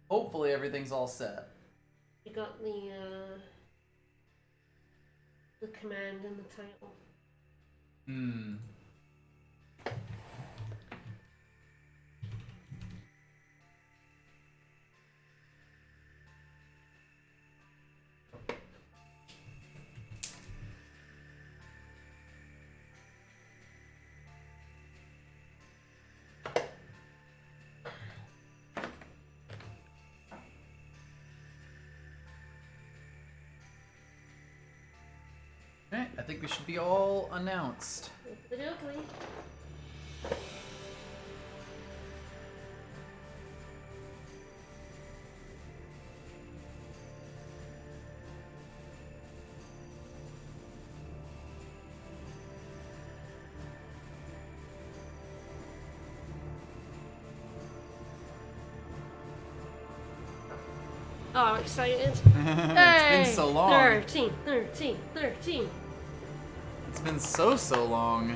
Hopefully everything's all set. You got the command in the title. Hmm. Okay, I think we should be all announced. Oakley. Oh, I'm excited. It's been so long. 13. It's been so long.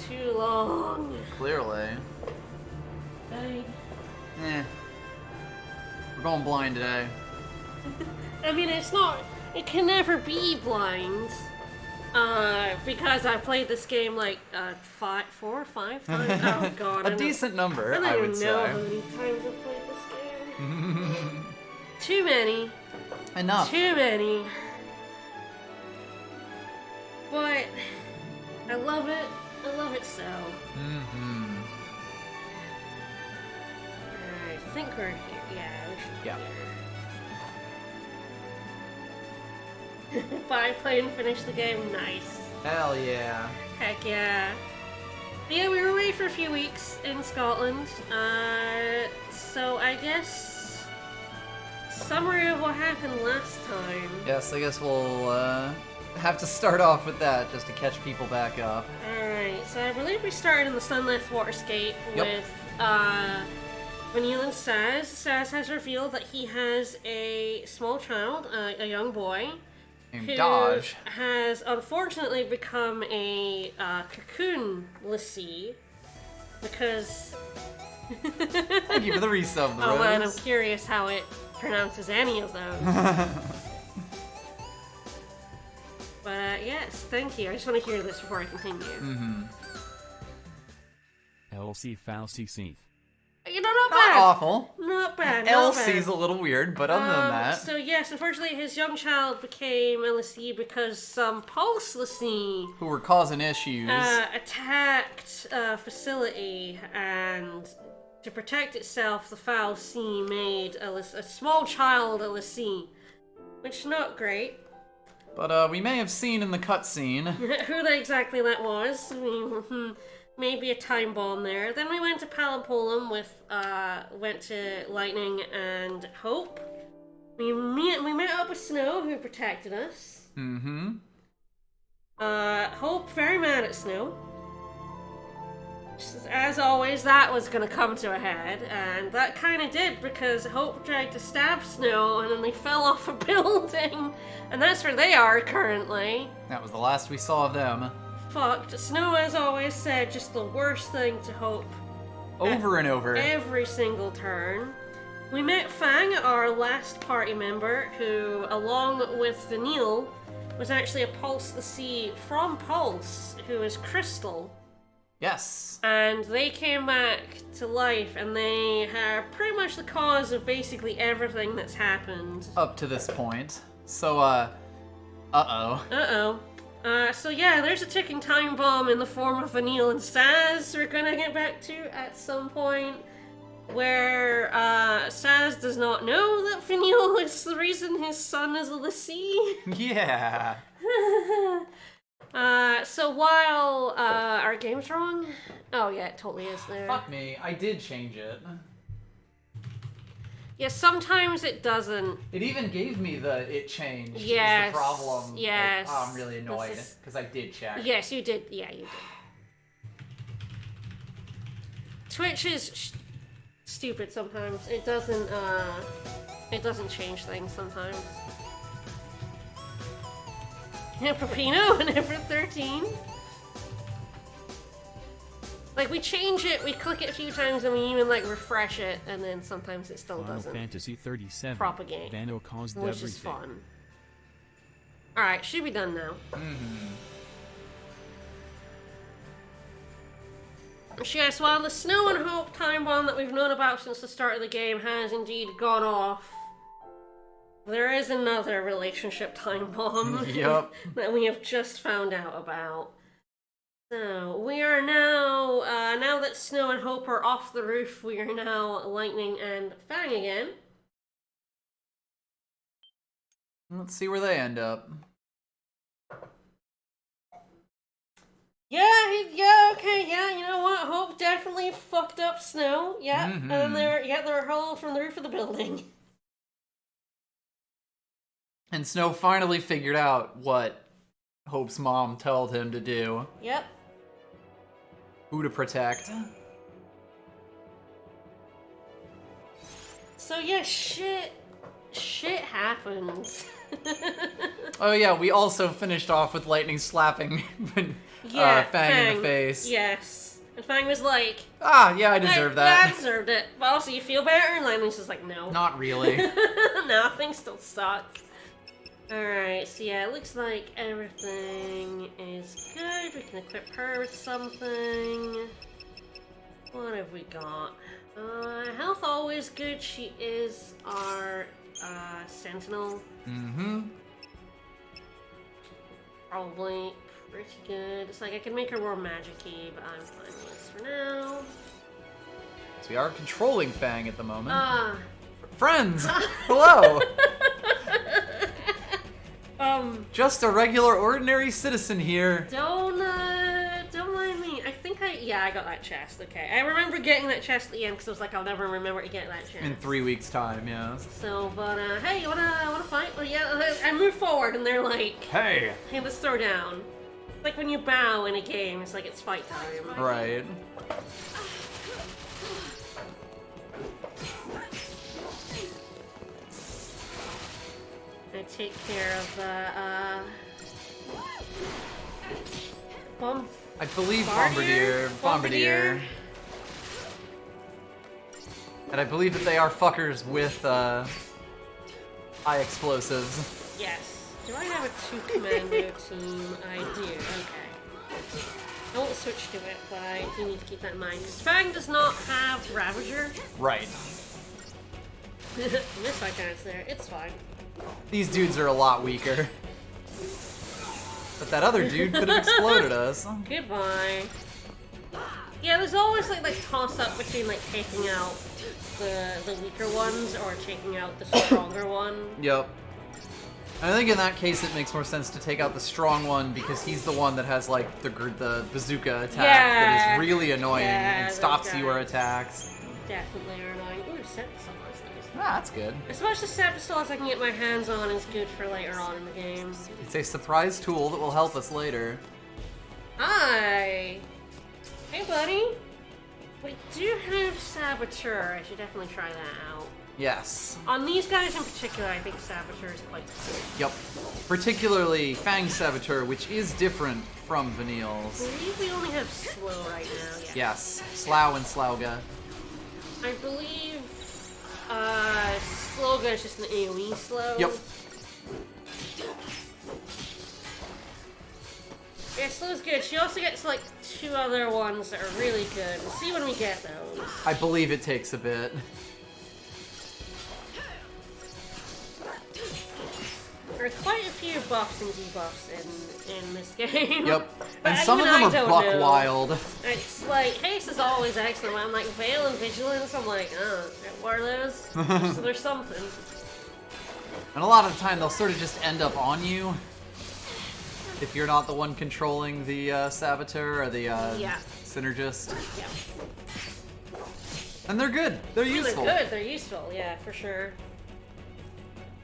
Too long. Clearly. Died. We're going blind today. I mean, it can never be blind. Because I played this game like 4 or 5 times. Oh god. A decent number, I would don't even say. know how many times I've played this game. Too many. Enough. Too many. But I love it. I love it so. Alright, I think we're here. Yeah, we should be here. Bye, play and finish the game. Nice. Hell yeah. Heck yeah. But yeah, we were away for a few weeks in Scotland. So I guess summary of what happened last time. Yes, I guess we'll have to start off with that just to catch people back up. Alright, so I believe we started in the Sunlight Waterscape with Vanille and Saz. Saz has revealed that he has a small child, a young boy, who Dodge has unfortunately become a cocoon lassie because... Thank you for the resub, Oh man, I'm curious how it pronounces any of those. But yes, thank you. I just want to hear this before I continue. LC Falsy Seath. You know, not Not bad. awful. Not bad. LC's a little weird, but other than that. So yes, unfortunately, his young child became a lassie because some pulse lassie Who were causing issues. attacked a facility, and to protect itself, the foul sea made a small child a lassie, which is not great. But we may have seen in the cutscene. Who exactly that was? I mean, maybe a time bomb there. Then we went to Palumpolum went to Lightning and Hope. We met up with Snow, who protected us. Hope very mad at Snow. As always, that was gonna come to a head, and that kind of did, because Hope tried to stab Snow, and then they fell off a building, and that's where they are currently. That was the last we saw of them. Fucked. Snow, as always, said just the worst thing to Hope. Over and over. Every single turn. We met Fang, our last party member, who, along with Vanille, was actually a Pulse the Sea from Pulse, who is Crystal. Yes. And they came back to life, and they are pretty much the cause of basically everything that's happened. Up to this point. So, So yeah, there's a ticking time bomb in the form of Vanille and Saz we're gonna get back to at some point, where Saz does not know that Vanille is the reason his son is a lassie. Yeah. So while our game's wrong... Oh yeah, it totally is there. Fuck me, I did change it. Yeah, sometimes it doesn't. It even gave me it changed. Yes. Is the problem. Yes. Like, I'm really annoyed because I did check. Yes, you did. Yeah, you did. Twitch is stupid sometimes. It doesn't change things sometimes. Yeah, Pepino and Ever 13. Like, we change it, we click it a few times, and we even, like, refresh it, and then sometimes it still Final doesn't Fantasy 37. propagate, Vano caused which everything. is fun. Alright, should be done now. So yes, while the Snow and Hope time bomb that we've known about since the start of the game has indeed gone off, there is another relationship time bomb Yep. that we have just found out about. So, we are now, now that Snow and Hope are off the roof, we are now Lightning and Fang again. Let's see where they end up. Yeah, okay, yeah, you know what? Hope definitely fucked up Snow, yeah. And they're hurled from the roof of the building. And Snow finally figured out what Hope's mom told him to do. Yep. Who to protect. So yeah, shit happens. Oh yeah, we also finished off with Lightning slapping Fang in the face. Yes. And Fang was like, Ah, yeah, I deserve that. Yeah, I deserved it. But also, you feel better? And Lightning's just like, no. Not really. No, things still suck. Alright, so yeah, it looks like everything is good. We can equip her with something. What have we got? Health always good. She is our sentinel. Probably pretty good. It's like I can make her more magic-y, but I'm fine with this for now. So we are controlling Fang at the moment. Ah. Friends! Hello! Just a regular, ordinary citizen here. Don't mind me. I got that chest, okay. I remember getting that chest at the end because I was like, I'll never remember to get that chest. In 3 weeks' time, yeah. So, but, hey, you wanna fight? Well, yeah, I move forward and they're like, Hey! hey, let's throw down. Like when you bow in a game, it's like it's fight time. Right. I take care of the, I believe Bombardier. And I believe that they are fuckers with, high explosives. Yes. Do I have a 2-commando team? I do, okay. I won't switch to it, but I do need to keep that in mind. Because Fang does not have Ravager. Right. This I can't there. It's fine. These dudes are a lot weaker. But that other dude could have exploded us. Goodbye. Yeah, there's always like toss up between like taking out the weaker ones or taking out the stronger one. Yep. I think in that case it makes more sense to take out the strong one because he's the one that has like the bazooka attack that is really annoying and stops your attacks. Definitely are annoying. Ooh, set this up. That's nice. Ah, that's good. As much as Septistol as I can get my hands on is good for later on in the game. It's a surprise tool that will help us later. Hi! Hey, buddy! We do have Saboteur. I should definitely try that out. Yes. On these guys in particular, I think Saboteur is quite good. Yep. Particularly Fang Saboteur, which is different from Vanille's. I believe we only have Slow right now. Yeah. Yes. Slough and Slouga. I believe Slowga is just an AoE slow. Yep. Yeah, Slow's good. She also gets like 2 other ones that are really good. We'll see when we get those. I believe it takes a bit. There are quite a few buffs and debuffs in this game. Yep. But And some of them are buck wild. It's like, haste is always excellent. I'm like, Veil and Vigilance, I'm like, what are those? So there's something. And a lot of the time they'll sort of just end up on you. If you're not the one controlling the Saboteur or the Synergist. Yeah. And they're good. They're useful. They're good. They're useful. Yeah, for sure.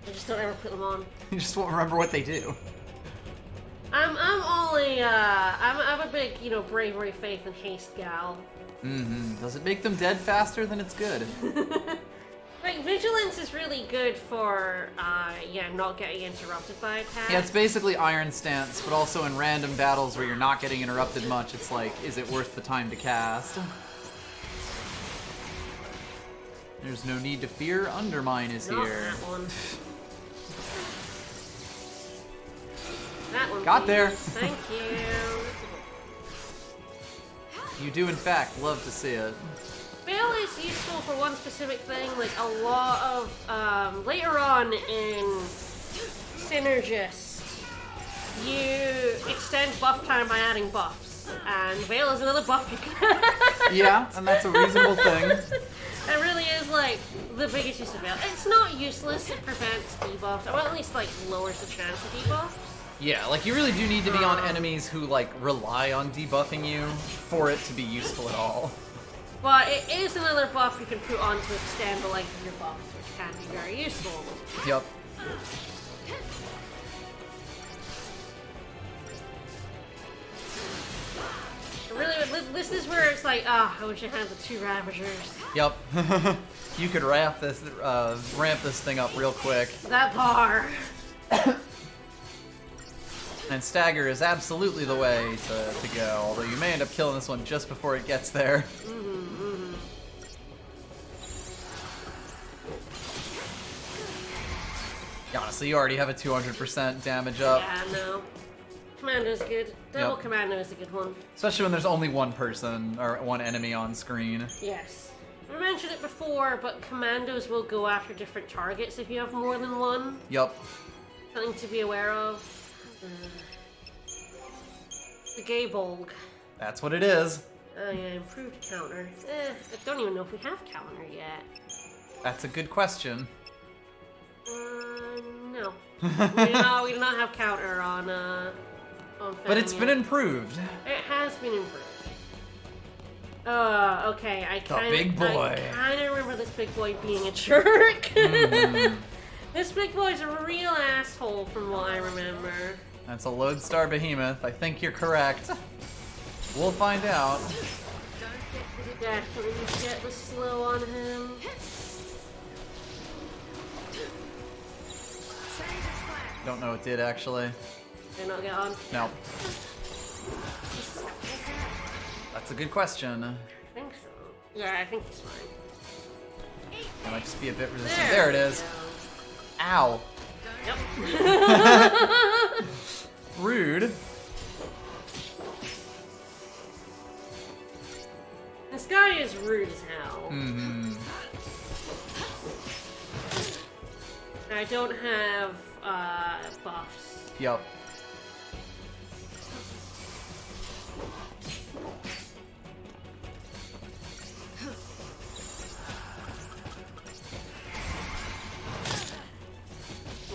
I just don't ever put them on. You just won't remember what they do. I'm a big, bravery, faith, and haste gal. Mm-hmm. Does it make them dead faster? Then it's good. Like, Vigilance is really good for, not getting interrupted by attacks. Yeah, it's basically Iron Stance, but also in random battles where you're not getting interrupted much, it's like, is it worth the time to cast? There's no need to fear, Undermine is Not here. that one. That one, Got please. there. Thank you. You do, in fact, love to see it. Veil is useful for one specific thing, like a lot of, later on in Synergist, you extend buff time by adding buffs, and Veil is another buff you can Yeah, and that's a reasonable thing. It really is, like, the biggest use of Veil. It's not useless, it prevents debuffs, or at least, like, lowers the chance of debuff. Yeah, like you really do need to be on enemies who like rely on debuffing you for it to be useful at all. But it is another buff you can put on to extend the length of your buffs, which can be very useful. Yep. Really, this is where it's like, I wish I had the 2 Ravagers. Yep. You could ramp this thing up real quick. That bar. And Stagger is absolutely the way to go, although you may end up killing this one just before it gets there. Yeah, honestly, you already have a 200% damage up. Yeah, no. Commando's good. Double Yep. Commando is a good one. Especially when there's only one person, or one enemy on screen. Yes. I mentioned it before, but Commandos will go after different targets if you have more than one. Yup. Something to be aware of. The Gaybolg. That's what it is. Oh yeah, improved counter. I don't even know if we have counter yet. That's a good question. No. we do not have counter on But it's Fang been yet. improved. It has been improved. Okay, I big boy. I kind of remember this big boy being a jerk. This big boy's a real asshole from what I remember. That's a Lodestar Behemoth. I think you're correct. We'll find out. Definitely get the slow on him. Don't know it did, actually. Did I not get on? No. That's a good question. I think so. Yeah, I think it's fine. It might just be a bit resistant. There it is. Ow. Yep. Rude. This guy is rude as hell. I don't have buffs. Yup.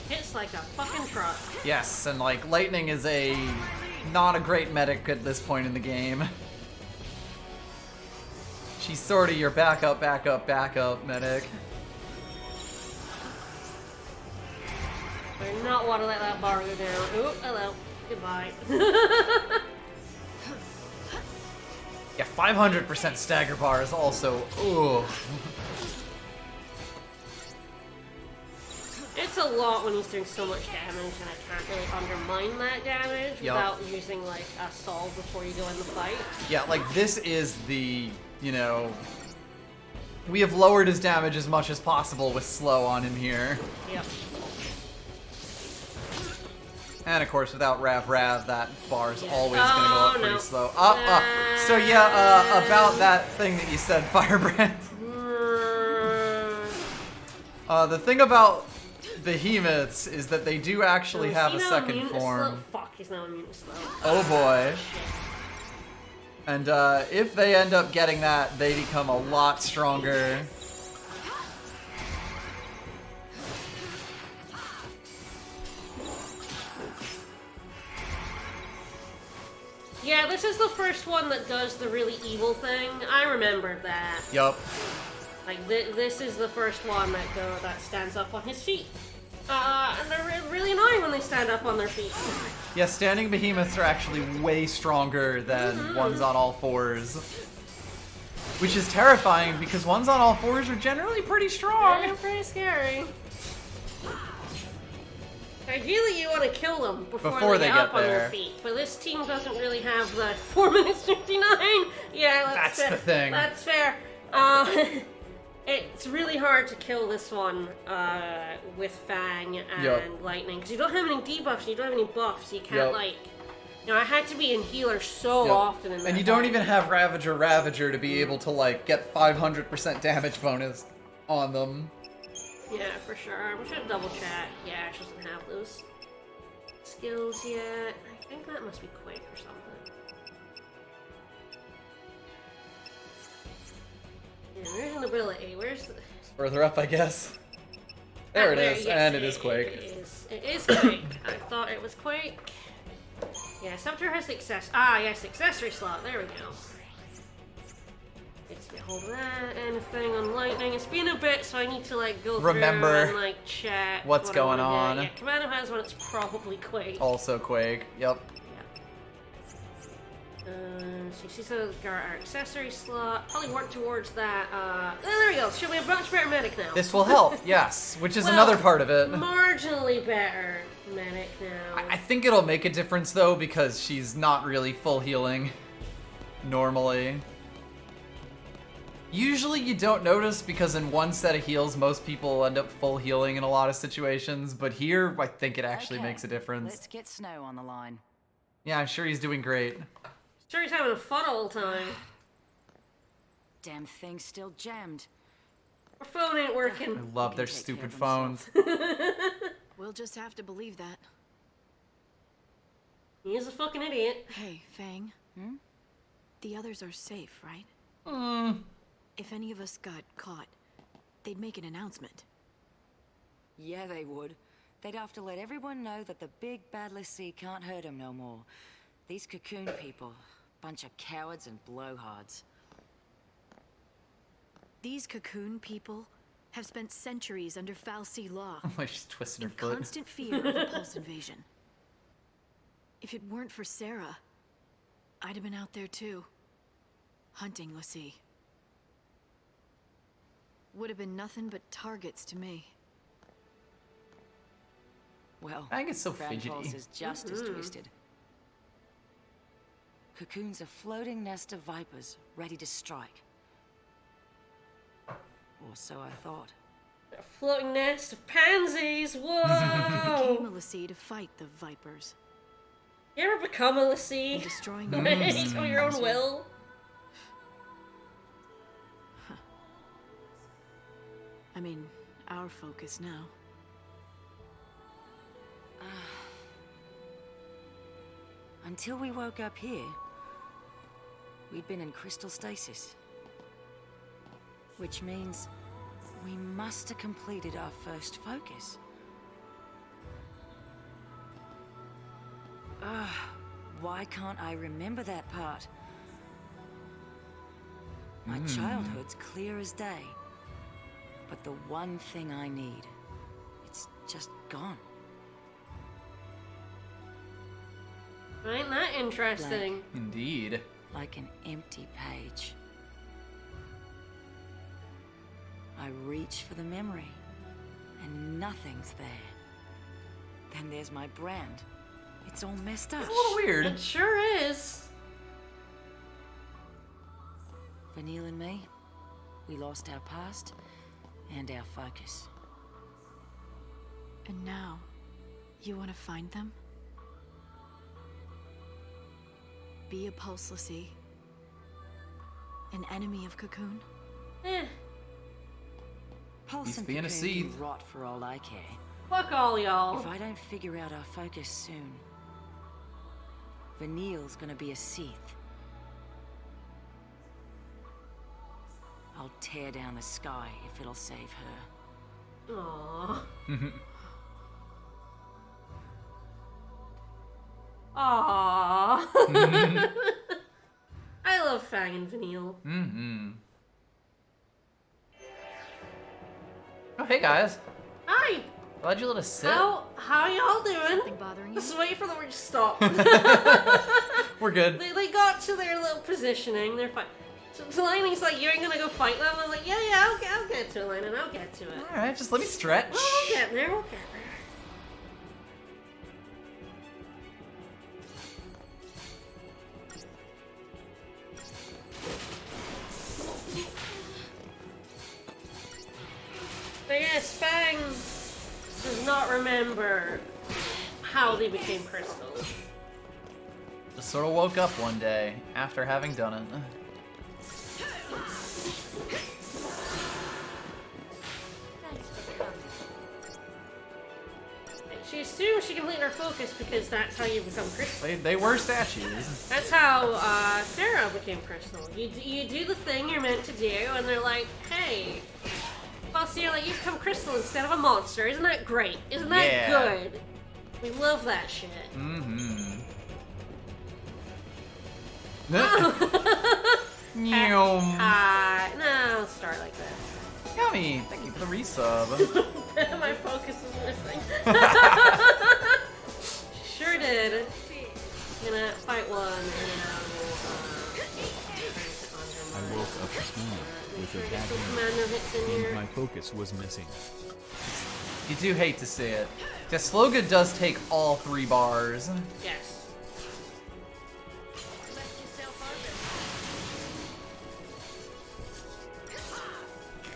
Hits like a fucking truck. Yes, and like lightning is not a great medic at this point in the game. She's sort of your backup medic. I do not want to let that bar go down. Oop, hello. Goodbye. Yeah, 500% stagger bar is also, ooh. It's a lot when he's doing so much damage, and I can't really undermine that damage without using, like, a solve before you go in the fight. Yeah, like, this is the, we have lowered his damage as much as possible with slow on him here. Yep. And of course, without Rav, that bar is always going to go up pretty slow. So yeah, about that thing that you said, Firebrand. The thing about behemoths is that they do actually have a second form. Fuck, he's now immune to slow. Oh boy. And if they end up getting that, they become a lot stronger. Yeah, this is the first one that does the really evil thing. I remembered that. Yup. Like, this is the first one that stands up on his feet. And they're really annoying when they stand up on their feet. Yeah, standing behemoths are actually way stronger than ones on all fours. Which is terrifying because ones on all fours are generally pretty strong. They're pretty scary. Ideally, you want to kill them before they get up on their feet. But this team doesn't really have the 4 minutes 59. Yeah, that's the thing. That's fair. It's really hard to kill this one with Fang and Lightning because you don't have any debuffs, you don't have any buffs, you can't like. You know, I had to be in healer so often in that and you don't even have Ravager to be able to like get 500% damage bonus on them. Yeah, for sure. We should double check. Yeah, Ash doesn't have those skills yet. I think that must be quick or something. Yeah, where's an ability? Where's the... Further up, I guess. There it is, yes, and it is Quake. It is Quake. I thought it was Quake. Yeah, Scepter has the accessory slot. There we go. Let's get hold of that. Anything on Lightning? It's been a bit, so I need to like go through and like check what's going on. Yeah, Commando has one. It's probably Quake. Also Quake. Yep. So she's got our accessory slot. Probably work towards that. There we go. She'll be a much better medic now. This will help, yes, which is another part of it. Marginally better medic now. I think it'll make a difference though because she's not really full healing normally. Usually you don't notice because in one set of heals most people end up full healing in a lot of situations, but here I think it actually makes a difference. Let's get Snow on the line. Yeah, I'm sure he's doing great. Sure he's having a fun all the time. Damn thing's still jammed. Our phone ain't working. I love their stupid phones. We'll just have to believe that. He is a fucking idiot. Hey, Fang. The others are safe, right? If any of us got caught, they'd make an announcement. Yeah, they would. They'd have to let everyone know that the big bad Lassie can't hurt them no more. These Cocoon people, bunch of cowards and blowhards. These Cocoon people have spent centuries under Fal'Cie law. Oh, she's twisting her in foot. constant fear of a Pulse invasion. If it weren't for Sarah, I'd have been out there too, hunting Lassie. Would have been nothing but targets to me. Well, I think it's so Grand fidgety. Pulse is just as twisted. Cocoon's a floating nest of vipers, ready to strike. Or so I thought. A floating nest of pansies. Became Whoa! a Lassie to fight the Vipers. You ever become a Lassie? And destroying the of your own will? I mean, our focus now. Until we woke up here, we'd been in crystal stasis. Which means we must have completed our first focus. Why can't I remember that part? My childhood's clear as day. But the one thing I need, it's just gone. Ain't that interesting? Indeed. Like an empty page. I reach for the memory, and nothing's there. Then there's my brand. It's all messed up. It's a little weird. It sure is. Vanille and me, we lost our past and our focus. And now, you want to find them? Be a Pulse Lassie? An enemy of Cocoon? Eh, Pulse He's and being a Cocoon can Seath. rot for all I care. fuck all y'all. If I don't figure out our focus soon, Vanille's gonna be a Seath. I'll tear down the sky if it'll save her. Aww. Aww. I love Fang and Vanille. Oh, hey guys. Hi. Glad you let us sit. How y'all doing? Something bothering you? Just wait for the word to stop. We're good. They got to their little positioning. They're fine. So Delaney's like, you ain't gonna go fight them? I'm like, yeah, I'll get to it, Landon, I'll get to it. Alright, just let me stretch. We'll get there, we'll get there. But yes, Fang does not remember how they became crystals. Just sort of woke up one day after having done it. She assumes she can lead her focus because that's how you become crystal. They were statues. That's how Sarah became crystal. You do the thing you're meant to do, and they're like, hey, well, Sarah, you become crystal instead of a monster. Isn't that great? Isn't that good? We love that shit. Mm-hmm. No, start like that. Yummy! Thank you for the resub. My focus is missing. Sure did. Gonna fight one, I woke up this morning with a bad Commander hits in and here. my focus was missing. You do hate to see it. Sloga does take all 3 bars. Yes.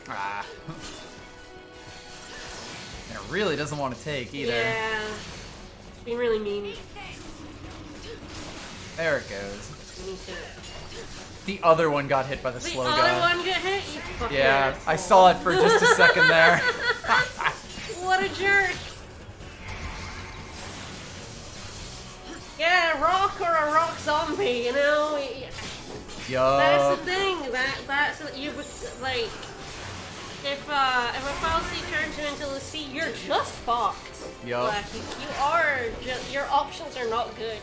Ah. And it really doesn't want to take either. Yeah. It's being really mean. There it goes. Me too. The other one got hit by the The slow other guy. one get hit? You fucking Yeah, I asshole. saw it for just a second there. What a jerk! Yeah, rock or a rock zombie, you know? That's Yup. the thing. That's you like. If a fallacy turns you into the sea, you're just fucked. Yup. Like, you are just, your options are not good.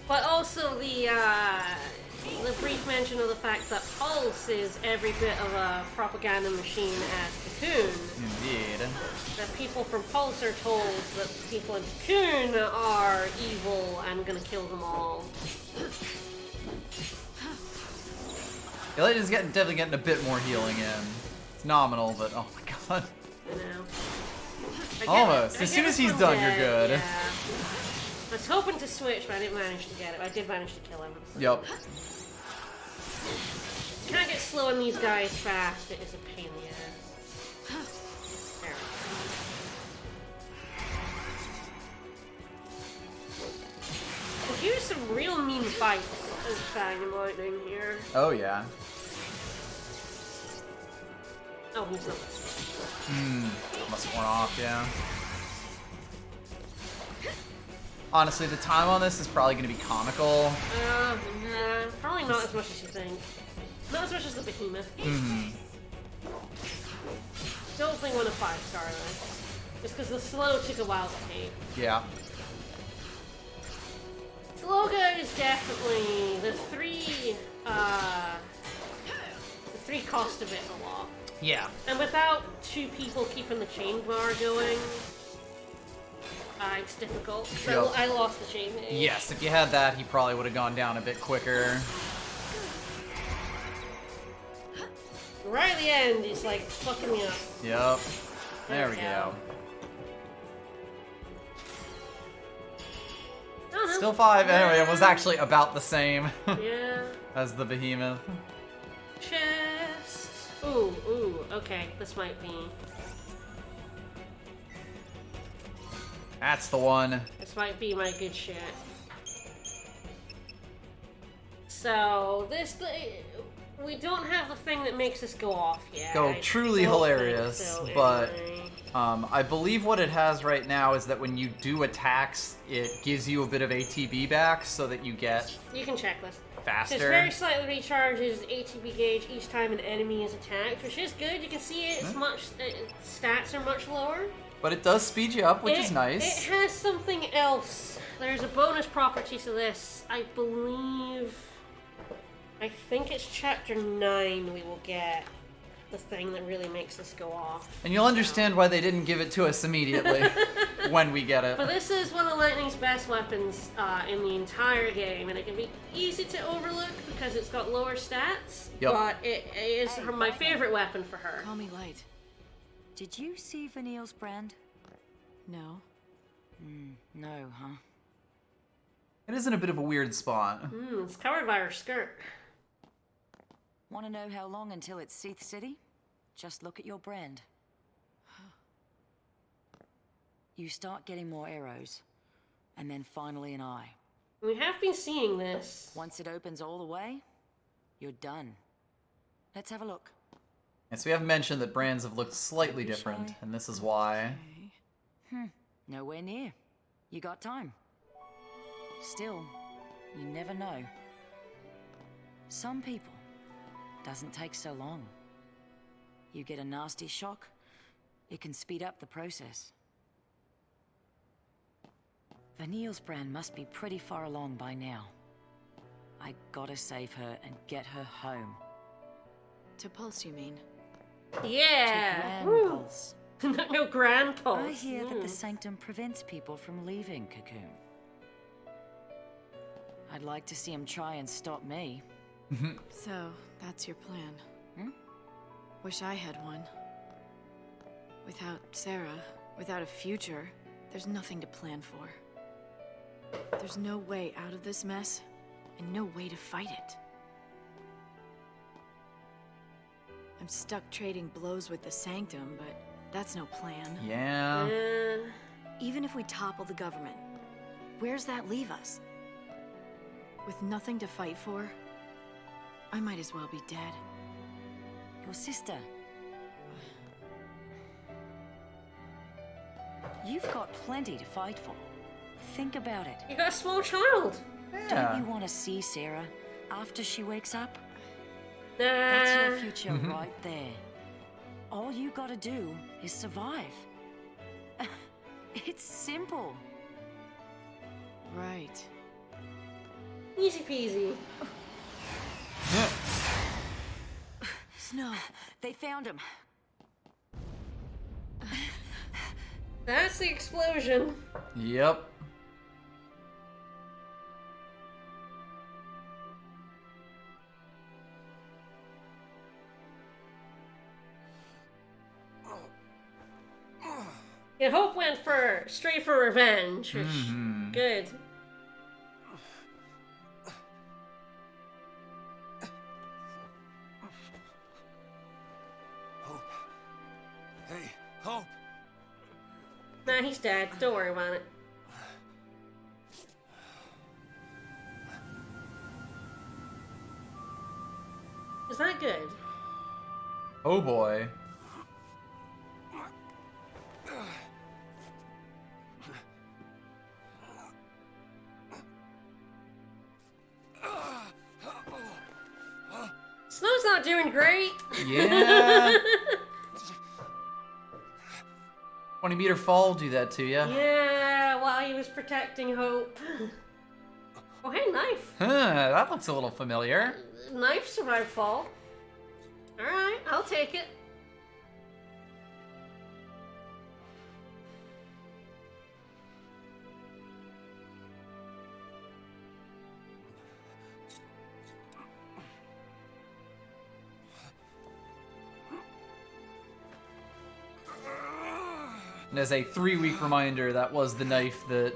But also the brief mention of the fact that Pulse is every bit of a propaganda machine as Cocoon. Indeed. That people from Pulse are told that the people in Cocoon are evil and gonna kill them all. Elaine's definitely getting a bit more healing in. It's nominal, but oh my god. You know. Almost. As soon as he's done, you're good. Yeah. I was hoping to switch, but I didn't manage to get it. I did manage to kill him. So. Yup. Can't get slow on these guys fast. It is a pain in the ass. There we go. Here's some real mean fights as Fang and Lightning here. Oh yeah. Oh, he's not. Must have worn off, yeah. Honestly, the time on this is probably going to be comical. Nah, probably not as much as you think. Not as much as the Behemoth. Don't think one of 5-star though. Just because the slow took a while to take. Yeah. Sloga is definitely the three cost of it a lot. Yeah. And without 2 people keeping the chain bar going, it's difficult. So Yep. I lost the chain. Yes, if you had that, he probably would have gone down a bit quicker. Right at the end, he's like fucking me up. Yep. There we go. Oh, no. Still 5. Anyway, it was actually about the same Yeah. as the Behemoth. Chest. Ooh, okay, this might be. That's the one. This might be my good shit. So, we don't have the thing that makes us go off yet. Go I truly don't hilarious, think so, but anyway. I believe what it has right now is that when you do attacks, it gives you a bit of ATB back so that you get You can check this. faster. It very slightly recharges ATB gauge each time an enemy is attacked, which is good. You can see its stats are much lower. But it does speed you up, which is nice. It has something else. There's a bonus property to this. I think it's chapter 9 we will get. the thing that really makes this go off. And you'll understand why they didn't give it to us immediately when we get it. But this is one of Lightning's best weapons in the entire game, and it can be easy to overlook because it's got lower stats, Yep. but it is my favorite weapon for her. Call me Light. Did you see Vanille's brand? No. No, huh? It is in a bit of a weird spot. It's covered by her skirt. Want to know how long until it's Seath City? Just look at your brand. You start getting more arrows, and then finally an eye. We have been seeing this. Once it opens all the way, you're done. Let's have a look. Yes, we have mentioned that brands have looked slightly different, and this is why. Nowhere near. You got time. Still, you never know. Some people, doesn't take so long. You get a nasty shock, it can speed up the process. Vanille's brand must be pretty far along by now. I gotta save her and get her home. To Pulse, you mean? Yeah! Grand Woo. Pulse. No grand pulse. I hear that the Sanctum prevents people from leaving Cocoon. I'd like to see him try and stop me. So, that's your plan. Wish I had one. Without Sarah, without a future, there's nothing to plan for. There's no way out of this mess, and no way to fight it. I'm stuck trading blows with the Sanctum, but that's no plan. Yeah. Even if we topple the government, where's that leave us? With nothing to fight for, I might as well be dead. Your sister. You've got plenty to fight for. Think about it. You got a small child. Don't you want to see Sarah after she wakes up? Nah. That's your future right there. All you gotta do is survive. It's simple. Right. Easy peasy. Snow, they found him. That's the explosion. Yep. Yeah, Hope went straight for revenge, which good. Hope. Hey, Hope. Nah, he's dead. Don't worry about it. Is that good? Oh boy. Snow's not doing great. Yeah. 20-meter fall will do that to you. Yeah, while he was protecting Hope. Oh, hey, knife. Huh, that looks a little familiar. Knife survived fall. Alright, I'll take it. And as a 3-week reminder, that was the knife that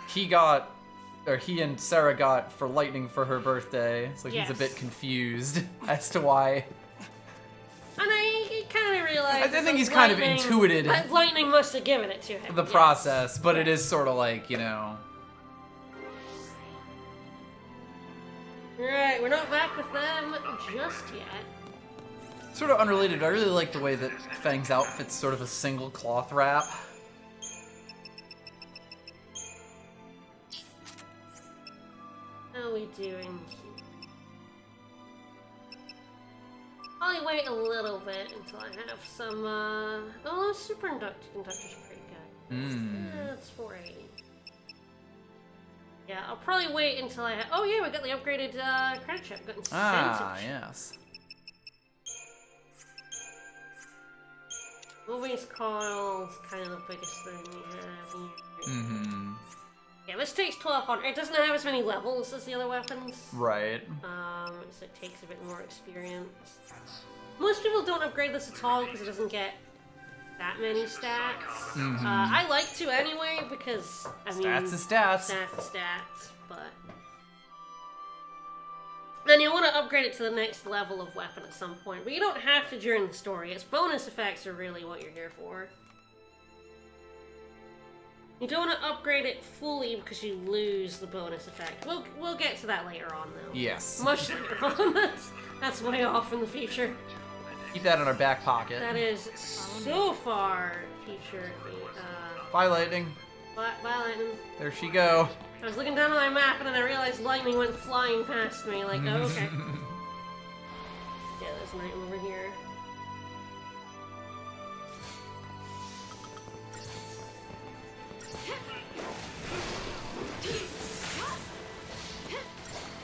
he and Sarah got for Lightning for her birthday. So he's a bit Yes. confused as to why. And I kind of realized. I think he's kind of Lightning- intuited Lightning must have given it to him. the yes. process, but it Yeah. is sort of like, you know. Right, we're not back with them just yet. Sort of unrelated, I really like the way that Fang's outfit's sort of a single cloth wrap. How are we doing? I'll wait a little bit until I have some, oh, superconductor's pretty good. That's 480. Yeah, I'll probably wait until I have, oh yeah, we got the upgraded, credit chip, got incentive Ah, chip. yes. Moving coil's kind of the biggest thing we have here. Mm-hmm. Yeah, this takes 1200. It doesn't have as many levels as the other weapons. Right. So it takes a bit more experience. Most people don't upgrade this at all because it doesn't get that many stats. Mm-hmm. I like to anyway because, I mean... Stats is stats. Stats is stats, but... And you want to upgrade it to the next level of weapon at some point, but you don't have to during the story. Its bonus effects are really what you're here for. You don't want to upgrade it fully because you lose the bonus effect. We'll get to that later on, though. Yes. Much later on. That's way off in the future. Keep that in our back pocket. That is so far future. Bye, lightning. Bye, lightning. There she go. I was looking down at my map and then I realized lightning went flying past me. Like, oh, okay. Yeah, there's night over here.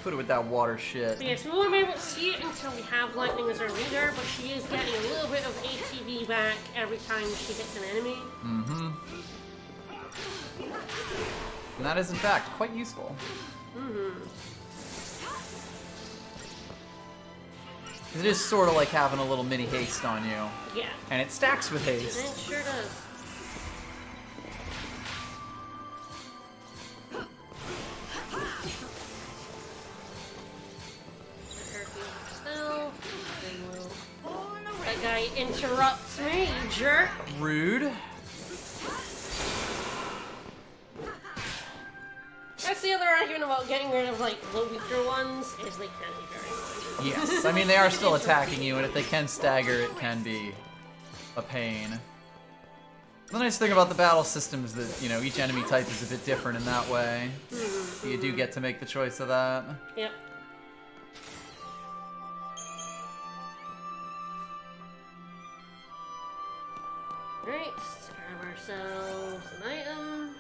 Put it with that water shit. But yes, we won't be able to see it until we have lightning as our leader, but she is getting a little bit of ATB back every time she hits an enemy. Mm-hmm. And that is, in fact, quite useful. Mm-hmm. It is sort of like having a little mini haste on you. Yeah. And it stacks with haste. It sure does. That guy interrupts me, you jerk. Rude. That's the other argument about getting rid of, like, the weaker ones, is they can be very annoying. Yes, I mean, they are still attacking you, and if they can stagger, it can be a pain. The nice thing about the battle system is that, you know, each enemy type is a bit different in that way. So you do get to make the choice of that. Yep. Alright, let's grab ourselves an item.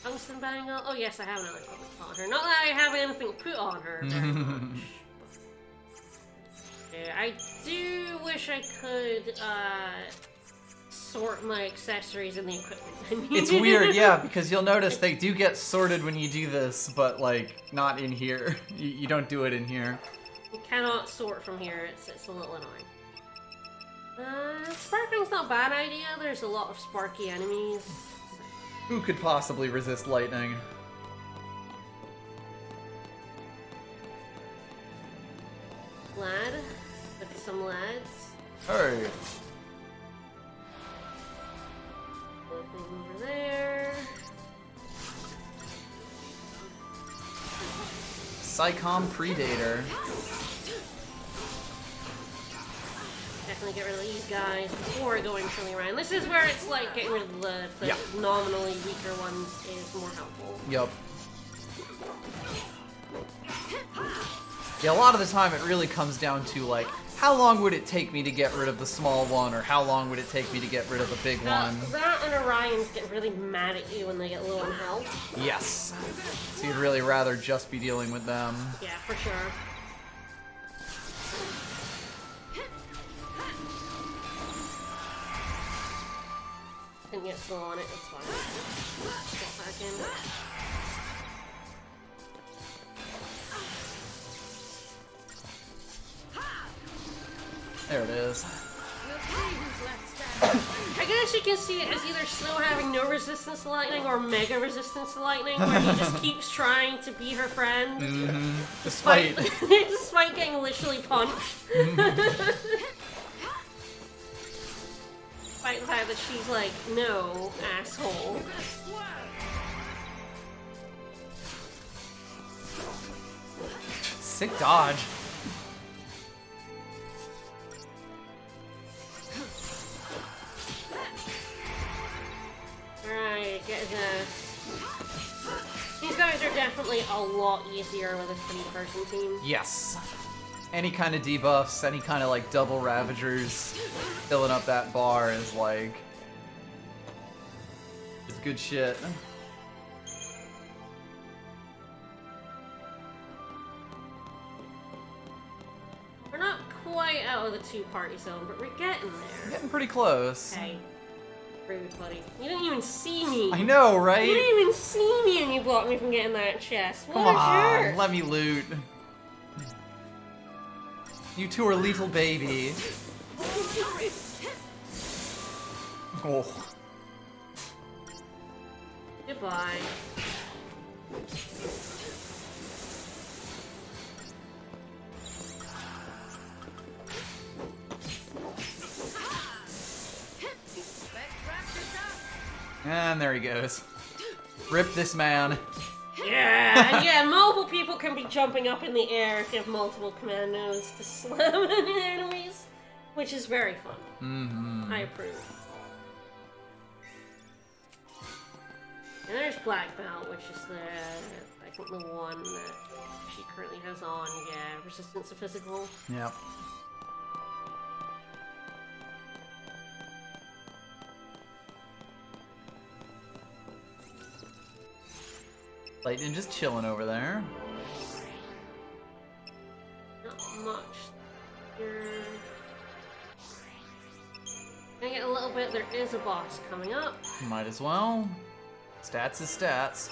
Tungsten bangle. Oh yes, I have another equipment on her. Not that I have anything put on her very much. Yeah, I do wish I could sort my accessories in the equipment menu. It's weird, yeah, because you'll notice they do get sorted when you do this, but, like, not in here. You don't do it in here. You cannot sort from here, it's a little annoying. Sparkling's not a bad idea, there's a lot of sparky enemies. Who could possibly resist lightning? Lad, with some lads. Hey. Nothing over there. Psychom Predator. Definitely get rid of these guys before going for the Ryan. This is where it's like getting rid of the Yeah. nominally weaker ones is more helpful. Yup. Yeah, a lot of the time it really comes down to, like, how long would it take me to get rid of the small one, or how long would it take me to get rid of the big one? That and Orions get really mad at you when they get low on health. Yes. So you'd really rather just be dealing with them. Yeah, for sure. Didn't get slow on it, it's fine. Get back in. There it is. I guess you can see it as either still having no resistance to lightning or mega resistance to lightning, where he just keeps trying to be her friend. Mm-hmm. Despite... despite getting literally punched. Despite the fact that she's like, no, asshole. Sick dodge. Alright, get this. These guys are definitely a lot easier with a 3-person team. Yes. Any kind of debuffs, any kind of, like, double Ravagers filling up that bar is, like... it's good shit. We're not quite at out of the two-party zone, but we're getting there. Getting pretty close. Hey, rude, buddy. You didn't even see me. I know, right? You didn't even see me, and you blocked me from getting that chest. What Come a on, jerk. let me loot. You two are lethal, baby. Oh. Goodbye. And there he goes. Rip this man. Yeah, and yeah, multiple people can be jumping up in the air if you have multiple commandos to slam into enemies, which is very fun. Mm-hmm. I approve. And there's Black Belt, which is I think the one that she currently has on. Yeah, resistance to physical. Yep. Lightning just chilling over there. Not much here. Can I get a little bit? There is a boss coming up. Might as well. Stats is stats.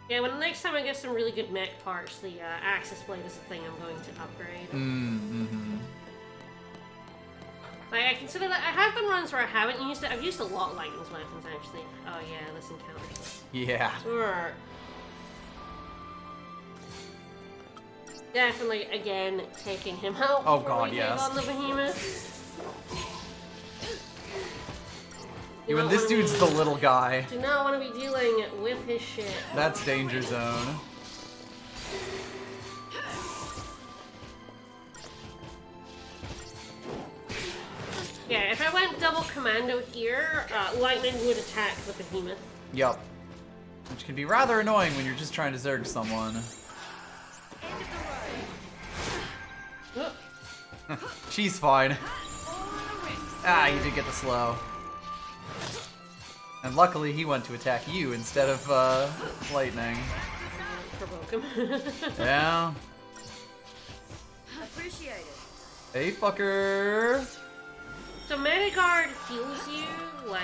Yeah, when the next time I get some really good mech parts, the Axis Blade is the thing I'm going to upgrade. Mm-hmm. Like, I consider that I have done runs where I haven't used it. I've used a lot of Lightning's weapons, actually. Oh yeah, this encounters. Yeah. Sure. Definitely, again, taking him out. Oh before god, we yes. take on the behemoth. You Do and not this wanna dude's be- the little guy. Do not want to be dealing with his shit. That's danger zone. Yeah, if I went double commando here, Lightning would attack the behemoth. Yup. Which can be rather annoying when you're just trying to zerg someone. Oop. She's fine. Ah, you did get the slow. And luckily he went to attack you instead of, lightning. Provoke him. Yeah. Appreciate it. Hey, fucker. So Mediguard heals you, like,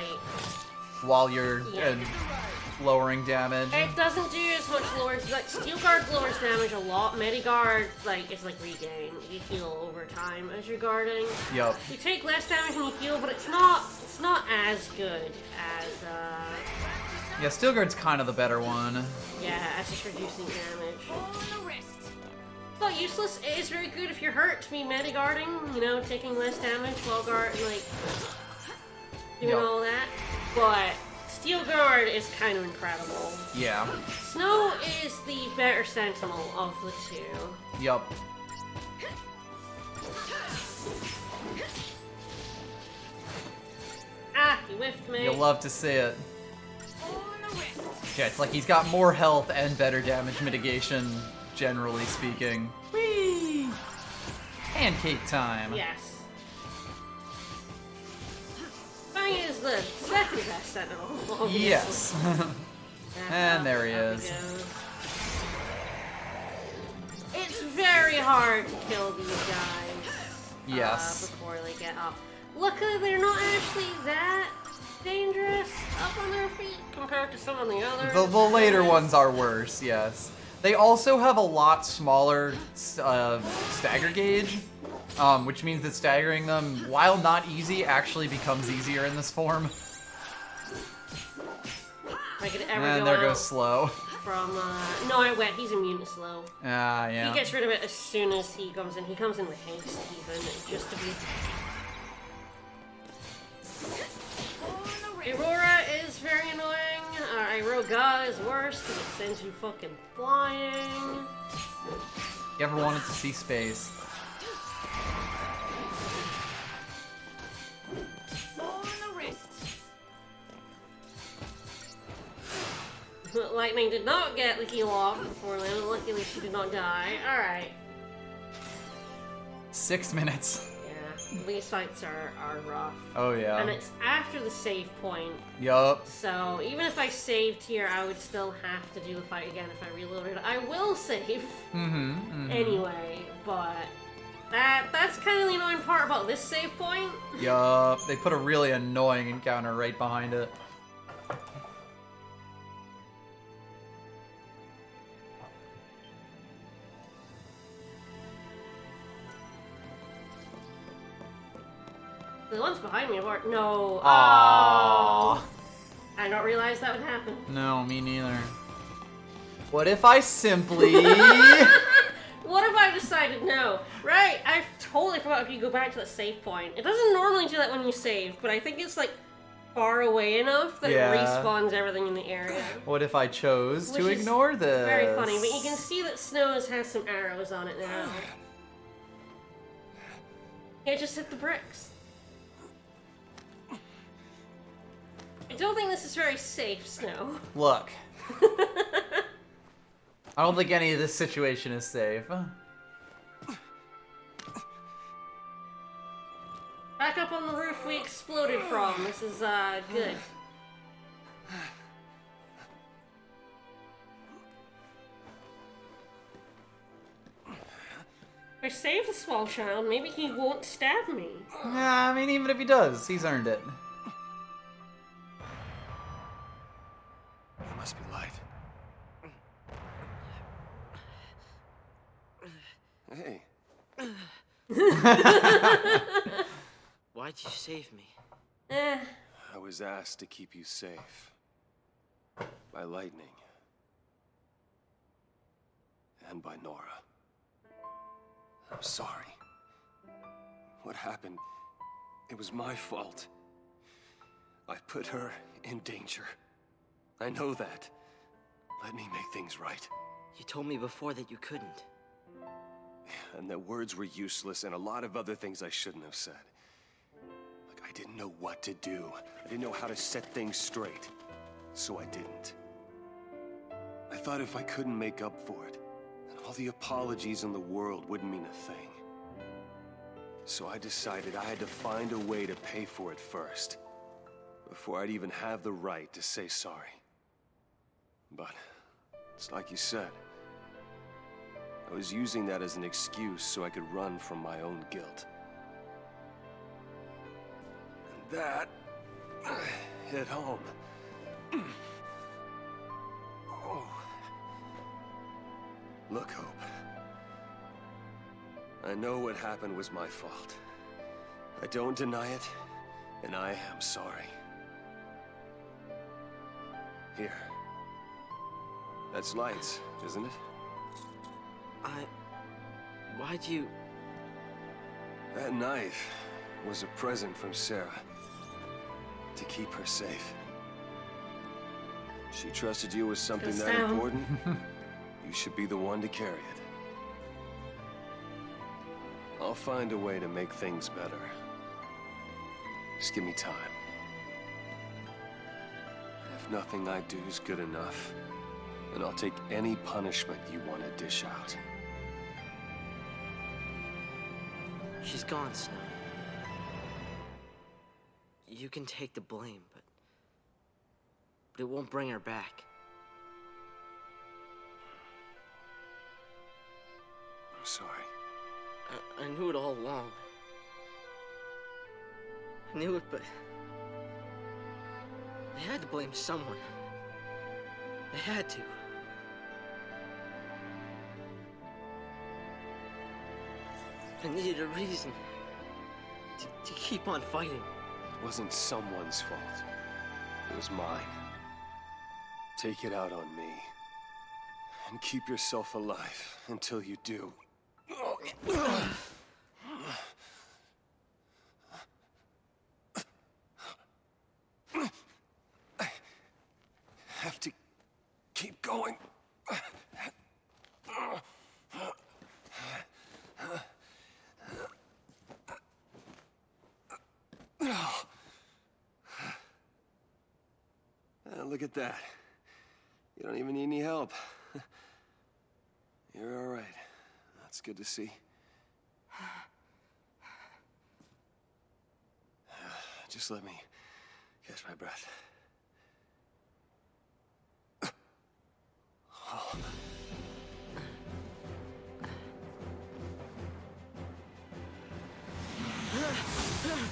While you're Yeah. lowering damage. it doesn't do as much lower, like, Steel Guard lowers damage a lot, Mediguard, like, it's like regain. You heal over time as you're guarding. Yup. You take less damage when you heal, but it's not as good as, Yeah, Steelguard's kind of the better one. yeah, as just reducing damage. It's not useless, it is very good if you're hurt to be Mediguarding, you know, taking less damage while doing Yup. all that. But Steel Guard is kind of incredible. Yeah. Snow is the better sentinel of the two. Yup. Ah, you whiffed me. You'll love to see it. Yeah, it's like he's got more health and better damage mitigation, generally speaking. Whee! Pancake time. Yes. Fang is the second best sentinel. obviously. Yes. That's And how- there he how it is. goes. It's very hard to kill these guys. Yes. Before they get up. Luckily, they're not actually that dangerous up on their feet compared to some of the others. The later ones are worse, yes. They also have a lot smaller stagger gauge, which means that staggering them, while not easy, actually becomes easier in this form. If I could ever And go there out goes slow. from, no, I went. He's immune to slow. Ah, yeah. He gets rid of it as soon as he comes in. He comes in with haste, even, just to be... Aurora is very annoying. Iroga is worse because it sends you fucking flying. You ever wanted to see space? Lightning did not get the heal off before then. Luckily, she did not die. Alright. 6 minutes. Yeah. These fights are rough. Oh yeah. And it's after the save point. Yup. So even if I saved here, I would still have to do the fight again if I reloaded. I will save anyway, but that's kind of the annoying part about this save point. Yup. They put a really annoying encounter right behind it. The ones behind me are no. Aww. I don't realize that would happen. No, me neither. What if I simply... What if I decided no? Right, I totally forgot if you go back to the save point. It doesn't normally do that when you save, but I think it's like far away enough that Yeah. it respawns everything in the area. What if I chose to Which is ignore this? Very funny, but you can see that Snow's has some arrows on it now. Yeah, just hit the bricks. I don't think this is very safe, Snow. Look. I don't think any of this situation is safe. Back up on the roof we exploded from. This is, good. If I save the small child, maybe he won't stab me. Yeah, I mean, even if he does, he's earned it. There must be light. Hey. Why'd you save me? I was asked to keep you safe. By lightning. And by Nora. I'm sorry. What happened, it was my fault. I put her in danger. I know that. Let me make things right. You told me before that you couldn't. And that words were useless and a lot of other things I shouldn't have said. Like, I didn't know what to do. I didn't know how to set things straight. So I didn't. I thought if I couldn't make up for it, then all the apologies in the world wouldn't mean a thing. So I decided I had to find a way to pay for it first, before I'd even have the right to say sorry. But it's like you said. I was using that as an excuse so I could run from my own guilt. And that hit home. Oh. Look, Hope. I know what happened was my fault. I don't deny it, and I am sorry. Here. That's lights, isn't it? Why'd you... That knife was a present from Sarah. To keep her safe. She trusted you with something Goes that down. important. You should be the one to carry it. I'll find a way to make things better. Just give me time. If nothing I do is good enough, then I'll take any punishment you want to dish out. She's gone, Snow. You can take the blame, but it won't bring her back. I'm sorry. I knew it all along. I knew it, but they had to blame someone. They had to. I needed a reason to keep on fighting. It wasn't someone's fault. It was mine. Take it out on me. And keep yourself alive until you do. I have to keep going. Look at that. You don't even need any help. You're all right. That's good to see. Just let me catch my breath.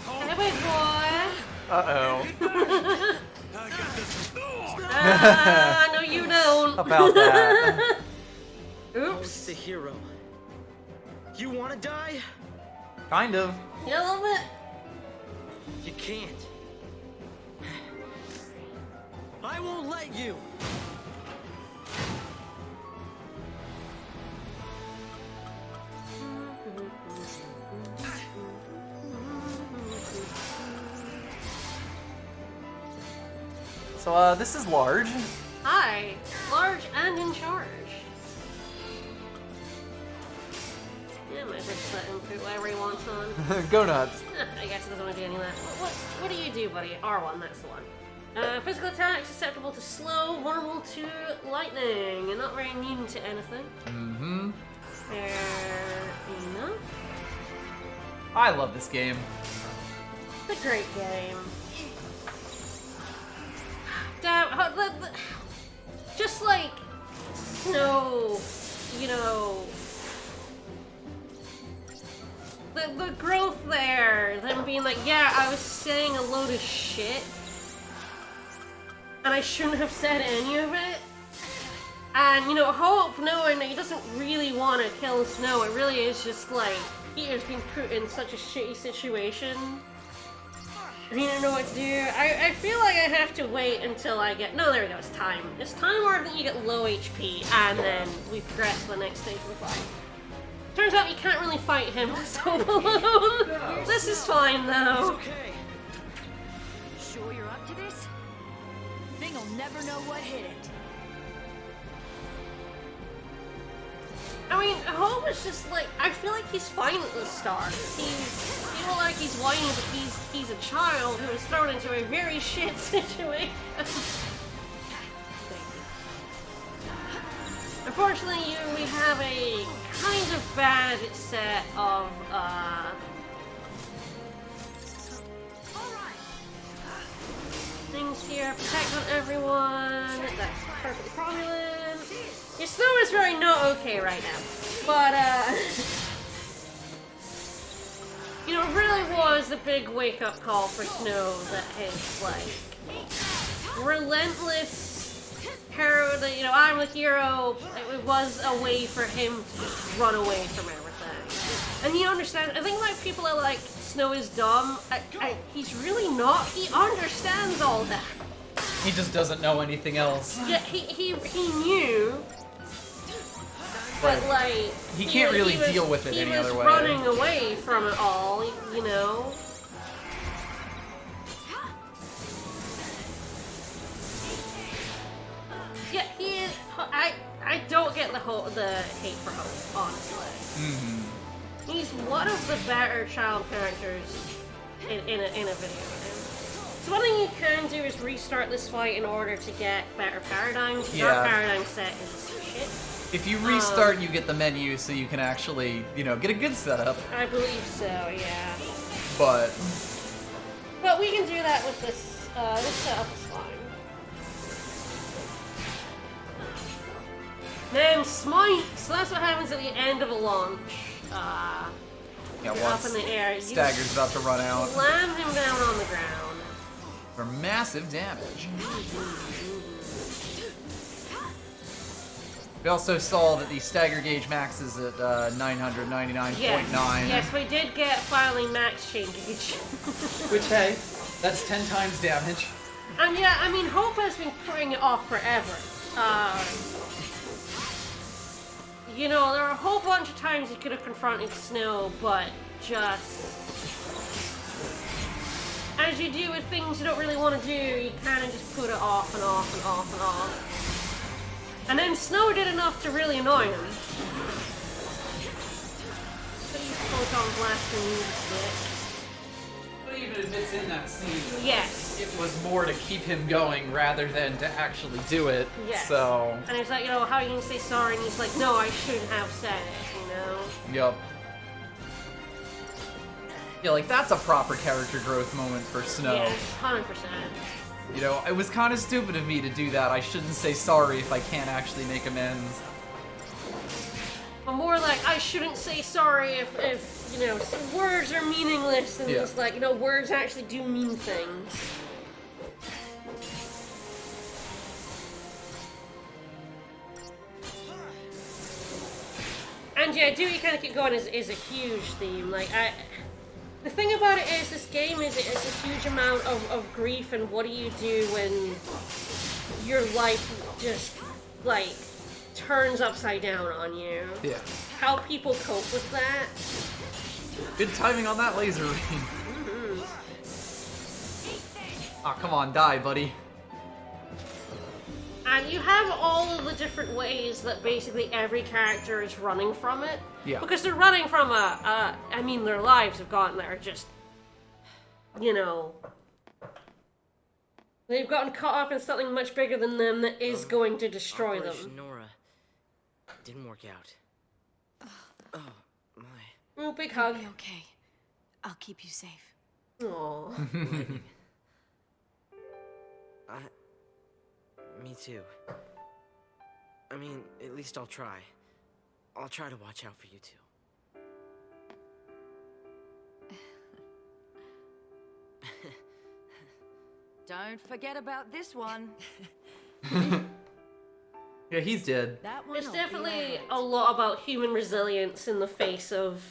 Hey, big boy. Uh-oh. No, you don't. About that. Oops. The hero. You wanna die? Kind of. Yeah, a little bit. You can't. I won't let you. So, this is large. Hi, large and in charge. Yeah, might just let him put whatever he wants on. Go nuts. I guess he doesn't want to do any of that. What do you do, buddy? R1, that's the one. Physical attacks susceptible to slow, vulnerable to lightning, and not very immune to anything. Mm-hmm. Fair enough. I love this game. It's a great game. Damn, just like Snow, you know, the growth there, them being like, yeah, I was saying a load of shit, and I shouldn't have said any of it. And, you know, Hope knowing that he doesn't really want to kill Snow, it really is just like, he has been put in such a shitty situation. He didn't know what to do. I feel like I have to wait until I get... No, there we go, it's time. It's time where you get low HP, and then we progress to the next stage of the fight. Turns out you can't really fight him with Hope alone. This is fine, though. Okay. Sure you're up to this? Thing'll never know what hit it. I mean, Hope is just like, I feel like he's fine at the start. He's, people like he's whiny, but he's a child who was thrown into a very shit situation. Unfortunately, we have a kind of bad set of, things here. Protect on everyone. That's perfectly cromulent. Your Snow is very not okay right now. But, you know, it really was a big wake-up call for Snow that his, like, relentless hero, that, you know, I'm the hero, it was a way for him to just run away from everything. And you understand, I think, like, people are like, Snow is dumb. He's really not. He understands all that. He just doesn't know anything else. Yeah, he knew. But, like... He can't really deal with it any other way. He was running away from it all, you know? Yeah, he is... I don't get the hate for Hope, honestly. Mm-hmm. He's one of the better child characters in a video game. So one thing you can do is restart this fight in order to get better paradigms. Yeah. Our paradigm set is shit. If you restart, you get the menu, so you can actually, you know, get a good setup. I believe so, yeah. But we can do that with this. This setup is fine. Then Smite. So that's what happens at the end of a launch. yeah, You're once up in the air. You Stagger's about to run out slam him down on the ground. for massive damage. We also saw that the stagger gauge max is at 999.9. Yes, we did get finally max chain gauge. Which, hey, that's 10 times damage. And yeah, I mean, Hope has been putting it off forever. You know, there are a whole bunch of times he could have confronted Snow, but just... as you do with things you don't really want to do, you kind of just put it off and off and off and off. And then Snow did enough to really annoy him. So he's photon blasting you to But even if it's in that scene, yes. it was more to keep him going rather than to actually do it. Yes. So, And he's like, you know, how are you gonna say sorry? And he's like, no, I shouldn't have said it, you know? yep. Yeah, like that's a proper character growth moment for Snow. Yeah, 100%. You know, it was kind of stupid of me to do that. I shouldn't say sorry if I can't actually make amends. But more like, I shouldn't say sorry if you know, some words are meaningless, and it's like, you know, words actually do mean things. And yeah, Do You Kind of Keep Going is a huge theme. Like, the thing about it is, this game is a huge amount of grief, and what do you do when your life just, like, turns upside down on you? Yeah. How people cope with that. Good timing on that laser ring. Aw, come on, die, buddy. And you have all of the different ways that basically every character is running from it. Yeah. Because they're running from I mean, their lives have gotten there, just, you know, they've gotten caught up in something much bigger than them that is going to destroy Operation them. Nora didn't work out. Oh, my. Ooh, big hug. Be okay. I'll keep you safe. Aww. Me too. I mean, at least I'll try. I'll try to watch out for you two. Don't forget about this one. Yeah, he's dead. That one. There's definitely a lot about human resilience in the face of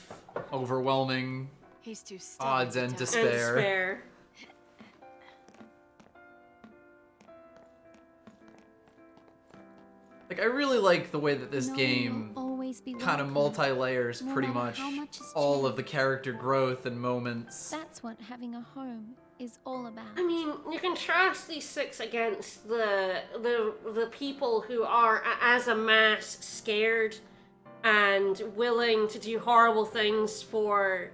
Overwhelming He's too stubborn odds to and die. despair. despair. Like, I really like the way that this game always be kind of welcome, multi-layers no pretty matter much how much has all of changed. the character growth and moments. That's what having a home is all about. I mean, you contrast these six against the people who are, as a mass, scared and willing to do horrible things for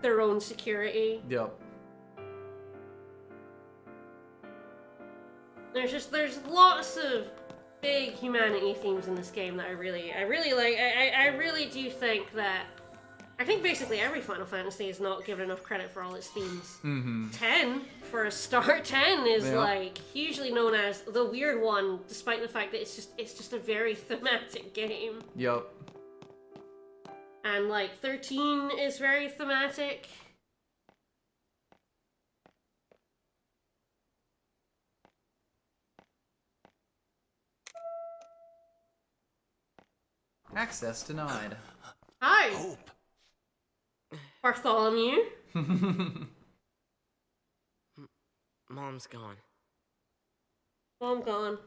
their own security. Yep. There's lots of big humanity themes in this game that I really like. I really do think that, I think basically every Final Fantasy is not given enough credit for all its themes. 10, for a start, 10 is like hugely known as the weird one, despite the fact that it's just a very thematic game. Yep. And like 13 is very thematic. Access denied. Hi, Hope. Bartholomew. Mom's gone. Oh, I'm gone.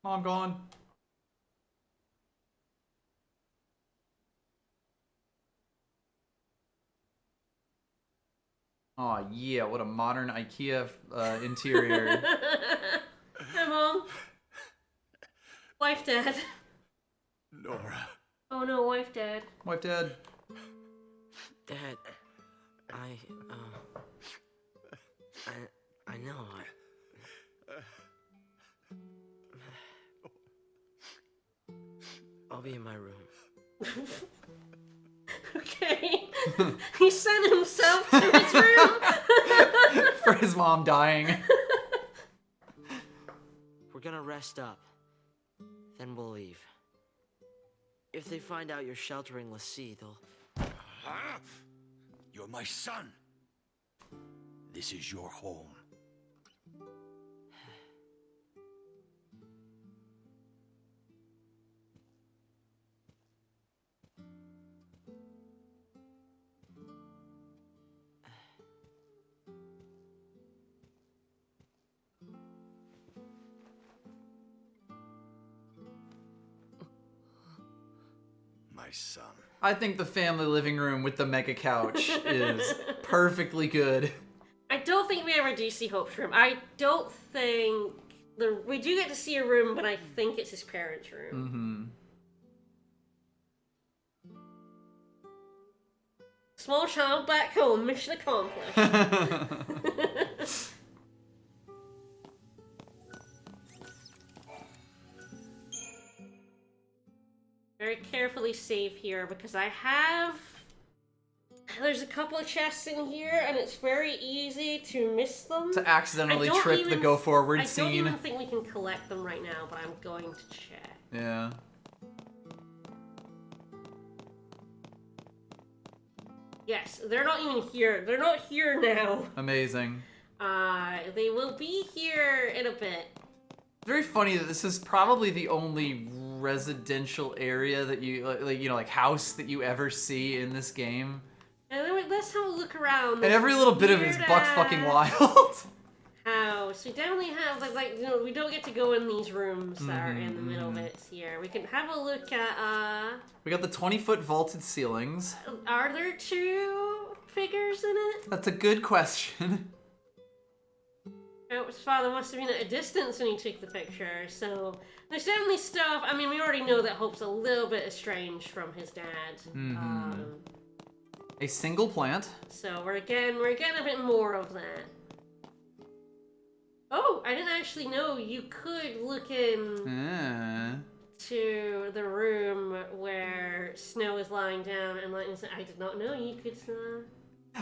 Mom gone. Aw, yeah, what a modern IKEA interior. Hi, Mom. Wife, Dad. Nora. Oh no, wife, Dad. Wife dead. Dad, I know. I'll be in my room. Okay. He sent himself to his room. For his mom dying. We're gonna rest up. Then we'll leave. If they find out you're sheltering Lassie, they'll... Huh? You're my son. This is your home. My son. I think the family living room with the mega couch is perfectly good. I don't think we ever do see Hope's room. I don't think... We do get to see a room, but I think it's his parents' room. Small child back home, mission accomplished. Very carefully save here because I have There's a couple of chests in here, and it's very easy to miss them. To accidentally trick the go forward scene. I don't even think we can collect them right now, but I'm going to check. Yeah. Yes, they're not even here. They're not here now. Amazing. They will be here in a bit. Very funny that this is probably the only residential area that you, like house that you ever see in this game. And then let's have a look around. And every little bit of it is buck fucking wild. House. We definitely have, we don't get to go in these rooms that are in the middle bits here. We can have a look at, We got the 20-foot vaulted ceilings. Are there 2 figures in it? That's a good question. Hope's father must have been at a distance when he took the picture, so there's definitely stuff. I mean, we already know that Hope's a little bit estranged from his dad. A single plant. So we're getting a bit more of that. Oh, I didn't actually know you could look in to the room where Snow is lying down and Lightning. I did not know you could.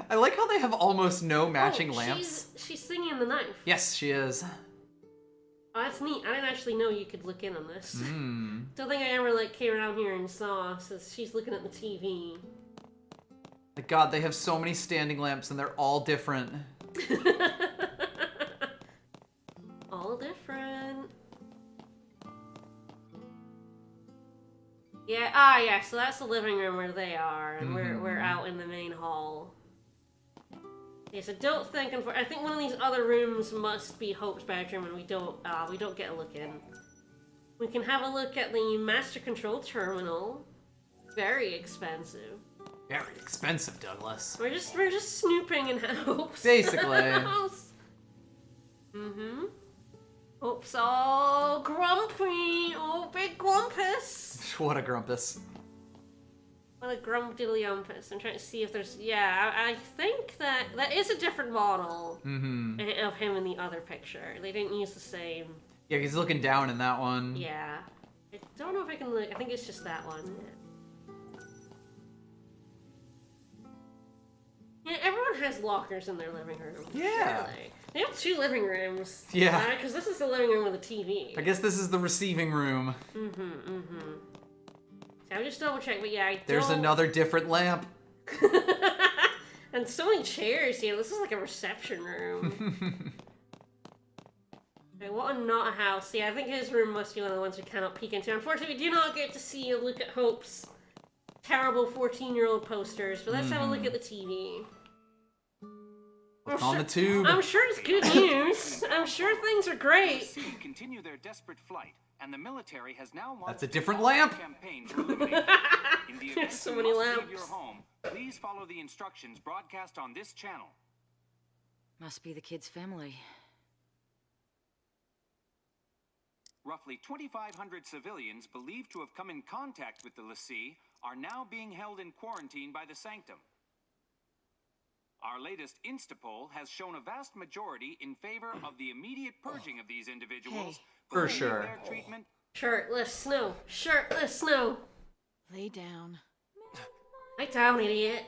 I like how they have almost no matching lamps. She's singing the knife. Yes, she is. Oh, that's neat. I didn't actually know you could look in on this. Don't think I ever came around here and saw. So she's looking at the TV. My God, they have so many standing lamps and they're all different. All different. Yeah. Yeah. So that's the living room where they are, and we're out in the main hall. Yes, I don't think. I think one of these other rooms must be Hope's bedroom, and we don't get a look in. We can have a look at the master control terminal. Very expensive. Very expensive, Douglas. We're just snooping in Hope's Basically. house. Hope's all grumpy. Oh, big grumpus. What a grumpus. What a grumpdiddlyumpus. I'm trying to see if there's... Yeah, I think that is a different model of him in the other picture. They didn't use the same. Yeah, he's looking down in that one. Yeah. I don't know if I can look. I think it's just that one. Yeah, everyone has lockers in their living room. Yeah. Really. They have 2 living rooms. Yeah. Because this is the living room with a TV. I guess this is the receiving room. So I'll just double check, but yeah, There's another different lamp. And so many chairs here. This is like a reception room. Okay, what a not a house. Yeah, I think his room must be one of the ones we cannot peek into. Unfortunately, we do not get to see a look at Hope's terrible 14-year-old posters, but let's have a look at the TV. On the tube. I'm sure it's good news. I'm sure things are great. Continue their desperate flight, and the military has now launched That's a different lamp. campaign to eliminate in the There's so many leave lamps. your home, please follow the instructions broadcast on this channel. Must be the kid's family. Roughly 2,500 civilians believed to have come in contact with the lessee are now being held in quarantine by the Sanctum. Our latest Instapoll has shown a vast majority in favor of the immediate purging of these individuals. For sure. Their treatment. Shirtless Snow. Shirtless Snow. Lay down. Lay down, idiot.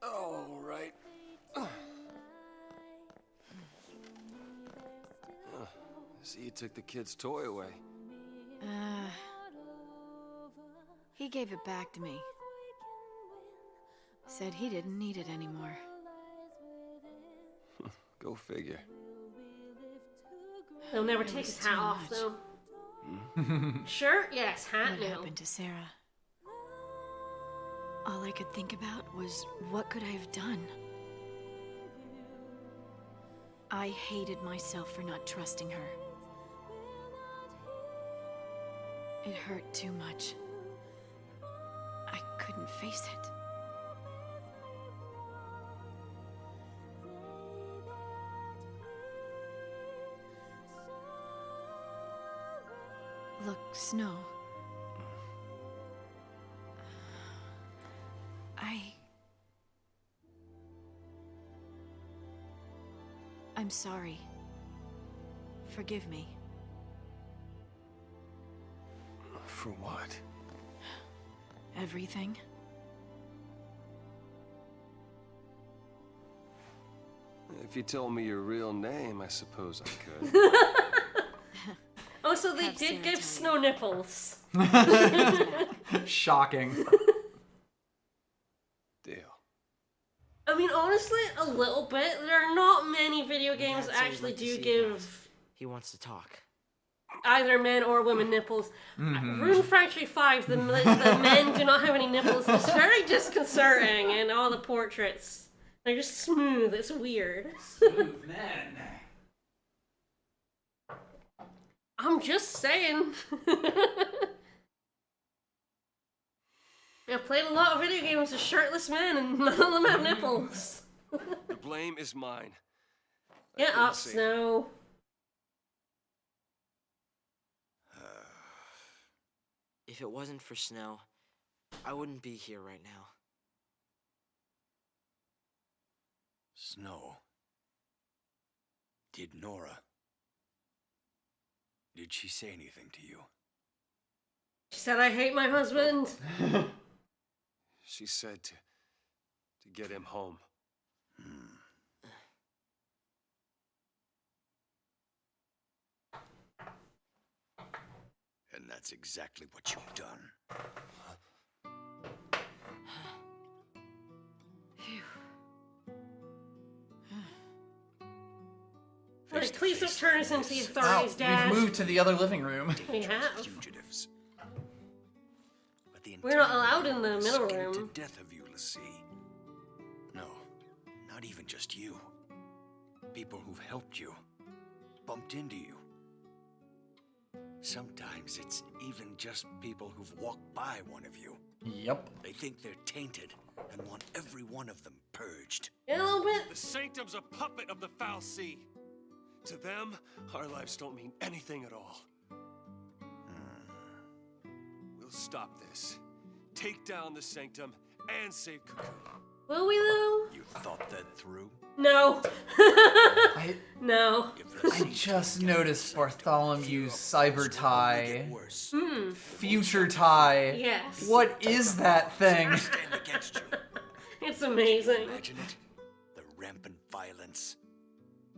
All right. See, you took the kid's toy away. He gave it back to me. Said he didn't need it anymore. Go figure. He'll never take his hat off, though. Shirt? Yes, hat, What no. happened to Sarah? All I could think about was, what could I have done? I hated myself for not trusting her. It hurt too much. I couldn't face it. Look, Snow. I'm sorry. Forgive me. For what? Everything. If you told me your real name, I suppose I could. Oh, so they Have did Sarah give tell Snow nipples. Shocking. Deal. I mean, honestly, a little bit. There are not many video games Dad that said he'd actually like to do see give He wants to talk. either men or women nipples. Rune Factory 5, the men do not have any nipples. It's very disconcerting, and all the portraits, they're just smooth. It's weird. Smooth men. I'm just saying. I've played a lot of video games with shirtless men, and none of them have nipples. The blame is mine. Get couldn't up, see it. Snow. If it wasn't for Snow, I wouldn't be here right now. Snow. Did Nora... Did she say anything to you? She said, I hate my husband. She said to get him home. And that's exactly what you've done. Like, please don't turn us into the Wow, authorities, Dad. we've moved to the other living room. We have. Fugitives. But the We're not entire allowed in the world is middle scared to room. death of you, Lassie. No, not even just you. People who've helped you, bumped into you. Sometimes it's even just people who've walked by one of you. Yep. They think they're tainted and want every one of them purged. Yeah, a little bit. The Sanctum's a puppet of the Foul Sea. To them, our lives don't mean anything at all. We'll stop this. Take down the Sanctum and save Cocoon. Will we, though? You thought that through? No. No. I just noticed Bartholomew's cyber tie. Future tie. Yes. What is that thing? Stand against you. It's amazing. Imagine it. The rampant violence.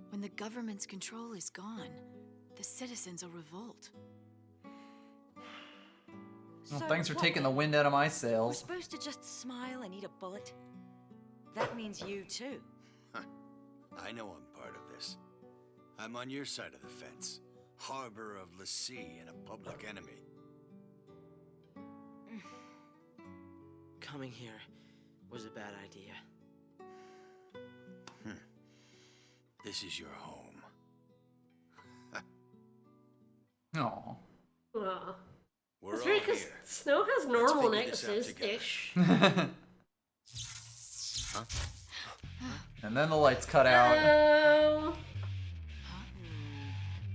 When the government's control is gone, the citizens will revolt. Well, So thanks for what taking the then? wind out of my We're sails. supposed to just smile and eat a bullet? That means you too. I know I'm part of this. I'm on your side of the fence. Harbor of Lassie and a public enemy. Coming here was a bad idea. This is your home. Aw. Aw. We're That's all right, because here. Snow has normal figure this out necklaces-ish. And then the lights cut out.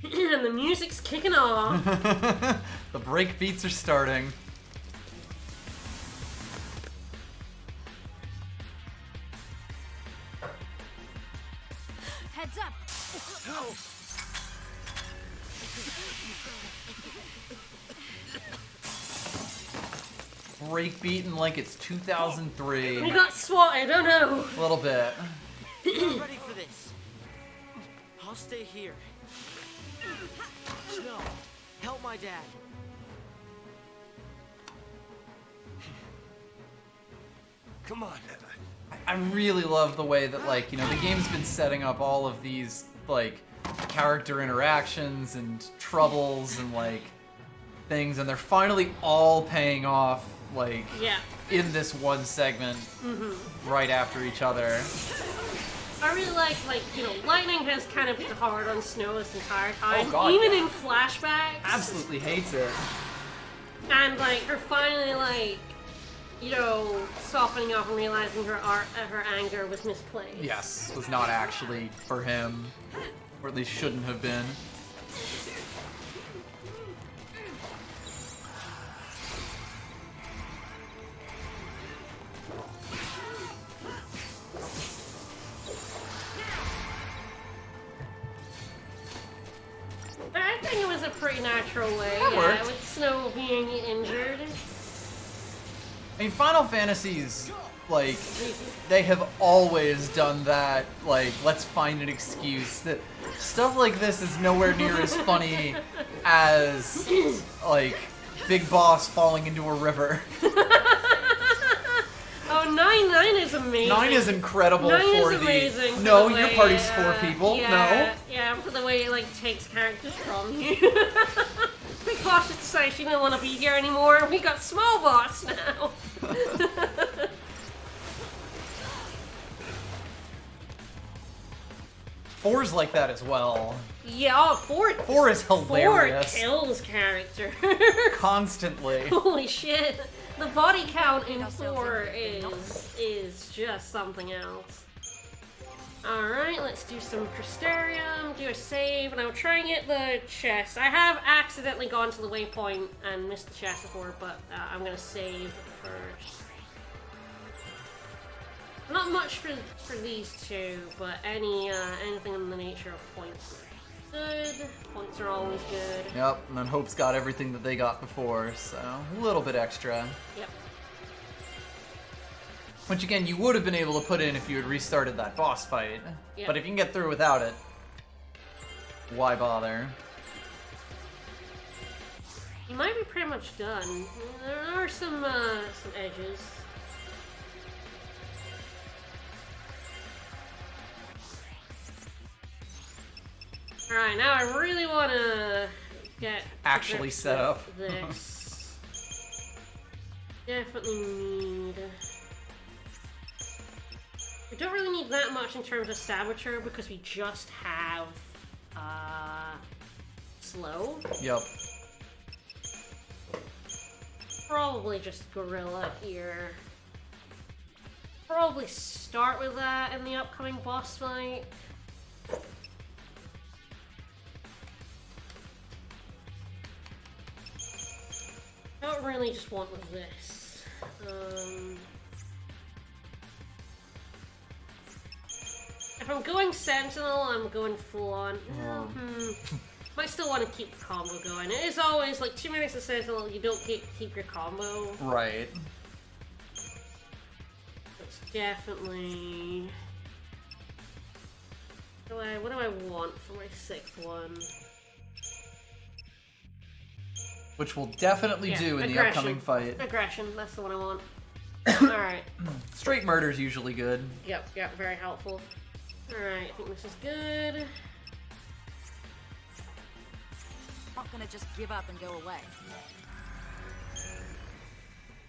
And the music's kicking off. The break beats are starting. Heads up! Break beating like it's 2003. We got swatted, oh no. A little bit. I'm ready for this. I'll stay here. Snow, help my dad. Come on. I really love the way that, like, you know, the game's been setting up all of these, like, character interactions and troubles and, like, things, and they're finally all paying off, like, Yeah. in this one segment right after each other. I really like, you know, Lightning has kind of been hard on Snow this entire time. Oh, God, even yeah. in flashbacks. Absolutely hates it. And, like, her finally, like, you know, softening up and realizing her anger was misplaced. Yes, was not actually for him, or at least shouldn't have been. I think it was a pretty natural way, That worked. with Snow being injured. I mean, Final Fantasies, like, they have always done that, like, let's find an excuse. That stuff like this is nowhere near as funny as, like, Big Boss falling into a river. Oh, 9 is amazing. 9 is incredible 9 for is amazing the... for No, the your way, party's 4 people. Yeah, No. yeah, for the way it, like, takes characters from you. Big Boss just decided she didn't want to be here anymore. We got Small Boss now. 4's like that as well. Yeah, oh, 4 is hilarious. 4 kills character. Constantly. Holy shit. The body count in 4 is just something else. Alright, let's do some Crystarium, do a save, and I'll try and get the chest. I have accidentally gone to the waypoint and missed the chest before, but I'm gonna save first. Not much for these two, but anything in the nature of points is good. Points are always good. Yep, and then Hope's got everything that they got before, so a little bit extra. Yep. Which again, you would have been able to put in if you had restarted that boss fight. Yep. But if you can get through without it, why bother? You might be pretty much done. There are some edges. Alright, now I really want to get Actually set up. this. Definitely need... We don't really need that much in terms of Saboteur because we just have Slow. Yep. Probably just Gorilla here. Probably start with that in the upcoming boss fight. I don't really just want this. If I'm going Sentinel, I'm going full on. Might still want to keep the combo going. It is always like 2 minutes of Sentinel, you don't keep your combo. Right. It's definitely... What do I want for my 6th one? Which we'll definitely do in the upcoming fight. Aggression, that's the one I want. Alright. Straight murder's usually good. Yep, very helpful. Alright, I think this is good. Not gonna just give up and go away.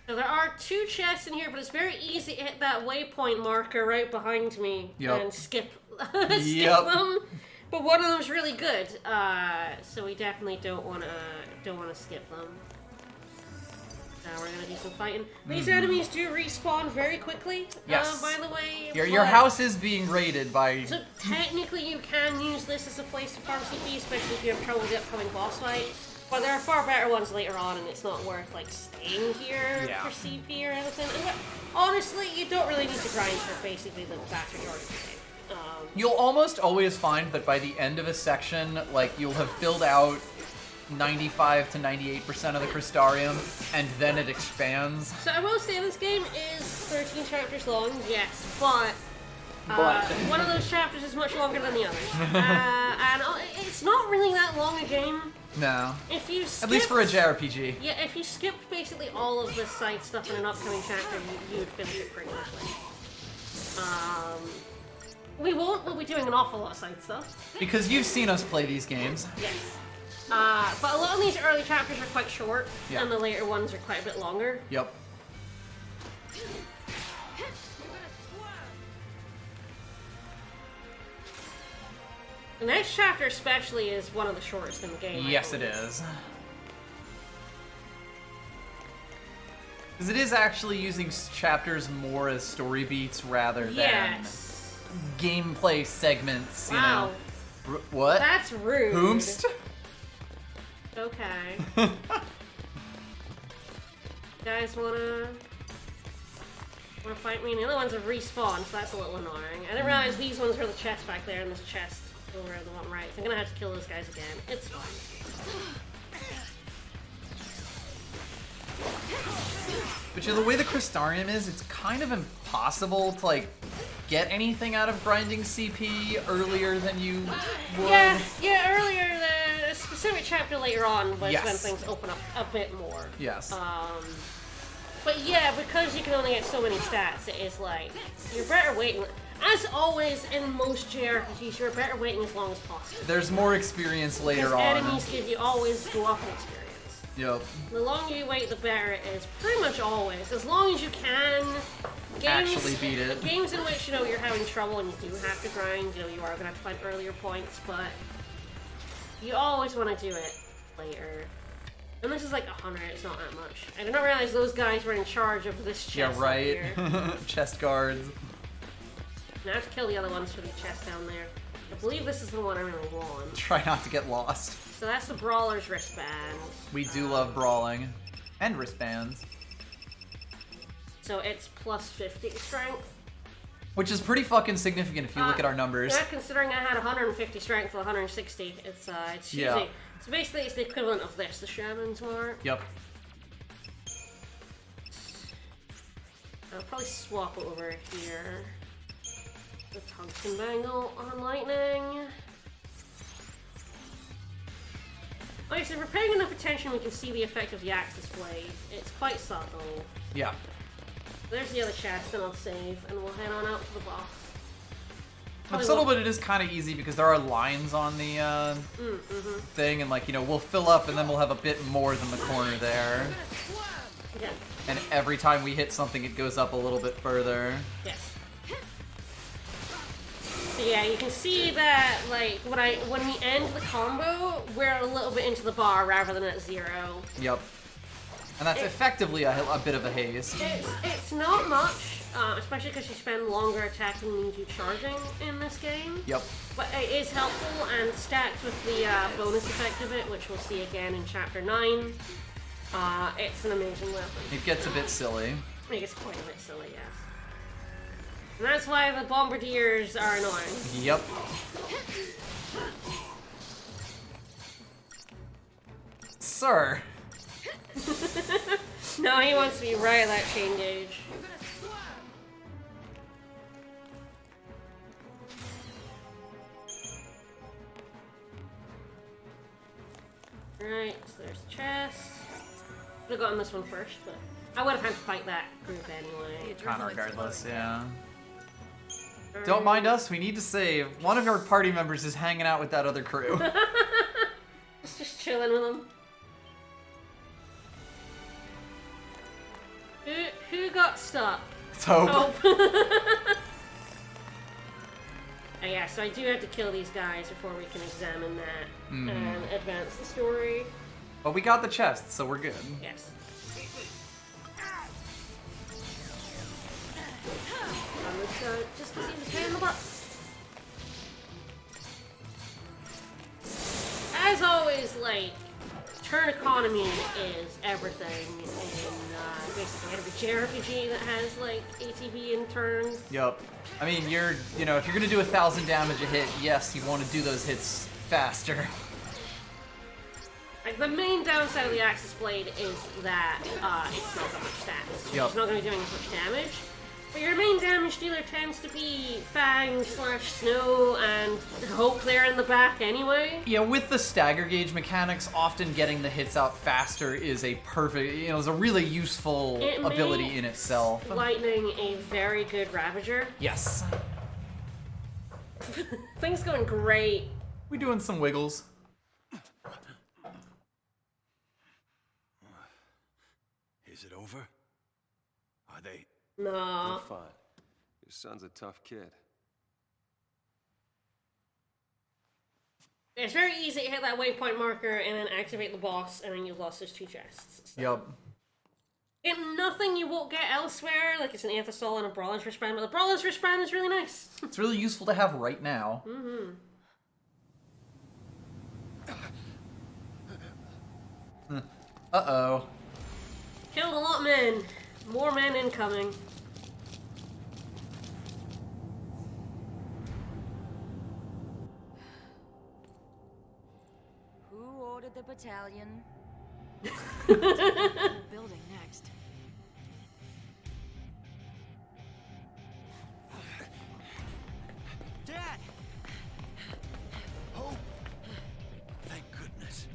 So there are 2 chests in here, but it's very easy to hit that waypoint marker right behind me and skip them. But one of them's really good, so we definitely don't want to skip them. Now we're gonna do some fighting. These enemies do respawn very quickly. Yes. By the way. Your house is being raided by... So technically you can use this as a place to farm CP, especially if you have trouble with the upcoming boss fight. But there are far better ones later on, and it's not worth like staying here for CP or anything. And honestly, you don't really need to grind for basically the vast majority of the game. You'll almost always find that by the end of a section, like, you'll have filled out 95 to 98% of the Crystarium, and then it expands. So I will say this game is 13 chapters long, yes, but one of those chapters is much longer than the others. And it's not really that long a game. No. If you skipped, at least for a JRPG. Yeah, if you skipped basically all of the side stuff in an upcoming chapter, you would finish it pretty quickly. We'll be doing an awful lot of side stuff. Because you've seen us play these games. Yes. But a lot of these early chapters are quite short, Yeah. and the later ones are quite a bit longer. Yep. The next chapter especially is one of the shortest in the game. Yes, it is. Because it is actually using chapters more as story beats rather than gameplay segments, you know. What? That's rude. Whomst? Okay. Guys wanna fight me? And the other ones have respawned, so that's a little annoying. I didn't realize these ones were the chest back there and this chest over the one right. So I'm gonna have to kill those guys again. It's fine. But But you know, the way the Crystarium is, it's kind of impossible to, like, get anything out of grinding CP earlier than you would. Yeah, earlier, the specific chapter later on was Yes. when things open up a bit more. Yes. But yeah, because you can only get so many stats, it is like, you're better waiting. As always, in most JRPGs, you're better waiting as long as possible. There's more experience later Because on. enemies give you always go up in experience. Yep. The longer you wait, the better it is. Pretty much always. As long as you can. Actually beat it. Games in which, you know, you're having trouble and you do have to grind, you know, you are going to have to find earlier points, but you always want to do it later. And this is like 100, it's not that much. I did not realize those guys were in charge of this chest. Yeah, right. Up here. Chest guards. Now I have to kill the other ones for the chest down there. I believe this is the one I really want. Try not to get lost. So that's the Brawler's wristband. We do love brawling. And wristbands. So it's plus 50 strength. Which is pretty fucking significant if you look at our numbers. Yeah, considering I had 150 strength with 160, it's Yeah. easy. So basically it's the equivalent of this, the Shaman's Mark. Yep. I'll probably swap it over here. The tungsten bangle on lightning. Okay, so if we're paying enough attention, we can see the effect of the Axis Blade. It's quite subtle. Yeah. There's the other chest, and I'll save, and we'll head on out to the boss. It's subtle, but it is kind of easy because there are lines on the thing, and like, you know, we'll fill up and then we'll have a bit more than the corner there. Yeah. And every time we hit something, it goes up a little bit further. Yes. So yeah, you can see that, like, when we end the combo, we're a little bit into the bar rather than at 0. Yep. And that's effectively a bit of a haste. It's not much, especially because you spend longer attacking than you do charging in this game. Yep. But it is helpful, and stacked with the bonus effect of it, which we'll see again in Chapter 9, it's an amazing weapon. It gets a bit silly. It gets quite a bit silly, yes. And that's why the Bombardiers are annoying. Yep. Sir. No, he wants to be right at that chain gauge. Alright, so there's the chest. Should have gotten this one first, but I would have had to fight that group anyway. Kind of regardless, yeah. Don't mind us, we need to save. One of our party members is hanging out with that other crew. Just chilling with them. Who got stuck? Let's hope. Oh, yeah, so I do have to kill these guys before we can examine that and advance the story. But we got the chest, so we're good. Yes. Just because he's a pain in the butt. As always, like, turn economy is everything in basically every JRPG that has, like, ATB in turns. Yep. I mean, you know, if you're gonna do 1,000 damage a hit, yes, you want to do those hits faster. Like, the main downside of the Axis Blade is that it's not got much stats. Yep. It's not going to be doing as much damage. But your main damage dealer tends to be Fang/Snow and Hope there in the back anyway. Yeah, with the stagger gauge mechanics, often getting the hits out faster is a perfect, you know, is a really useful ability in itself. Lightning a very good Ravager. Yes. Things going great. We doing some wiggles. Is it over? Are they? No. I'm fine. Your son's a tough kid. It's very easy to hit that waypoint marker and then activate the boss, and then you've lost those 2 chests. So. Yep. It's nothing you won't get elsewhere, like it's an Anthosol and a Brawler's Wristband, but the Brawler's Wristband is really nice. It's really useful to have right now. Uh-oh. Killed a lot of men. More men incoming. Who ordered the battalion? Building next. Dad! Hope! Thank goodness.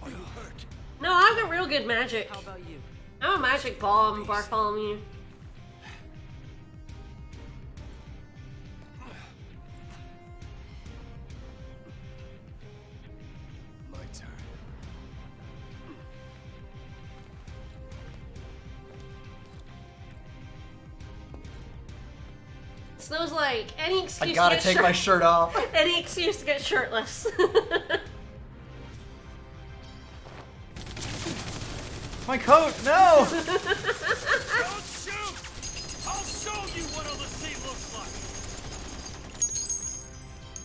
Are you hurt? No, I've got real good magic. How about you? I'm a magic bomb, Bartholomew. My turn. Snow's like, any excuse I gotta to get take my shirt off. Any excuse to get shirtless. My coat, no! Don't shoot! I'll show you what a Lassie looks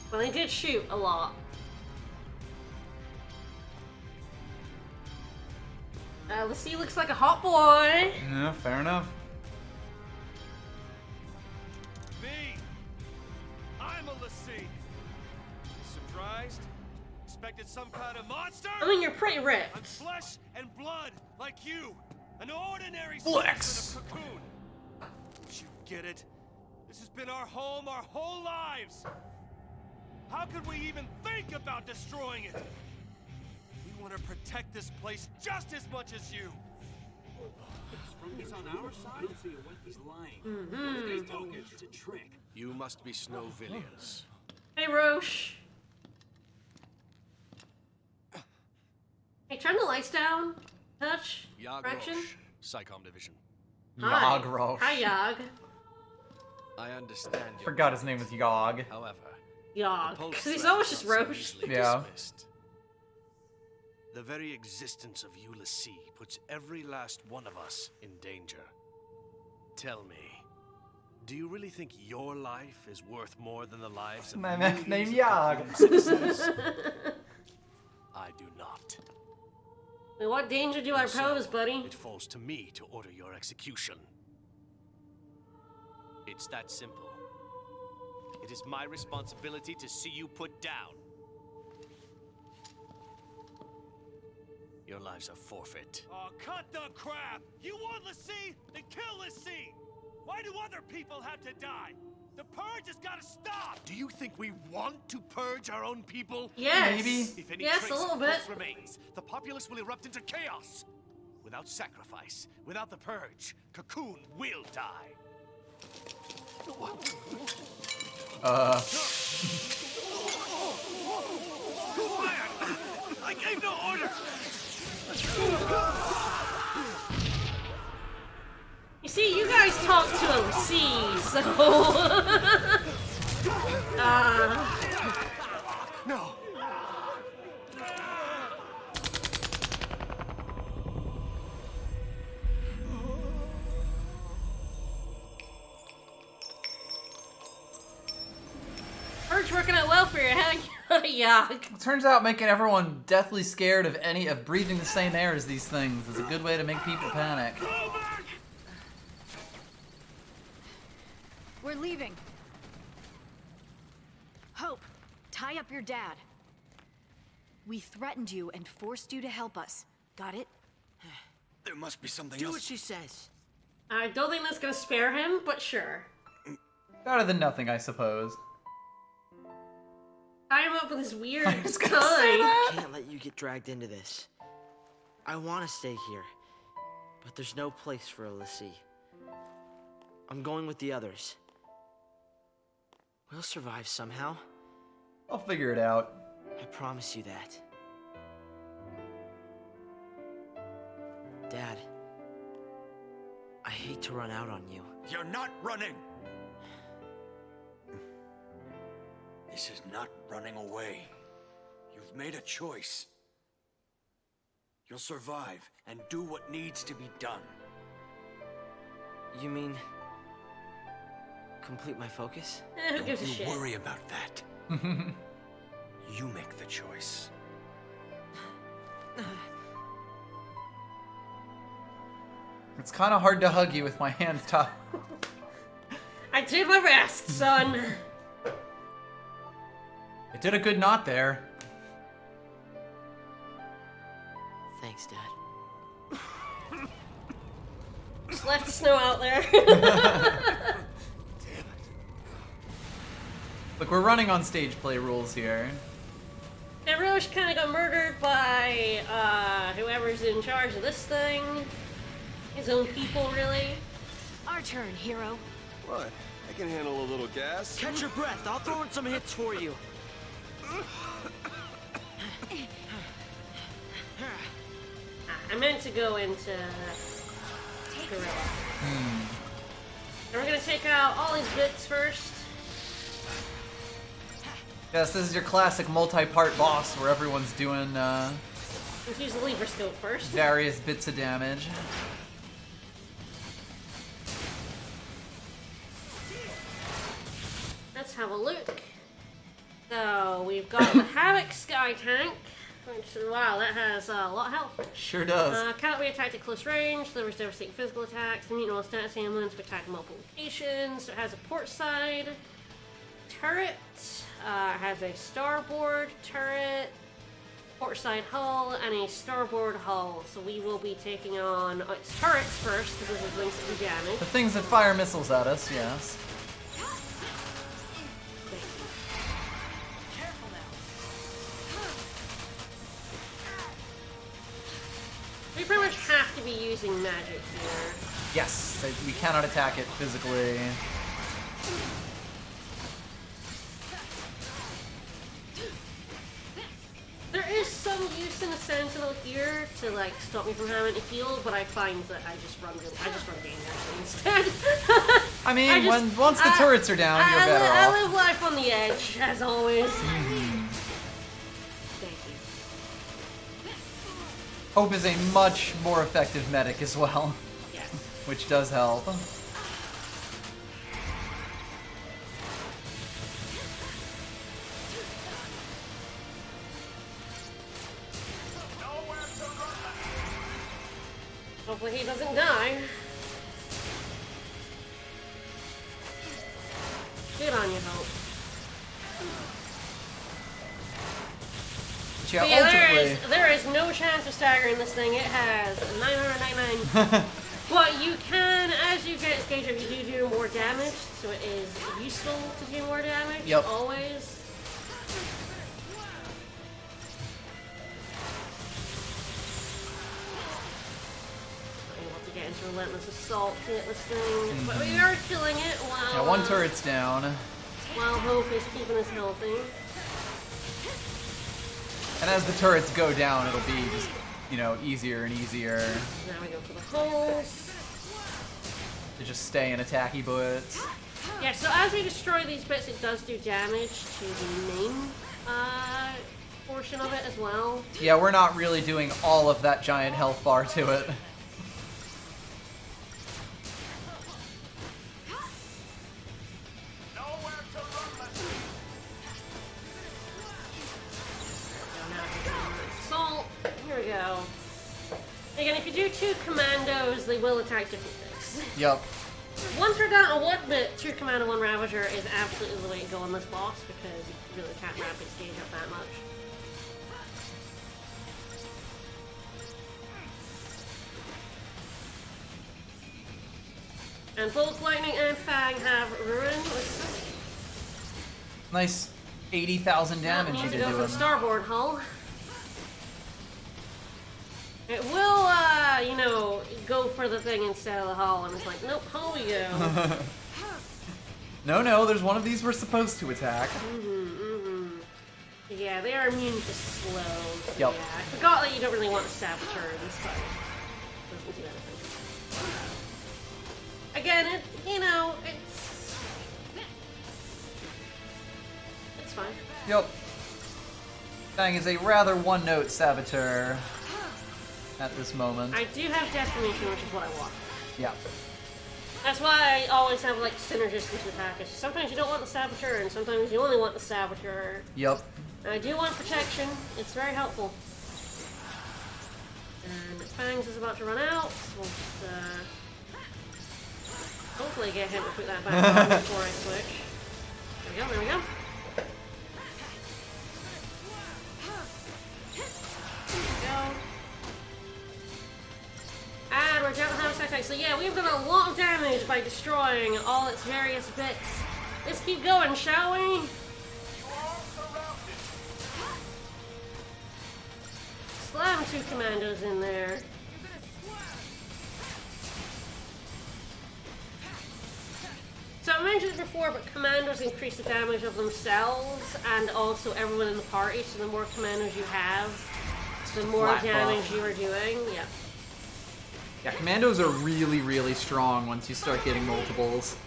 like! Well, they did shoot a lot. Lassie looks like a hot boy. Yeah, fair enough. Me! I'm a Lassie! Surprised? Expected some kind of monster? I mean, you're pretty I'm ripped. flesh and blood, like you! An ordinary Flex. citizen of Cocoon! Don't you get it? This has been our home our whole lives! How could we even think about destroying it? We want to protect this place just as much as you! He's on our side. He's lying. It's a trick. You must be Snow Villiers. Hey, Roche. Hey, turn the lights down. Touch. Fraction. Psychom Division. Hi. Yog Roche. Hi, Yog. I understand you. Forgot his name was Yog. However, Yog. Pulse Because he's threat always just not so Roche. easily Yeah. dismissed. The very existence of you, Lassie, puts every last one of us in danger. Tell me, do you really think your life is worth more than the lives of My millions name of Yog. Cocoon citizens? I do not. Wait, what danger do I So, pose, buddy? It falls to me to order your execution. It's that simple. It is my responsibility to see you put down. Your lives are forfeit. Oh, cut the crap! You want Lassie? Then kill Lassie! Why do other people have to die? The purge has got to stop! Do you think we want to purge our own people? Yes. Maybe. If any Yes, trace a little of bit. Pulse remains, the populace will erupt into chaos. Without sacrifice, without the purge, Cocoon will die. I gave no order! You see, you guys talk to a Lassie, so... No! Purge working out well for your head. Yog. Turns out making everyone deathly scared of breathing the same air as these things is a good way to make people panic. We're leaving. Hope, tie up your dad. We threatened you and forced you to help us. Got it? There must be something Do else. what she says. I don't think that's gonna spare him, but sure. Better than nothing, I suppose. Tie him up with his weird was gonna say tie. that. I can't let you get dragged into this. I want to stay here, but there's no place for a Lassie. I'm going with the others. We'll survive somehow. I'll figure it out. I promise you that. Dad, I hate to run out on you. You're not running! This is not running away. You've made a choice. You'll survive and do what needs to be done. You mean... complete my focus? Who gives a Don't you shit? worry about that. You make the choice. It's kind of hard to hug you with my hands tied. I did my best, son. It did a good knot there. Thanks, Dad. Just left the snow out there. Look, we're running on stage play rules here. And Roche kind of got murdered by whoever's in charge of this thing. His own people, really. Our turn, hero. What? I can handle a little gas. Catch your breath. I'll throw in some hits for you. I meant to go into Gorilla. And we're gonna take out all these bits first. Yes, this is your classic multi-part boss where everyone's doing Let's use the lever scope first. various bits of damage. Let's have a look. So we've got the Havoc Sky Tank, which, wow, that has a lot of health. Sure does. Cannot be attacked at close range, delivers devastating physical attacks, immune to all stats ambulance to attack multiple locations. It has a port side turret, has a starboard turret, port side hull, and a starboard hull. So we will be taking on its turrets first, because those are things that do damage. The things that fire missiles at us, yes. We pretty much have to be using magic here. Yes, we cannot attack it physically. There is some use in a sentinel here to like stop me from having to heal, but I find that I just run game actually instead. I mean, once the turrets are down, you're better I off. live life on the edge, as always. Thank you. Hope is a much more effective medic as well, Yes. which does help. Hopefully he doesn't die. Good on you, Hope. But yeah, But yeah, ultimately, there is no chance of staggering this thing. It has 999. But you can, as you get gauge up, you do more damage, so it is useful to do more damage. Yep. Always. Able to get into relentless assault to hit this thing, but we are killing it while. yeah, one turret's down. While Hope is keeping us healthy. And as the turrets go down, it'll be just, you know, easier and easier Now we go for the holes. to just stay in attacky bullets. Yeah, so as we destroy these bits, it does do damage to the main portion of it as well. Yeah, we're not really doing all of that giant health bar to it. Assault. Here we go. Again, if you do 2 commandos, they will attack different things. Yep. Once we're down to 1 bit, 2 commando, 1 ravager is absolutely the way to go on this boss because you really can't wrap its gauge up that much. And both Lightning and Fang have Ruin. Nice 80,000 damage you Needs to did go to for the him. starboard hull. It will, you know, go for the thing instead of the hull, and it's like, nope, hull we go. No, there's one of these we're supposed to attack. Yeah, they are immune to slow. So Yep. Yeah, I forgot that you don't really want to saboteur this time. Doesn't do anything. Again, it, you know, it's fine. Yep. Fang is a rather one-note saboteur at this moment. I do have Decimation, which is what I want. Yeah. That's why I always have, like, synergistic attackers. Sometimes you don't want the Saboteur, and sometimes you only want the Saboteur. Yep. And I do want protection. It's very helpful. And Fangs is about to run out. We'll just, hopefully get him to put that back on before I switch. There we go. And we're down to Havoc Sky Tank. So yeah, we've done a lot of damage by destroying all its various bits. Let's keep going, shall we? having 2 commandos in there. So I mentioned it before, but commandos increase the damage of themselves and also everyone in the party. So the more commandos you have, the more Flat damage buff. you are doing. Yeah. Yeah, commandos are really, really strong once you start getting multiples.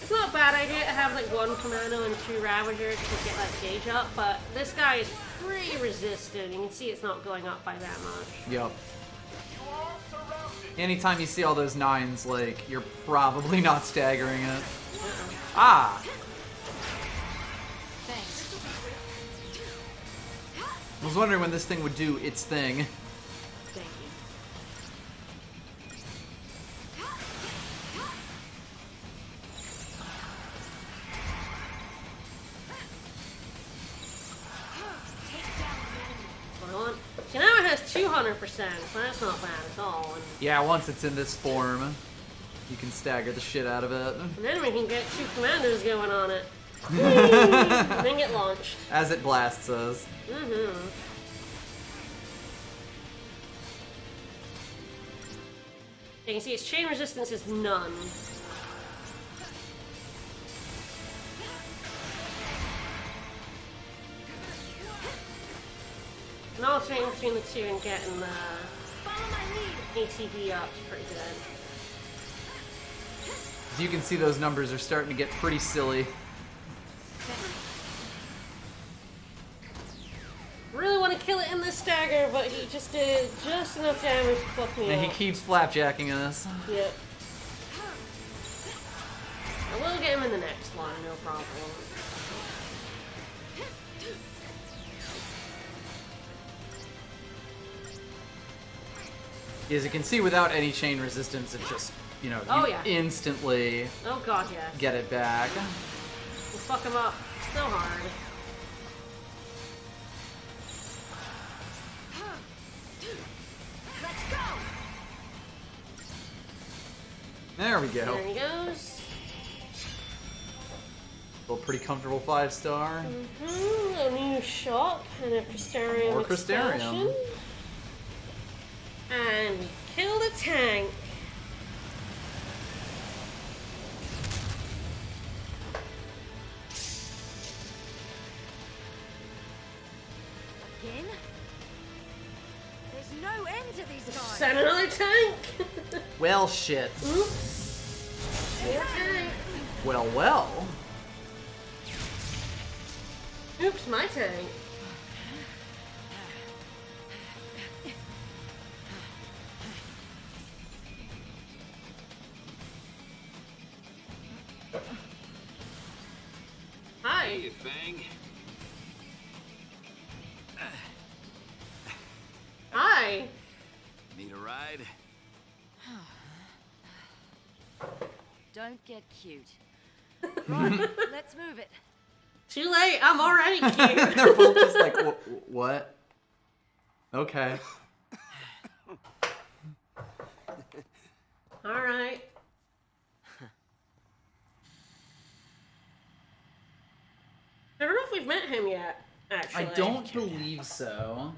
It's not a bad idea to have like 1 commando and 2 ravagers to get that gauge up, but this guy is pretty resistant. You can see it's not going up by that much. Yep. Anytime you see all those 9s, like, you're probably not staggering it. Ah! Thanks. I was wondering when this thing would do its thing. Thank you. So now it has 200%, so that's not bad at all. And Yeah, once it's in this form, you can stagger the shit out of it. then we can get 2 commandos going on it. And then get launched. As it blasts us. Mm-hmm. You can see its chain resistance is none. And alternating between the 2 and getting the ATB up is pretty good. As you can see, those numbers are starting to get pretty silly. Really want to kill it in this stagger, but he just did just enough damage to fuck me And he up. keeps flapjacking us. Yep. I will get him in the next one, no problem. As you can see, without any chain resistance, it just, you know, Oh, you yeah. instantly Oh god, yeah. get it back. We'll fuck him up so hard. Let's go. There we go. There he goes. Well, pretty comfortable 5-star. A new shop and a Crystarium More expansion. Crystarium. And we killed a tank. Again? There's no end to these guys. Send another tank. Well, shit. Oops. More tank. Well, well. Oops, my tank. Hi. Hey, Fang. Hi. Need a ride? Don't get cute. Right, let's move it. Too late. I'm already cute. They're both just like, what? Okay. All right. I don't know if we've met him yet, actually. I don't believe so.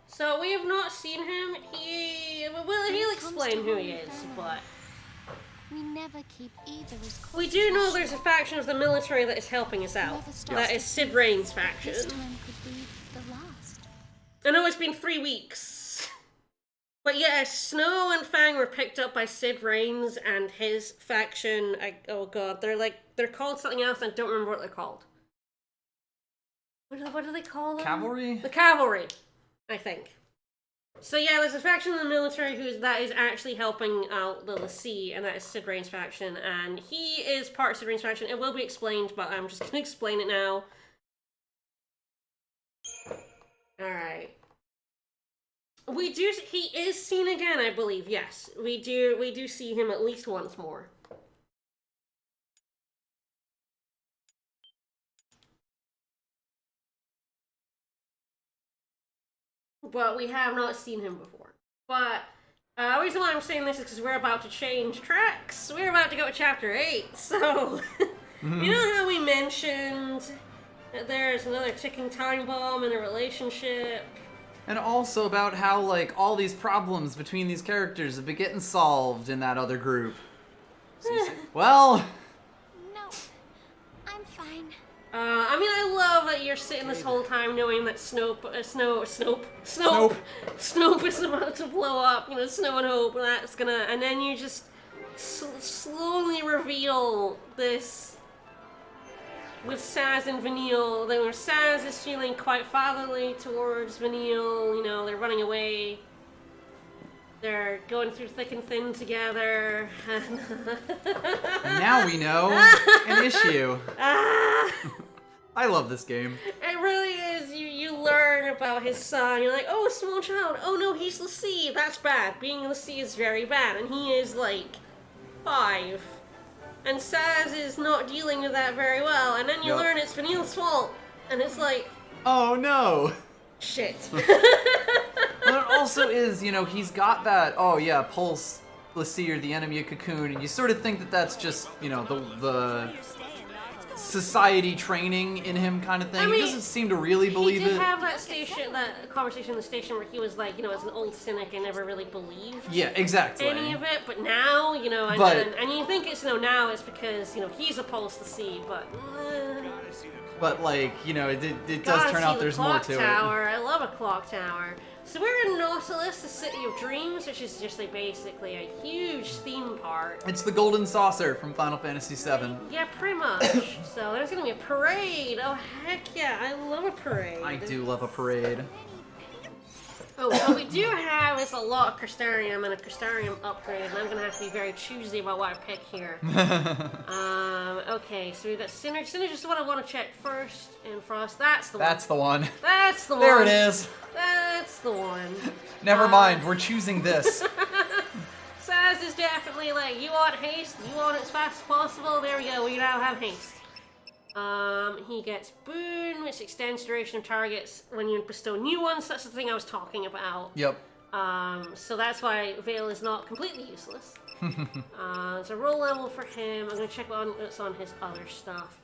So we have not seen him. He'll explain who he is, but We never keep either as close we as do know should. there's a faction of the military that is helping us out. Never stops That to is think Sid Rain's faction. This time could be the last. I know it's been 3 weeks. But yeah, Snow and Fang were picked up by Sid Raines and his faction. Oh god, they're called something else. I don't remember what they're called. What do they call them? Cavalry? The Cavalry, I think. So yeah, there's a faction in the military that is actually helping out the Lassie, and that is Sid Rain's faction, and he is part of Sid Rain's faction. It will be explained, but I'm just gonna explain it now. Alright. He is seen again, I believe, yes. We do see him at least once more. But we have not seen him before. But the reason why I'm saying this is because we're about to change tracks. We're about to go to chapter 8, so... You know how we mentioned There's another ticking time bomb in a relationship. And also about how, like, all these problems between these characters have been getting solved in that other group. Well... No, I'm fine. I mean, I love that you're sitting this whole time knowing that Snope is about to blow up. You know, Snow and Hope, and that's gonna... And then you just slowly reveal this... with Saz and Vanille, where Saz is feeling quite fatherly towards Vanille. You know, they're running away. They're going through thick and thin together. And now we know an issue. I love this game. It really is. You learn about his son. You're like, oh, a small child. Oh no, he's Lassie. That's bad. Being Lassie is very bad. And he is like 5. And Saz is not dealing with that very well, and then you learn it's Vanille's fault, and it's like... Oh no! Shit. Well, it also is, you know, he's got that, oh yeah, Pulse, Lassie, or the enemy of Cocoon, and you sort of think that that's just, you know, the society training in him kind of thing. I mean, he doesn't seem to really believe it. He did have that conversation in the station where he was like, you know, as an old cynic, I never really believed any of it, but now, you know, and you think it's, you know, now it's because, you know, he's opposed to see, but like, you know, it does turn out there's more to it. I love a clock tower. So we're in Nautilus, the City of Dreams, which is just like basically a huge theme park. It's the Golden Saucer from Final Fantasy VII. Yeah, pretty much. So there's gonna be a parade. Oh heck yeah, I love a parade. I do love a parade. Oh, what we do have is a lot of Crystarium and a Crystarium upgrade, and I'm gonna have to be very choosy about what I pick here. Okay, so we've got Synergy. Synergy is what I want to check first, and Frost, that's the one. That's the one. That's the one. There it is. That's the one. Never mind, we're choosing this. Saz is definitely like, you want haste, you want it as fast as possible, there we go, we now have haste. He gets Boon, which extends duration of targets when you bestow new ones. That's the thing I was talking about. Yep. So that's why Veil is not completely useless. It's a roll level for him. I'm gonna check what's on his other stuff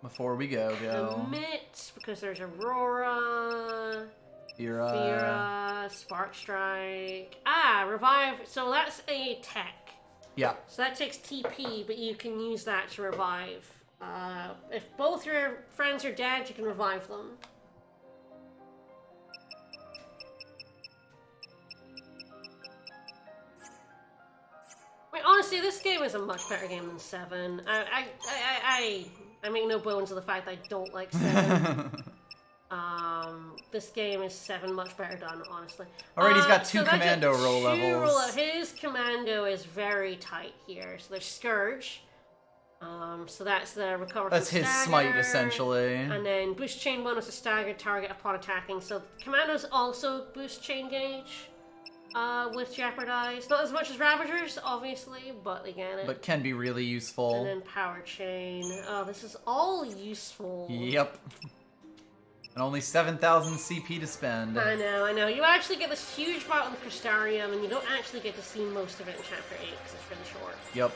before we go. Commit, because there's Aurora, Fira, Spark Strike. Revive. So that's a tech. Yeah. So that takes TP, but you can use that to revive. If both your friends are dead, you can revive them. I mean, honestly, this game is a much better game than 7. I make no bones of the fact that I don't like 7. This game is 7 much better done, honestly. Alright, he's got 2 commando roll levels. His commando is very tight here. So there's Scourge. So that's the recover. That's his stagger, smite, essentially. And then boost chain bonus to stagger target upon attacking. So commandos also boost chain gauge with jeopardize. Not as much as Ravagers, obviously, but they get it. But can be really useful. And then power chain. Oh, this is all useful. Yep. And only 7,000 CP to spend. I know. You actually get this huge part of the Crystarium, and you don't actually get to see most of it in Chapter 8, because it's really short. Yep.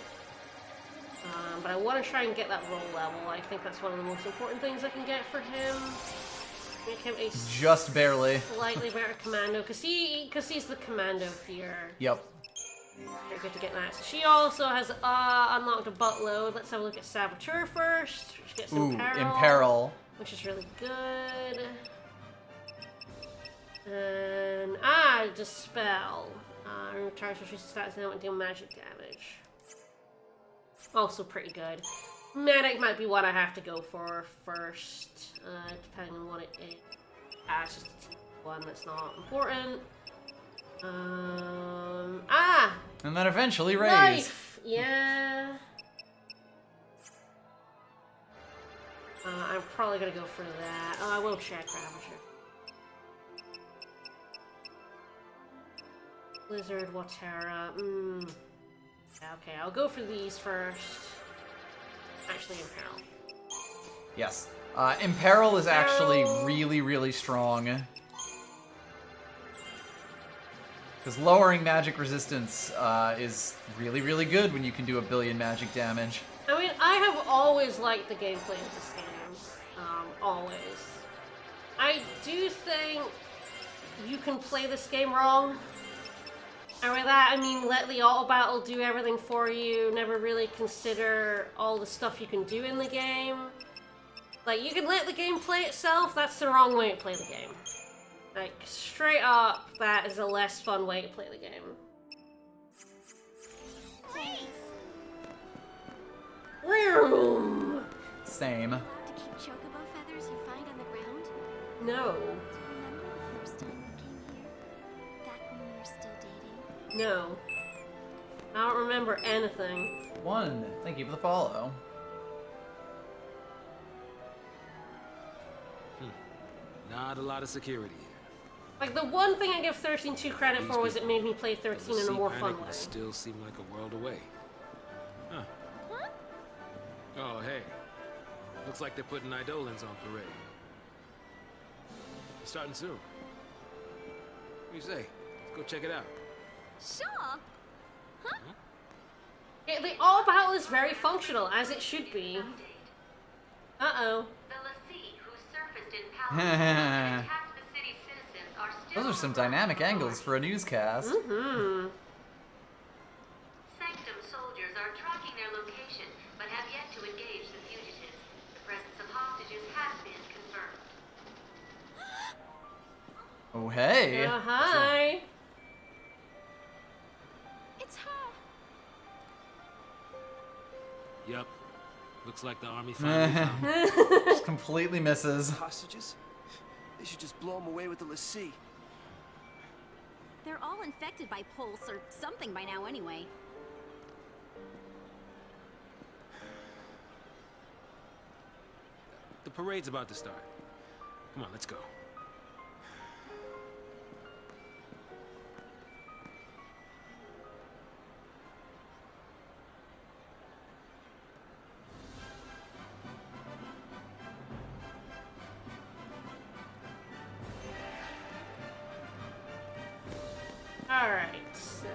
But I want to try and get that roll level. I think that's one of the most important things I can get for him. Make him a just barely slightly better commando, because he's the commando here. Yep. Very good to get that. So she also has unlocked a buttload. Let's have a look at Saboteur first. Which gets Imperil. Which is really good. And Dispel. Recharge which stats and deal magic damage. Also pretty good. Medic might be what I have to go for first, depending on what it is. It's just one that's not important. And then eventually raise. Life! Yeah. I'm probably gonna go for that. I will check Ravager. Blizzard, Watera. Okay, I'll go for these first. Actually, Imperil. Yes. Imperil is actually really, really strong. Because lowering magic resistance is really, really good when you can do 1 billion magic damage. I mean, I have always liked the gameplay of this game. always. I do think you can play this game wrong. And by that, I mean let the auto battle do everything for you, never really consider all the stuff you can do in the game. Like, you can let the game play itself, that's the wrong way to play the game. Like, straight up, that is a less fun way to play the game. Room. Same. Allowed to keep chocobo feathers you find on the ground? No. Do you remember the first time we came here? Back when we were still dating? No. I don't remember anything. 1. Thank you for the follow. Not a lot of security here. Like, the one thing I give 13-2 credit for was it made me play 13 in a more fun way. Still seem like a world away. Huh. Oh, hey. Looks like they're putting Eidolons on parade. Starting soon. What do you say? Let's go check it out. Sure. Yeah, the all battle is very functional, as it should be. Uh-oh. The Lassie who surfaced in Palaver and attacked the city's citizens are still... Those are some dynamic angles for a newscast. Mm-hmm. Sanctum soldiers are tracking their location, but have yet to engage the fugitives. The presence of hostages has been confirmed. Oh, hey. Hi. It's her. Yep. Looks like the army finally found Just completely misses. Hostages? They should just blow them away with the Lassie. They're all infected by pulse or something by now anyway. The parade's about to start. Come on, let's go. Alright, so...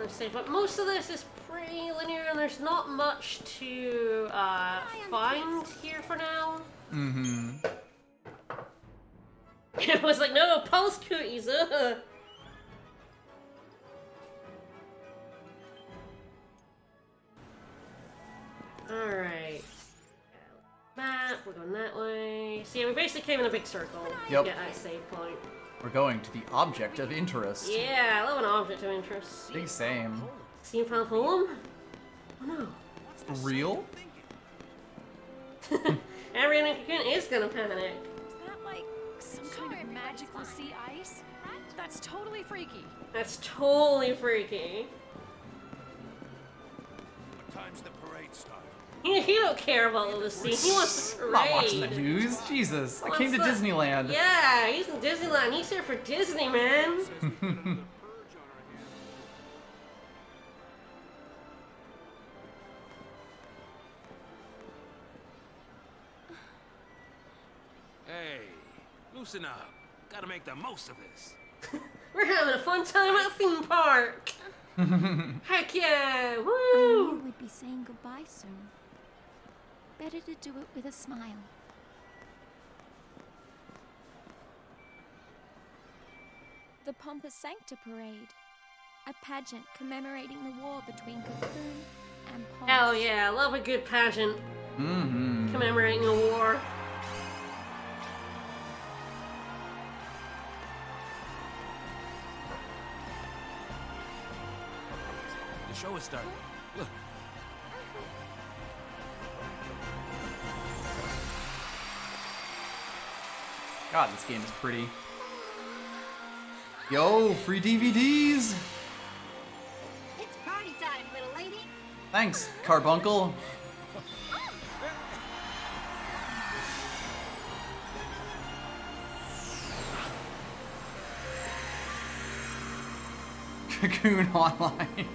Let's see, but most of this is pretty linear and there's not much to find here for now. Mm-hmm. It was like, no, pulse cooties, ugh. Alright. That, we're going that way. So yeah, we basically came in a big circle to Yep. get that save point. We're going to the object of interest. Yeah, I love an object of interest. Big same. See Palumpolum? Oh no. Real? Everyone is gonna panic. Is that like some kind of magical sea ice? That's totally freaky. That's totally freaky. What time's the parade start? He don't care about the sea. He wants to I'm parade. not watching the news. Jesus. I Wants came to the- Disneyland. Yeah, he's in Disneyland. He's here for Disney, man. Hey, loosen up. Gotta make the most of this. We're having a fun time at a theme park. Heck yeah! I Woo! knew we'd be saying goodbye soon. Better to do it with a smile. The Pompous Sancta Parade. A pageant commemorating the war between Cocoon and Pulse. Hell yeah! I love a good pageant Mm-hmm. commemorating a war. The show is starting. Look. God, this game is pretty. Yo, free DVDs! It's party time, little lady. Thanks, Carbuncle. Cocoon Online.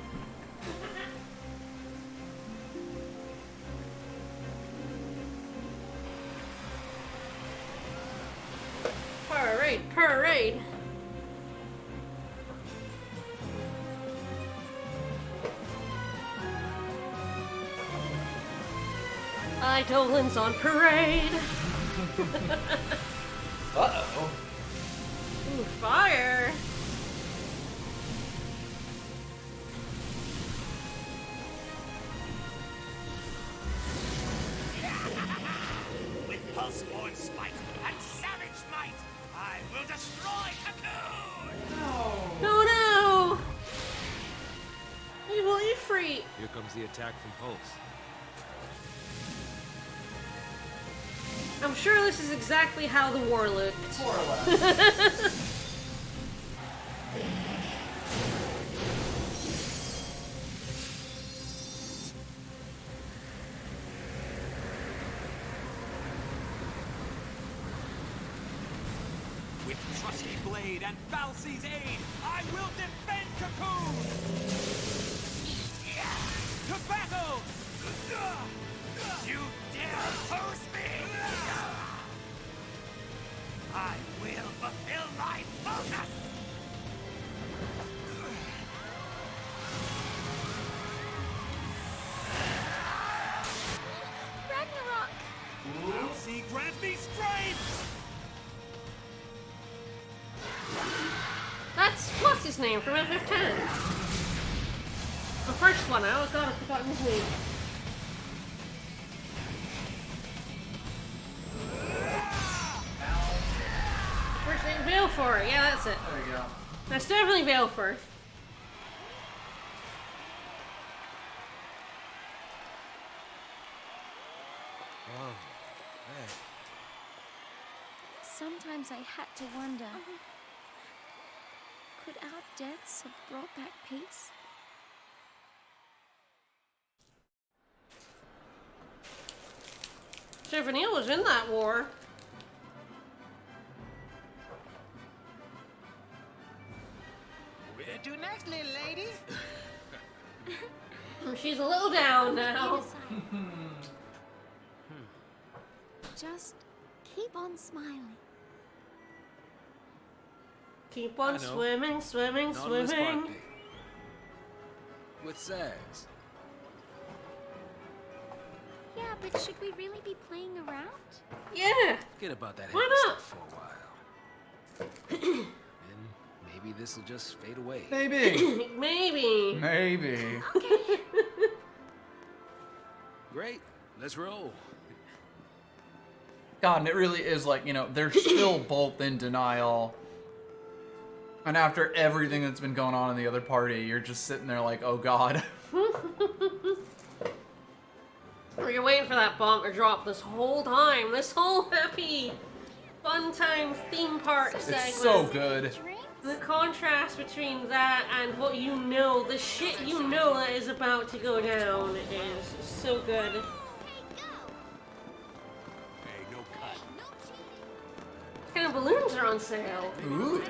Parade, parade. Eidolons on parade. Uh-oh. Ooh, fire. With pulse-born spite and savage might, I will destroy Cocoon! No, no! Evil Ifrit. Here comes the attack from Pulse. I'm sure this is exactly how the war looked. More or less. With trusty blade and Falsey's aid, I will defend Cocoon! To battle! You dare oppose me? I will fulfill my focus! Ragnarok! Falsey, grant me strength! That's what's his name from FF10. The first one. Oh god, I've forgotten his name. First name Balefur. Yeah, that's it. There you go. That's definitely Balefur. Oh, man. Sometimes I had to wonder, could our deaths have brought back peace? Sir Vanille was in that war. Where to next, little lady? She's a little down now. Just keep on smiling. Keep on I know. swimming, swimming, Nautilus swimming. Park Day. With Sags. Yeah, but should we really be playing around? Yeah. Forget about that Why heavy not? stuff for a while. And maybe this'll just fade away. Maybe. Maybe. Maybe. Great. Let's roll. God, and it really is like, you know, they're still both in denial. And after everything that's been going on in the other party, you're just sitting there like, oh god. We're waiting for that bomb to drop this whole time. This whole happy, fun time theme park segment. It's so good. The contrast between that and what you know, the shit you know that is about to go down is so good. Hey, no cut. What kind of balloons are on sale? Ooh.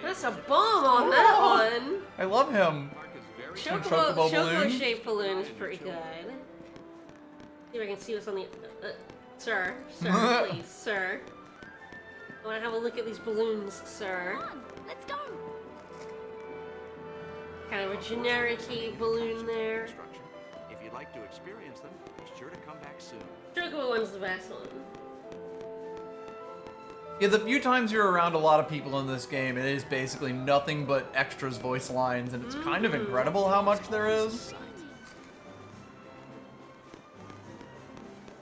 That's a bomb on that one. I love him. Chocobo balloon. Choco-shaped balloon is pretty good. See if I can see what's on the... sir, please, sir. I want to have a look at these balloons, sir. Come on, let's go. Kind of a generic-y balloon there. If you'd like to experience them, be sure to come back soon. Chocobo one's the best one. Yeah, the few times you're around a lot of people in this game, it is basically nothing but extras voice lines, and it's kind of incredible how much there is.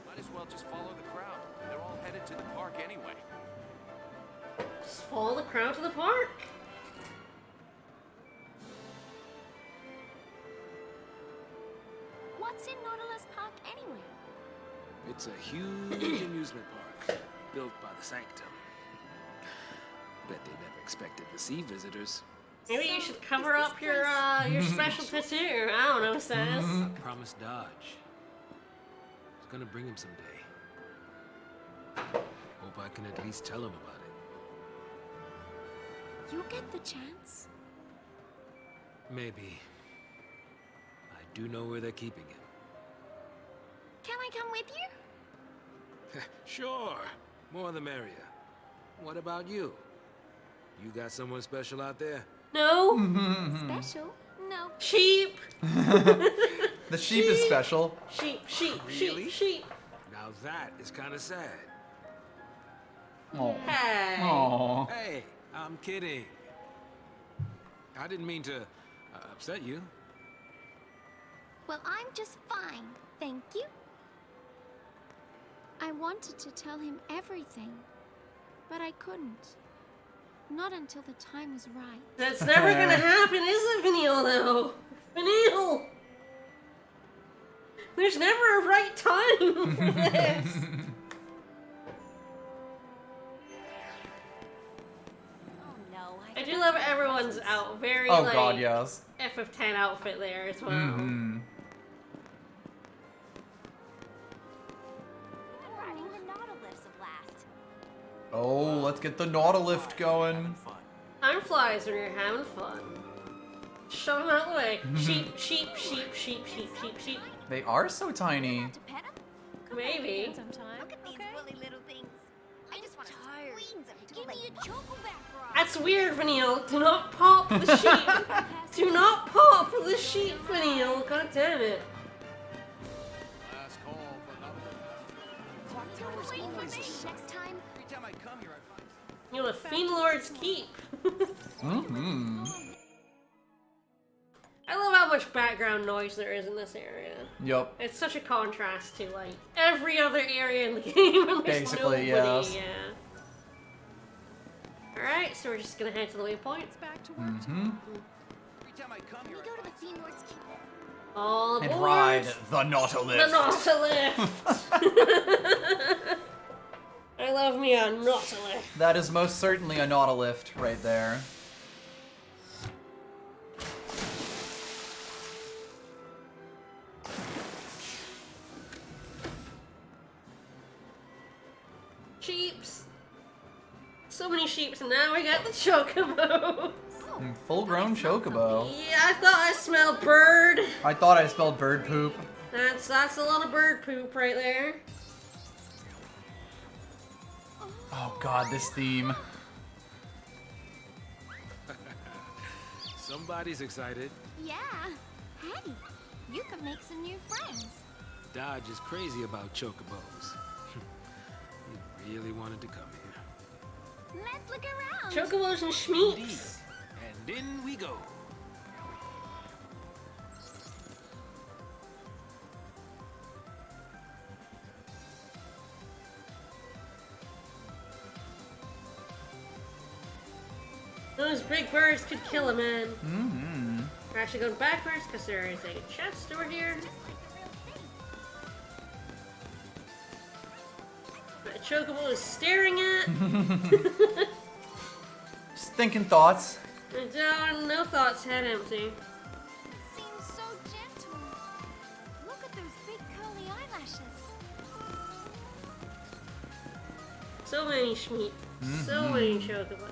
Might as well just follow the crowd. They're all headed to the park anyway. Just follow the crowd to the park. What's in Nautilus Park anyway? It's a huge amusement park built by the Sanctum. Bet they never expected to see visitors. Maybe you should cover up your special tattoo. I don't know, Sass. I promised Dodge. I was gonna bring him someday. Hope I can at least tell him about it. You'll get the chance. Maybe. I do know where they're keeping him. Can I come with you? Sure. More the merrier. What about you? You got someone special out there? No. Special? No. Sheep. The sheep is special. Sheep, sheep, Really? sheep, sheep. Now that is kind of sad. Oh. Hey. Oh. Hey, I'm kidding. I didn't mean to upset you. Well, I'm just fine, thank you. I wanted to tell him everything, but I couldn't. Not until the time was right. That's never gonna happen, is it, Vanille, though? Vanille! There's never a right time for this. I do love everyone's out. Very, Oh like, god, yes. FF10 outfit there as well. Mm-hmm. Oh, let's get the Nautilift going. Time flies when you're having fun. Shove them out of the way. Sheep, sheep, sheep, sheep, sheep, sheep, sheep. They are so tiny. Maybe. Look at these woolly little things. I just want to squeeze them. Give me a chocoback rock. That's weird, Vanille. Do not pop the sheep. Do not pop the sheep, Vanille. God damn it. Last call for another. Wait for me next time. Every time I come here, I find. You're the Fiend Lord's Keep. Mm-hmm. I love how much background noise there is in this area. Yup. It's such a contrast to, like, every other area in the game. And there's Basically, nobody, yes. yeah. Alright, so we're just gonna head to the waypoint. Back to work. Mm-hmm. Every time I come here, We go to the Fiend Lord's Keep. All aboard. And ride the Nautilift. The Nautilift. I love me a Nautilift. That is most certainly a Nautilift right there. Sheeps. So many sheeps, and now we got the chocobos. Full-grown chocobo. Yeah, I thought I smelled bird. I thought I spelled bird poop. That's a lot of bird poop right there. Oh god, this theme. Somebody's excited. Yeah. Hey, you can make some new friends. Dodge is crazy about chocobos. He really wanted to come here. Let's look around. Chocobos and Schmeeks. And in we go. Those big birds could kill a man. Mm-hmm. We're actually going backwards because there is a chest over here. The chocobo is staring at. Just thinking thoughts. No thoughts, head empty. Seems so gentle. Look at those big curly eyelashes. So many Schmeek. So many chocobo.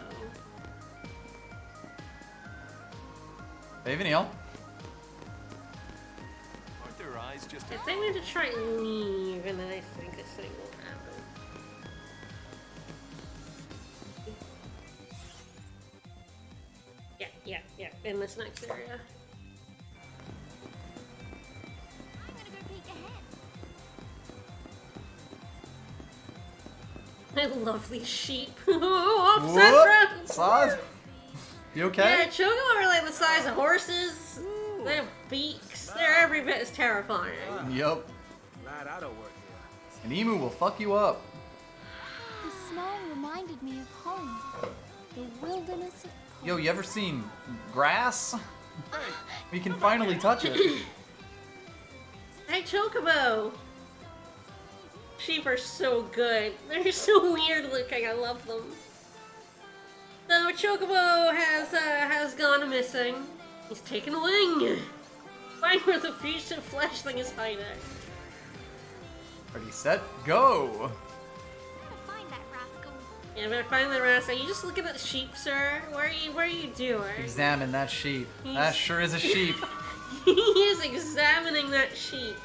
Hey, Vanille. Aren't their eyes just? I think we have to try and leave, and then I think this thing will happen. Yeah, in this next area. I'm gonna go peek ahead. I love these sheep. Offset friends. Saz? You okay? Yeah, chocobo are like the size of horses. They have beaks. They're every bit as terrifying. Yep. Glad I don't work here. An emu will fuck you up. The smell reminded me of home. The wilderness of... Yo, you ever seen grass? We can finally touch it. Hey, chocobo. Sheep are so good. They're so weird looking. I love them. So chocobo has gone missing. He's taken a wing. Find where the fugitive flesh thing is hiding. Ready, set, go! Find that rascal. Yeah, better find the rest. Are you just looking at the sheep, sir? What are you doing? Examine that sheep. That sure is a sheep. He is examining that sheep.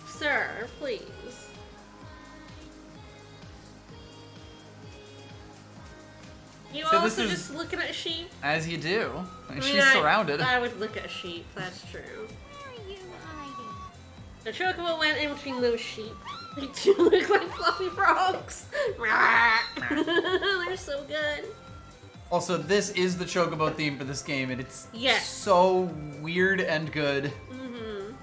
Sir, please. You So also this is- just looking at sheep? As you do. And I mean, she's surrounded. I would look at sheep, that's true. Where are you hiding? The chocobo went in between those sheep. They do look like fluffy frogs. They're so good. Also, this is the chocobo theme for this game, and it's Yes. so weird and good. Mm-hmm.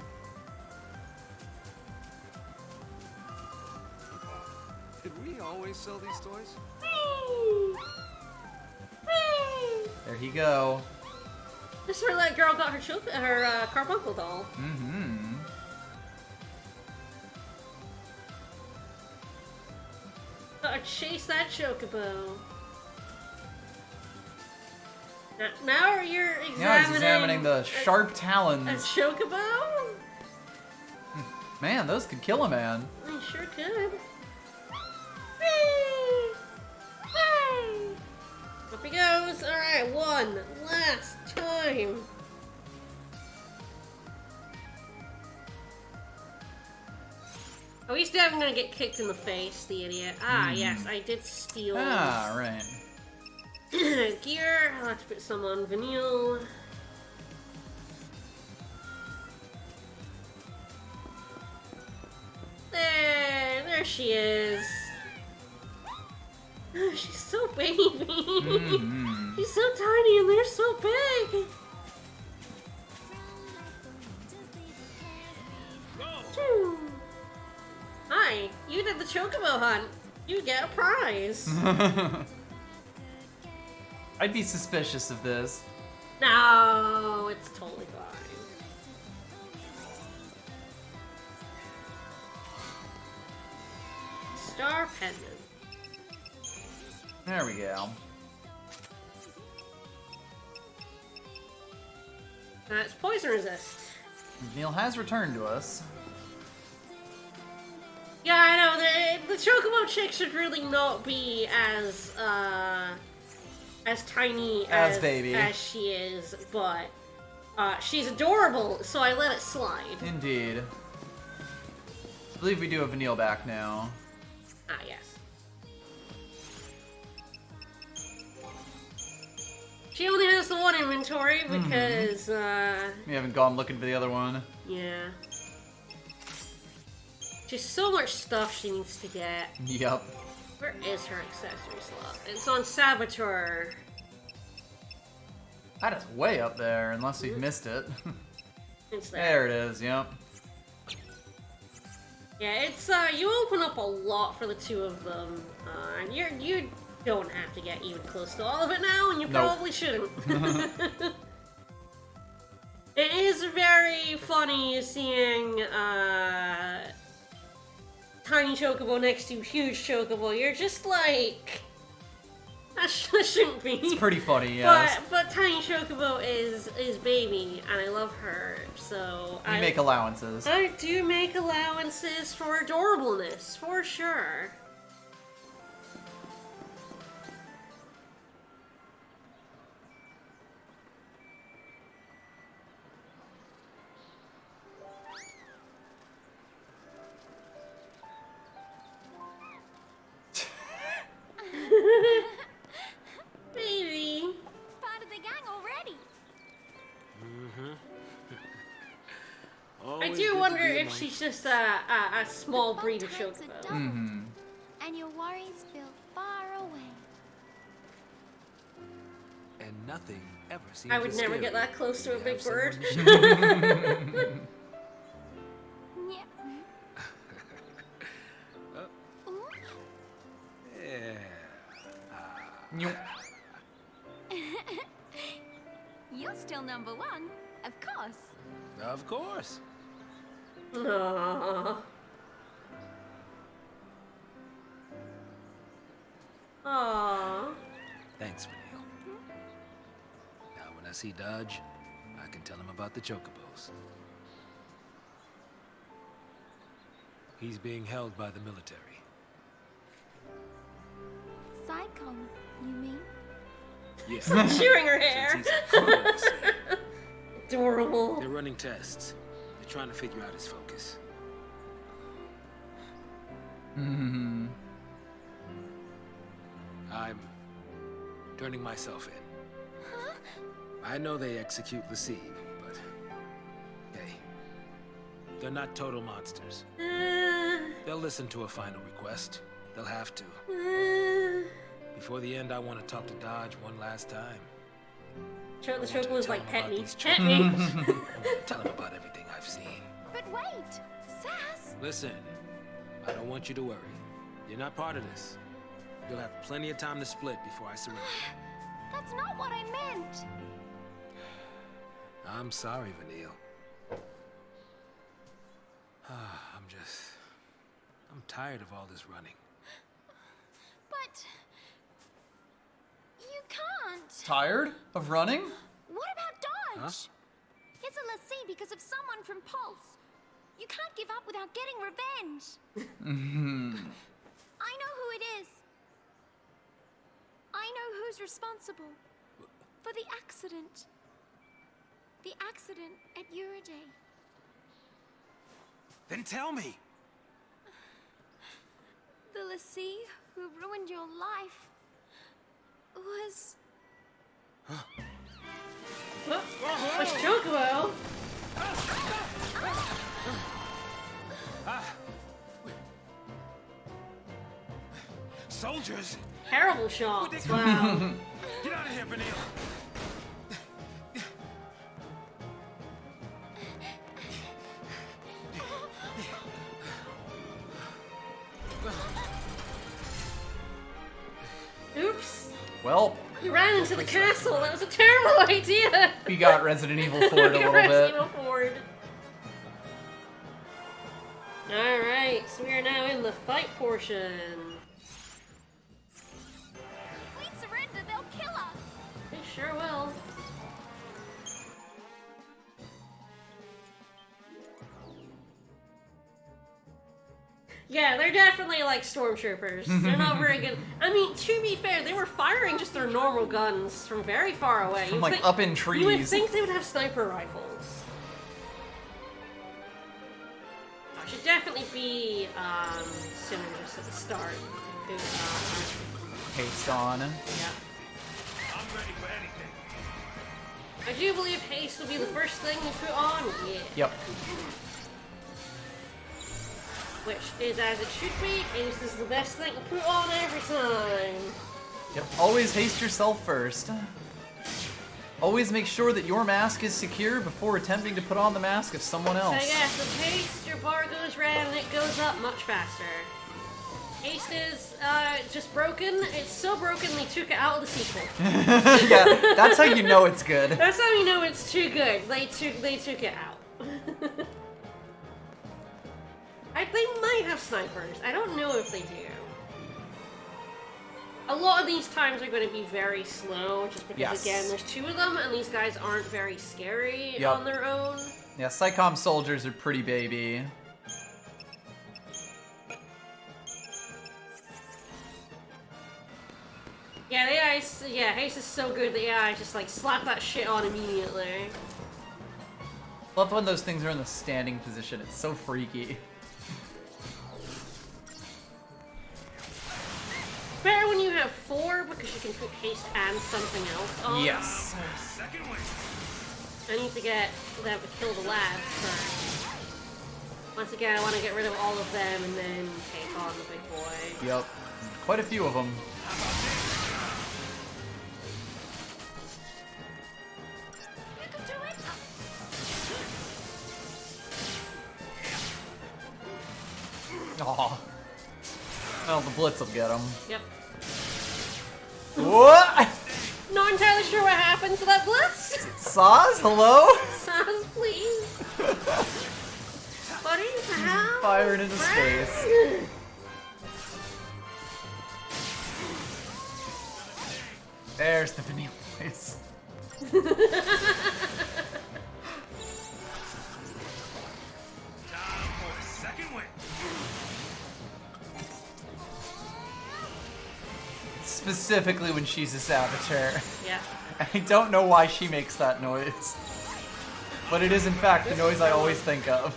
Did we always sell these toys? There you go. This is where that girl got her carbuncle doll. Mm-hmm. Gotta chase that chocobo. Now you're examining. Now he's examining the sharp talons. A chocobo? Man, those could kill a man. I sure could. Whee! Whee! Up he goes. Alright, one last time. Oh, he's definitely gonna get kicked in the face, the idiot. Ah, yes, I did steal. Ah, right. Gear. I'll have to put some on Vanille. There she is. Oh, she's so baby. She's so tiny and they're so big. Hi, you did the chocobo hunt. You get a prize. I'd be suspicious of this. No, it's totally fine. Star pendant. There we go. It's poison resist. Neil has returned to us. Yeah, I know. The chocobo chick should really not be as tiny As baby. as she is, but she's adorable, so I let it slide. Indeed. I believe we do have Vanille back now. Ah, yes. She only has the one inventory because, We haven't gone looking for the other one. yeah. Just so much stuff she needs to get. Yep. Where is her accessory slot? It's on Saboteur. That is way up there, unless we've missed it. It's there. There it is, yep. Yeah, it's, you open up a lot for the two of them. And you don't have to get even close to all of it now, and you Nope. probably shouldn't. It is very funny seeing, tiny chocobo next to huge chocobo. You're just like, that shouldn't be. It's pretty funny, yes. But tiny chocobo is baby, and I love her. So We make allowances. I do make allowances for adorableness, for sure. Baby. Part of the gang already. I do wonder if she's just a small breed of chocobo. Mm-hmm. And your worries feel far away. And nothing ever seems I would as never scary get that close to a when big you have bird. someone Yep. You're still number one, of course. Of course. Aww. Aww. Thanks, Vanille. Now, when I see Dodge, I can tell him about the chocobos. He's being held by the military. Psychon, you mean? Yes. Chewing her hair. Since he's harmless. Adorable. They're running tests. They're trying to figure out his focus. Mm-hmm. I'm turning myself in. I know they execute Lassie, but hey, They're not total monsters. They'll listen to a final request. They'll have to. Before the end, I want to talk to Dodge one last time. The choke was like, pet me. Pet me! Tell him about everything I've seen. But wait, Sass! Listen, I don't want you to worry. You're not part of this. You'll have plenty of time to split before I surrender. That's not what I meant. I'm sorry, Vanille. I'm tired of all this running. But you can't. Tired of running? What about Dodge? Huh? It's a lessee because of someone from Pulse. You can't give up without getting revenge. I know who it is. I know who's responsible for the accident. The accident at Uriday. Then tell me. The lessee who ruined your life was... What's Chocobo? Soldiers! Terrible shots, wow. Get out of here, Vanille! Oops. Well, You ran into the castle. That was a terrible idea. we got Resident Evil 4 a little Resident bit. Evil 4. Alright, so we are now in the fight portion. If we surrender, they'll kill us. They sure will. Yeah, they're definitely like stormtroopers. They're not very good. I mean, to be fair, they were firing just their normal guns from very far away. From like up in trees. You would think they would have sniper rifles. Should definitely be synergists at the start. Haste on. Yeah. I'm ready for anything. I do believe haste will be the first thing we put on. Yeah. Yep. Which is as it should be. Haste is the best thing to put on every time. Yep. Always haste yourself first. Always make sure that your mask is secure before attempting to put on the mask of someone else. So yes, with haste, your bar goes red and it goes up much faster. Haste is just broken. It's so broken they took it out of the sequel. Yeah, that's how you know it's good. That's how you know it's too good. They took it out. They might have snipers. I don't know if they do. A lot of these times are going to be very slow, just because, again, there's two of them, and these guys aren't very scary on their own. Yeah, Psycom soldiers are pretty baby. Yeah, the AI, haste is so good, the AI just, like, slap that shit on immediately. Love when those things are in the standing position. It's so freaky. Better when you have 4 because you can put haste and something else on. Yes. I need to get them to kill the labs first. Once again, I want to get rid of all of them and then take on the big boy. Yep. Quite a few of them. You can do it. Aw. Well, the Blitz will get him. Yep. What? Not entirely sure what happened to that blitz. Saz, hello? Saz, please. Buddy, how? Fired into space. There's the vanilla face. Specifically when she's a saboteur. Yeah. I don't know why she makes that noise. But it is in fact the noise I always think of.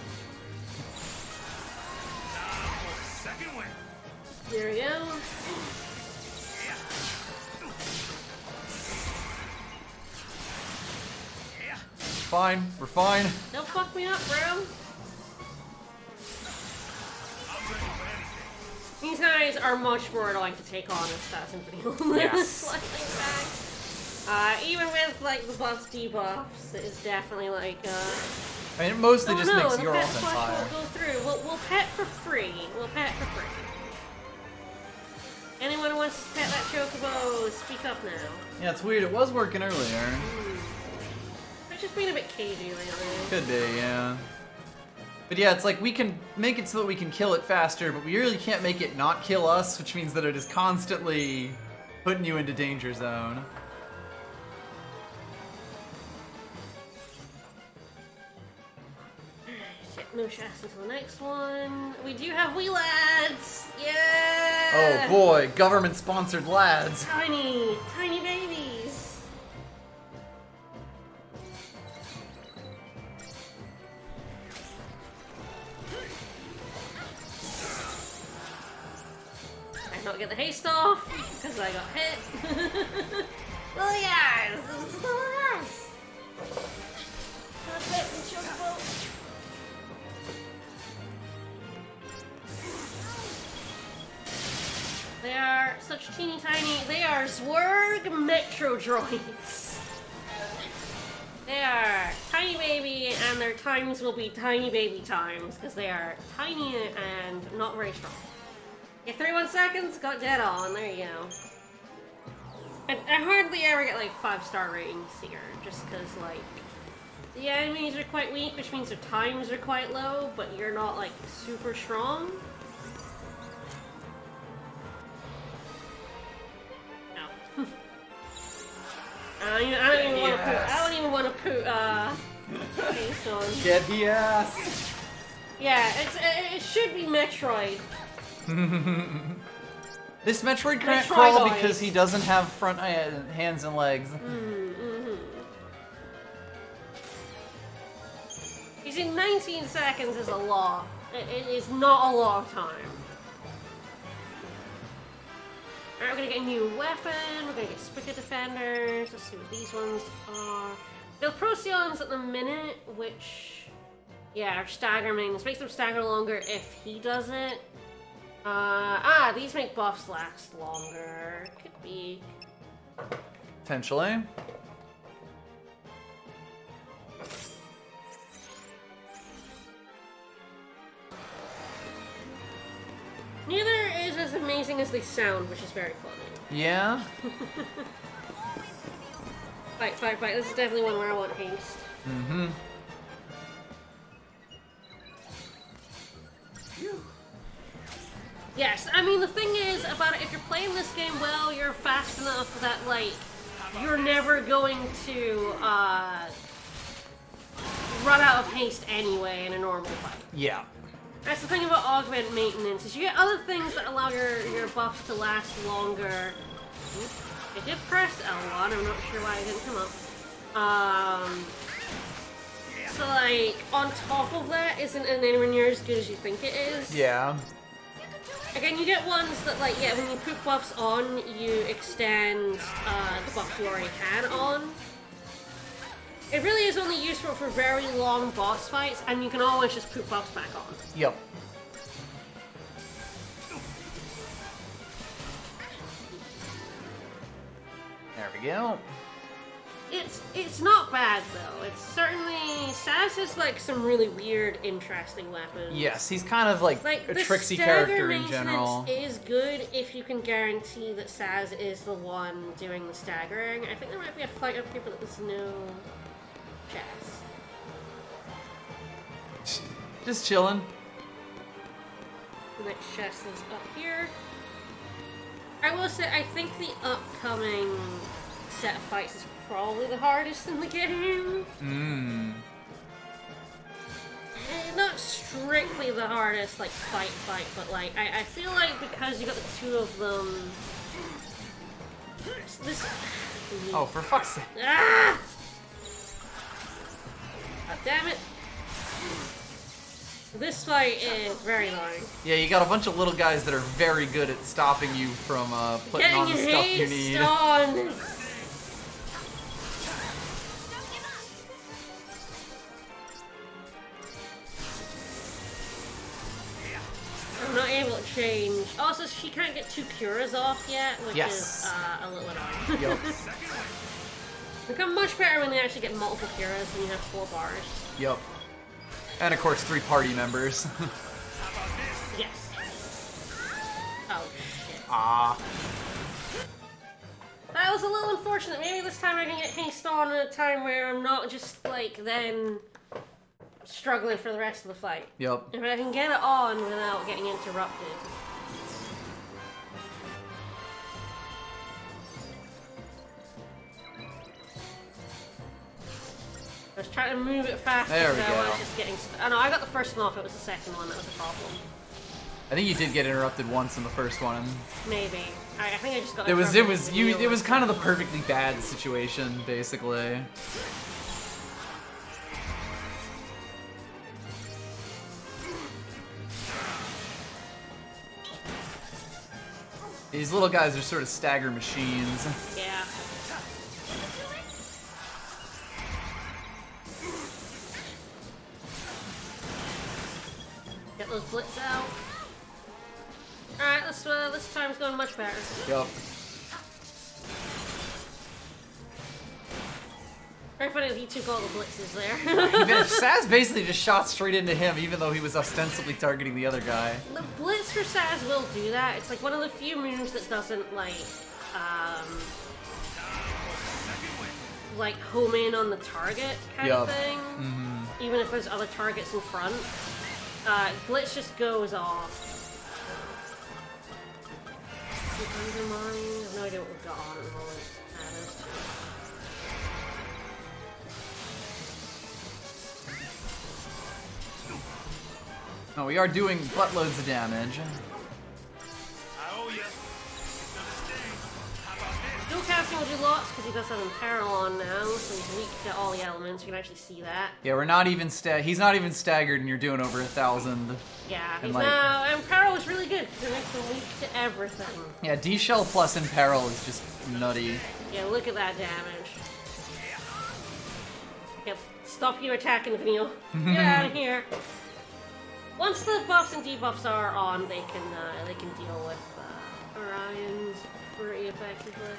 There we go. Fine, we're fine. Don't fuck me up, bro. these guys are much more annoying to take on as Stats and Vanille. Yes. Even with like the buffs debuffs, it is definitely like I mean, it mostly just makes the your pet offense flush higher. will go through. We'll pet for free. We'll pet for free. Anyone who wants to pet that chocobo, speak up now. Yeah, it's weird. It was working earlier. It's just being a bit cagey lately. Could be, yeah. But yeah, it's like we can make it so that we can kill it faster, but we really can't make it not kill us, which means that it is constantly putting you into danger zone. No shots until the next one. We do have wee lads! Yeah! Oh boy, government-sponsored lads. Tiny babies! I don't get the haste off, because I got hit. Oh yes! This is so nice! Let's hit some chocobo. They are such teeny tiny. They are Zwerg Metro droids. They are tiny baby, and their times will be tiny baby times because they are tiny and not very strong. Yeah, 31 seconds, got dead on. There you go. I hardly ever get like 5-star ratings here, just because like the enemies are quite weak, which means their times are quite low, but you're not like super strong. I don't even want to put haste on. Get the ass. Yeah, it should be Metroid. This Metroid can't Metroidoid. crawl because he doesn't have front hands and legs. You see, 19 seconds is a lot. It is not a lot of time. Alright, we're gonna get a new weapon, we're gonna get Spigot Defenders, let's see what these ones are. The Procyon at the minute, which, yeah, are stagger minions. Makes them stagger longer if he does it. These make buffs last longer. Could be. Potentially. Neither is as amazing as they sound, which is very funny. Yeah? Fight. This is definitely one where I want haste. Mm-hmm. Yes, I mean, the thing is about it, if you're playing this game well, you're fast enough that, like, you're never going to, run out of haste anyway in a normal fight. Yeah. That's the thing about augment maintenance, is you get other things that allow your buffs to last longer. I did press L1, I'm not sure why it didn't come up. So like, on top of that, isn't anywhere near as good as you think it is. Yeah. Again, you get ones that, like, yeah, when you put buffs on, you extend the buffs you already had on. It really is only useful for very long boss fights, and you can always just put buffs back on. Yep. There we go. It's not bad though. It's certainly Saz has like some really weird, interesting weapons. Yes, he's kind of like a tricksy character in general. Is good if you can guarantee that Saz is the one doing the staggering. I think there might be a fight up here, but there's no chest. Just chilling. The next chest is up here. I will say, I think the upcoming set of fights is probably the hardest in the game. Not strictly the hardest, like, fight, but, like, I feel like because you got the two of them... This... Oh, for fuck's sake. Ah! God damn it. This fight is very annoying. Yeah, you got a bunch of little guys that are very good at stopping you from putting on the stuff you need. On. I'm not able to change Also, she can't get 2 Curas off yet, which Yes. is a little annoying. Yep. Become much better when they actually get multiple Curas and you have 4 bars. Yep. And of course, 3 party members. Yes. Oh, shit. Ah. That was a little unfortunate. Maybe this time I can get haste on at a time where I'm not just, like, then struggling for the rest of the fight. Yep. If I can get it on without getting interrupted. I was trying to move it faster. There we so go. I was just getting. Oh no, I got the first one off. It was the second one that was the problem. I think you did get interrupted once in the first one. Maybe. I think I just got. It was interrupted kind of the perfectly bad situation, basically. These little guys are sort of stagger machines. Yeah. Get those blitz out. Alright, this time's going much better. Yep. Very funny that he took all the blitzes there. Saz basically just shot straight into him, even though he was ostensibly targeting the other guy. The blitz for Saz will do that. It's like one of the few moves that doesn't like home in on the target kind of thing. Mm-hmm. Even if there's other targets in front. Blitz just goes off. Undermine. I have no idea what we've got on at the moment. No, we are doing buttloads of damage. Dual casting will do lots because he does have Imperil on now, so he's weak to all the elements. You can actually see that. Yeah, we're not even he's not even staggered, and you're doing over 1,000. Yeah, and he's like, now. Imperil is really good because it makes him weak to everything. Yeah, D-Shell plus Imperil is just nutty. Yeah, look at that damage. Yep, stop you attacking, Vanille. Get out of here. Once the buffs and debuffs are on, they can deal with Orions pretty effectively.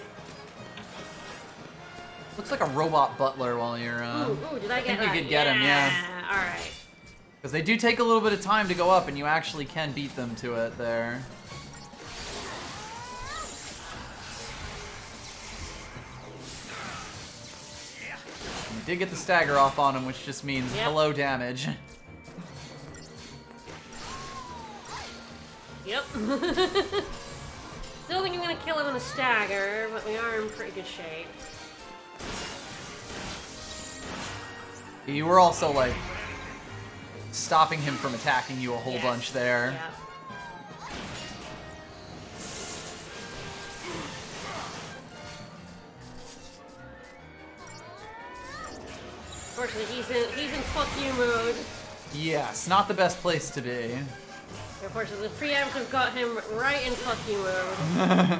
Looks like a robot butler while you're. Ooh, did I get that? think you could get him, yeah. All right. Because they do take a little bit of time to go up, and you actually can beat them to it there. And you did get the stagger off on him, which just means hello damage. Yep. Still think I'm gonna kill him in a stagger, but we are in pretty good shape. You were also, like, stopping him from attacking you a whole bunch there. Yeah. Unfortunately, he's in fuck you mode. Yes, not the best place to be. Unfortunately, the preemptive got him right in fuck you mode.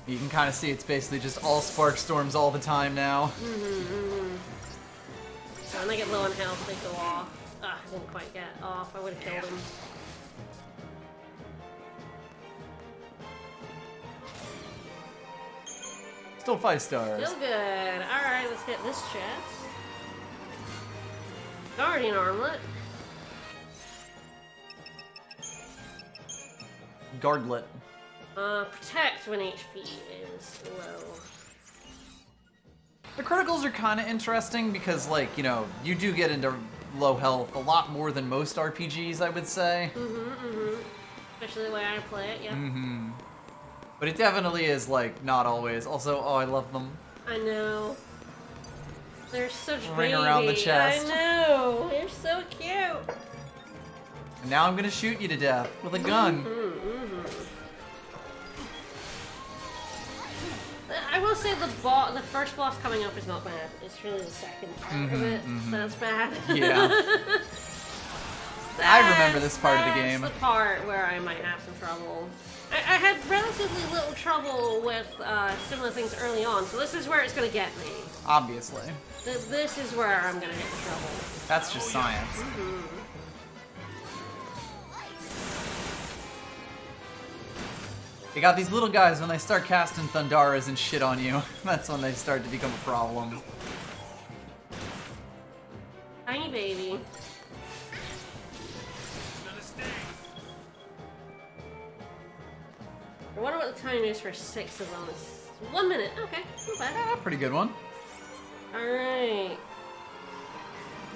You can kind of see it's basically just all spark storms all the time now. So when they get low on health, they go off. Ah, I didn't quite get off. I would have killed him. Still 5 stars. Still good. Alright, let's get this chest. Guardian armlet. Guardlet. Protect when HP is low. The criticals are kind of interesting because, like, you know, you do get into low health a lot more than most RPGs, I would say. Especially the way I play it, yeah. But it definitely is, like, not always. Also, oh, I love them. I know. They're such Ring baby. around the chest. I know. They're so cute. And now I'm gonna shoot you to death with a gun. I will say the first boss coming up is not bad. It's really the second part of it that's bad. Yeah. I remember this part of the game. That's the part where I might have some trouble. I had relatively little trouble with similar things early on, so this is where it's gonna get me. Obviously. This is where I'm gonna hit the trouble. That's just science. You got these little guys, when they start casting Thundaras and shit on you, that's when they start to become a problem. Tiny baby. I wonder what the time is for 6 of them. It's 1 minute. Okay, not bad. Yeah, pretty good one. Alright.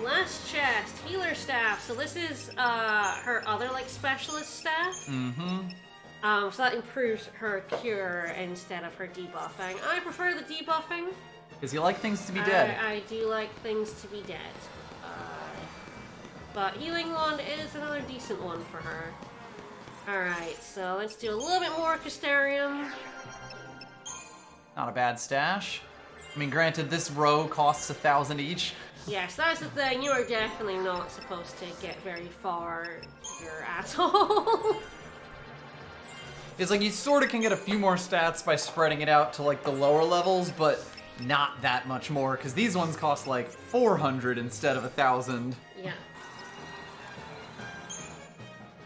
Last chest, healer staff. So this is her other like specialist staff. Mm-hmm. So that improves her cure instead of her debuffing. I prefer the debuffing. Because you like things to be dead. I do like things to be dead. But healing wand is another decent one for her. Alright, so let's do a little bit more Castarium. Not a bad stash. I mean, granted, this row costs 1,000 each. Yes, that's the thing. You are definitely not supposed to get very far here at all. It's like you sort of can get a few more stats by spreading it out to like the lower levels, but not that much more, because these ones cost like 400 instead of 1,000. Yeah.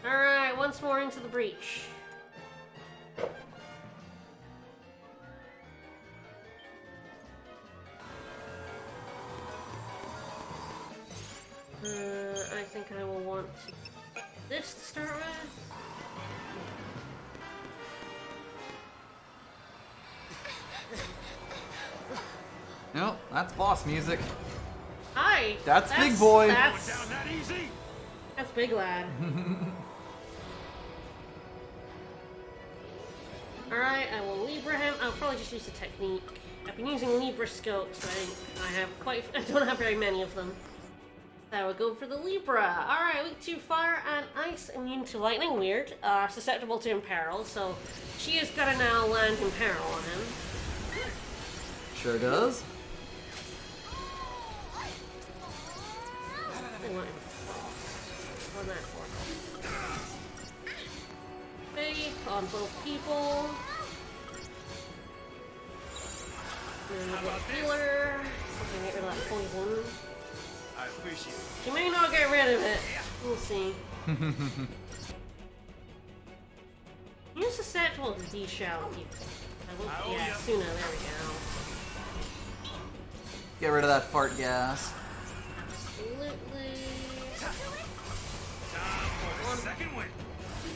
Alright, once more into the breach. I think I will want this to start with. Nope, that's boss music. Hi! That's big boy. That's Down that easy. That's big lad. Alright, I will Libra him. I'll probably just use the technique. I've been using Libra scopes, so I have I don't have very many of them. I would go for the Libra. Alright, weak to fire and ice, immune to lightning, weird. Susceptible to imperil, so she is gonna now land imperil on him. Sure does. On that for faith on both people. And we get healer. So we can get rid of that poison. I appreciate it. She may not get rid of it. We'll see. You're susceptible to D-shell. Yeah, Suna, there we go. Get rid of that fart gas. Absolutely. One second win.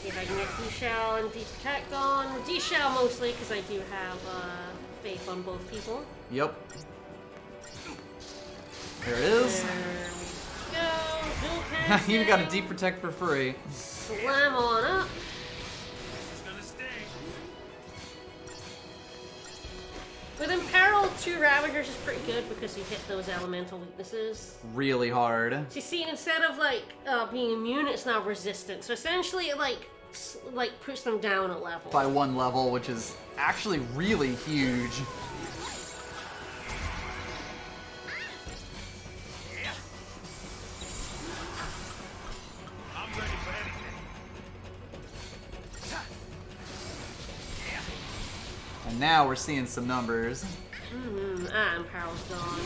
See if I can get D-shell and D-protect on. D-shell mostly, because I do have faith on both people. Yep. There it is. There we go. Dual casting. You got a deep protect for free. Slam on up. This is gonna sting. With Imperil, 2 Ravagers is pretty good because you hit those elemental weaknesses. Really hard. So you see, instead of like being immune, it's now resistant. So essentially, it like puts them down a level. By 1 level, which is actually really huge. I'm ready for anything. And now we're seeing some numbers. Imperil's gone.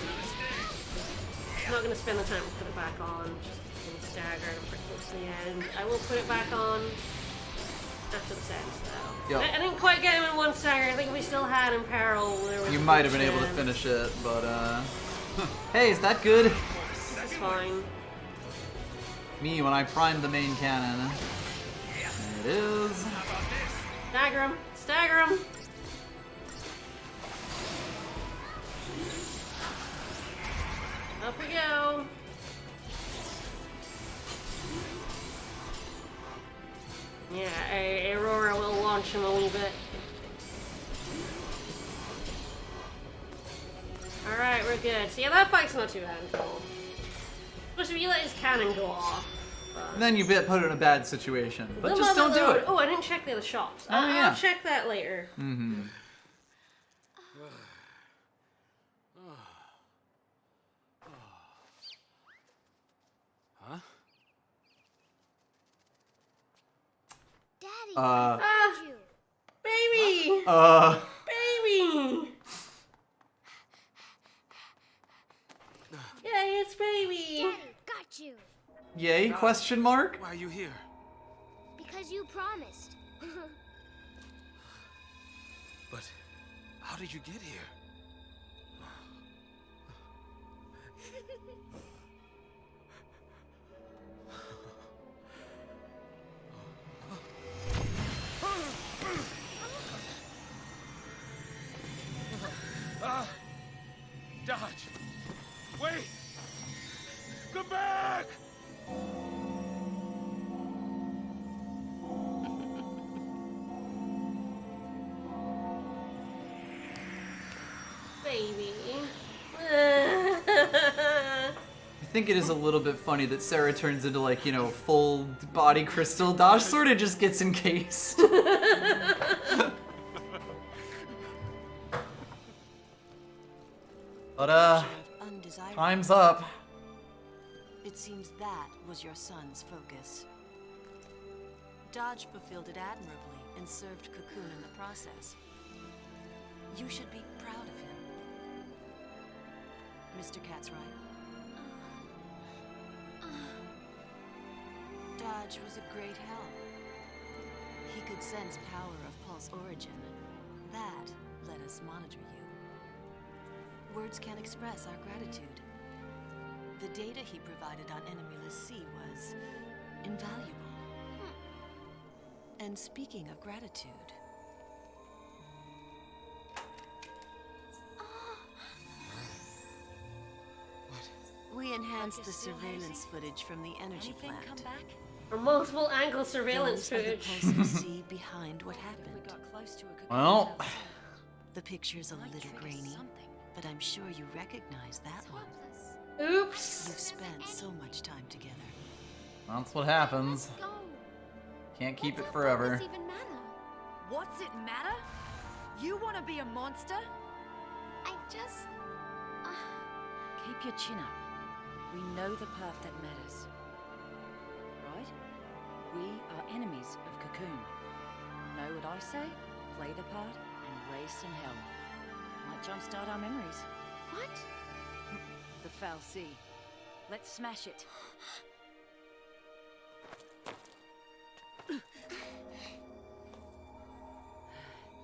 I'm not going to spend the time to put it back on. Just getting staggered. I'm pretty close to the end. I will put it back on after the seconds, though. Yep. I didn't quite get him in 1 stagger. I think we still had Imperil. You might have been able to finish it, but hey, is that good? This is fine. Me when I primed the main cannon. There it is. Stagger him. Stagger him. Up we go. Yeah, Aurora will launch him a wee bit. Alright, we're good. So yeah, that fight's not too bad at all. Supposed to be let his cannon go off. And then you put it in a bad situation. But just don't do it. Oh, I didn't check the other shops. Oh, yeah. I'll check that later. Mm-hmm. Huh? Baby! Baby! Yay, it's baby! Daddy, got you. Yay, question mark? Why are you here? Because you promised. But how did you get here? Dodge! Wait! Come back! Baby. I think it is a little bit funny that Sarah turns into, like, you know, full body crystal. Dodge sort of just gets encased. But, time's up. It seems that was your son's focus. Dodge fulfilled it admirably and served Cocoon in the process. You should be proud of him. Mr. Cat's right. Dodge was a great help. He could sense power of Pulse origin. That let us monitor you. Words can't express our gratitude. The data he provided on enemyless sea was invaluable. And speaking of gratitude, we enhanced the surveillance footage from the energy plant. Or multiple angle surveillance Those are the footage. pulses see behind what happened. Well, The picture's a little grainy, but I'm sure you recognize that one. Oops. You've spent so much time together. that's what happens. Can't keep it forever. What's it matter? You want to be a monster? I just... Keep your chin up. We know the path that matters. Right? We are enemies of Cocoon. Know what I say? Play the part and raise some hell. Might jumpstart our memories. What? The Foul Sea. Let's smash it.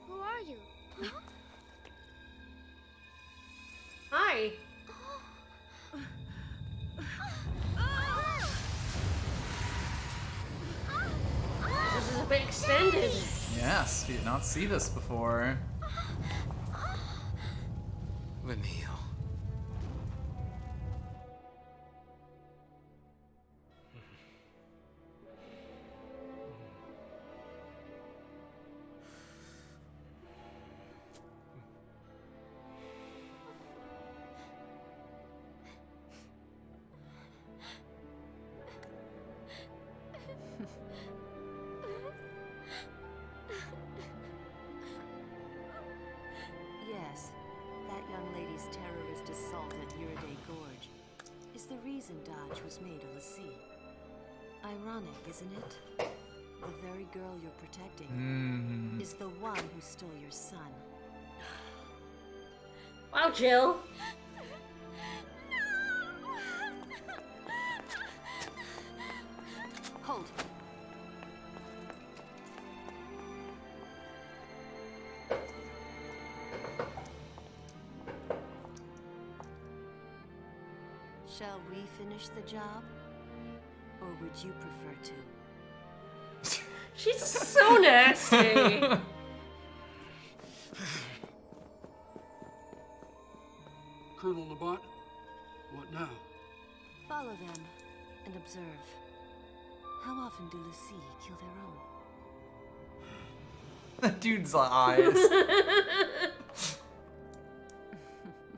Who are you? Hi. This is a bit extended. Yes, did not see this before. Lenille. Yes, that young lady's terrorist assault at Uriday Gorge is the reason Dodge was made a lessee. Ironic, isn't it? The very girl you're protecting is the one who stole your son. Wow, Jill. Hold. Shall we finish the job? Or would you prefer to? She's so nasty. Colonel Labat, what now? Follow them and observe. How often do Lassie kill their own? That dude's eyes.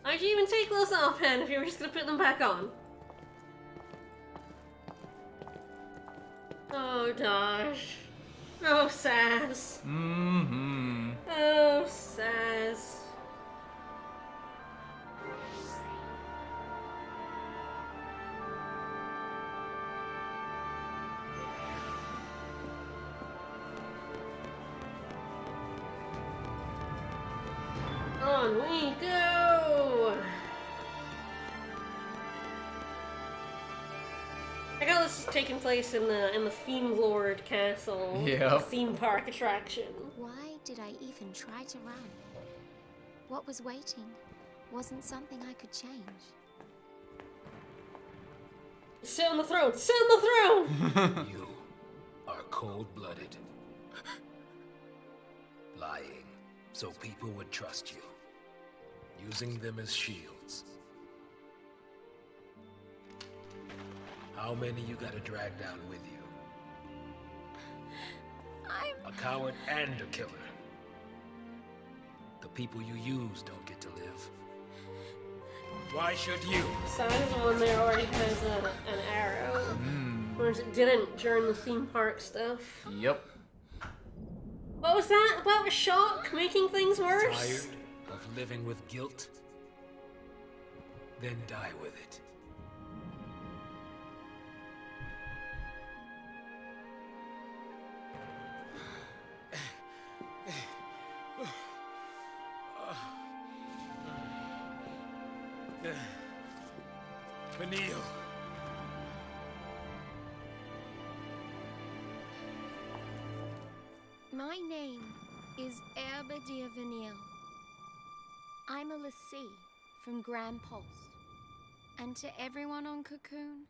Why'd you even take those off, Hen, if you were just gonna put them back on? Oh, Dosh. Oh, Sass. Oh, Sass. On we go! I got this is taking place in the Fiend Lord Castle. Yep. A theme park attraction. Why did I even try to run? What was waiting wasn't something I could change. Sit on the throne! Sit on the throne! You are cold-blooded. Lying so people would trust you. Using them as shields. How many you gotta drag down with you? A coward and a killer. The people you use don't get to live. Why should you? Besides, the one there already has an arrow. Whereas it didn't during the theme park stuff. Yep. What was that about a shock making things worse? Tired of living with guilt? Then die with it. Vanille. My name is Herbadia Vanille. I'm a lassie from Grand Pulse. And to everyone on Cocoon,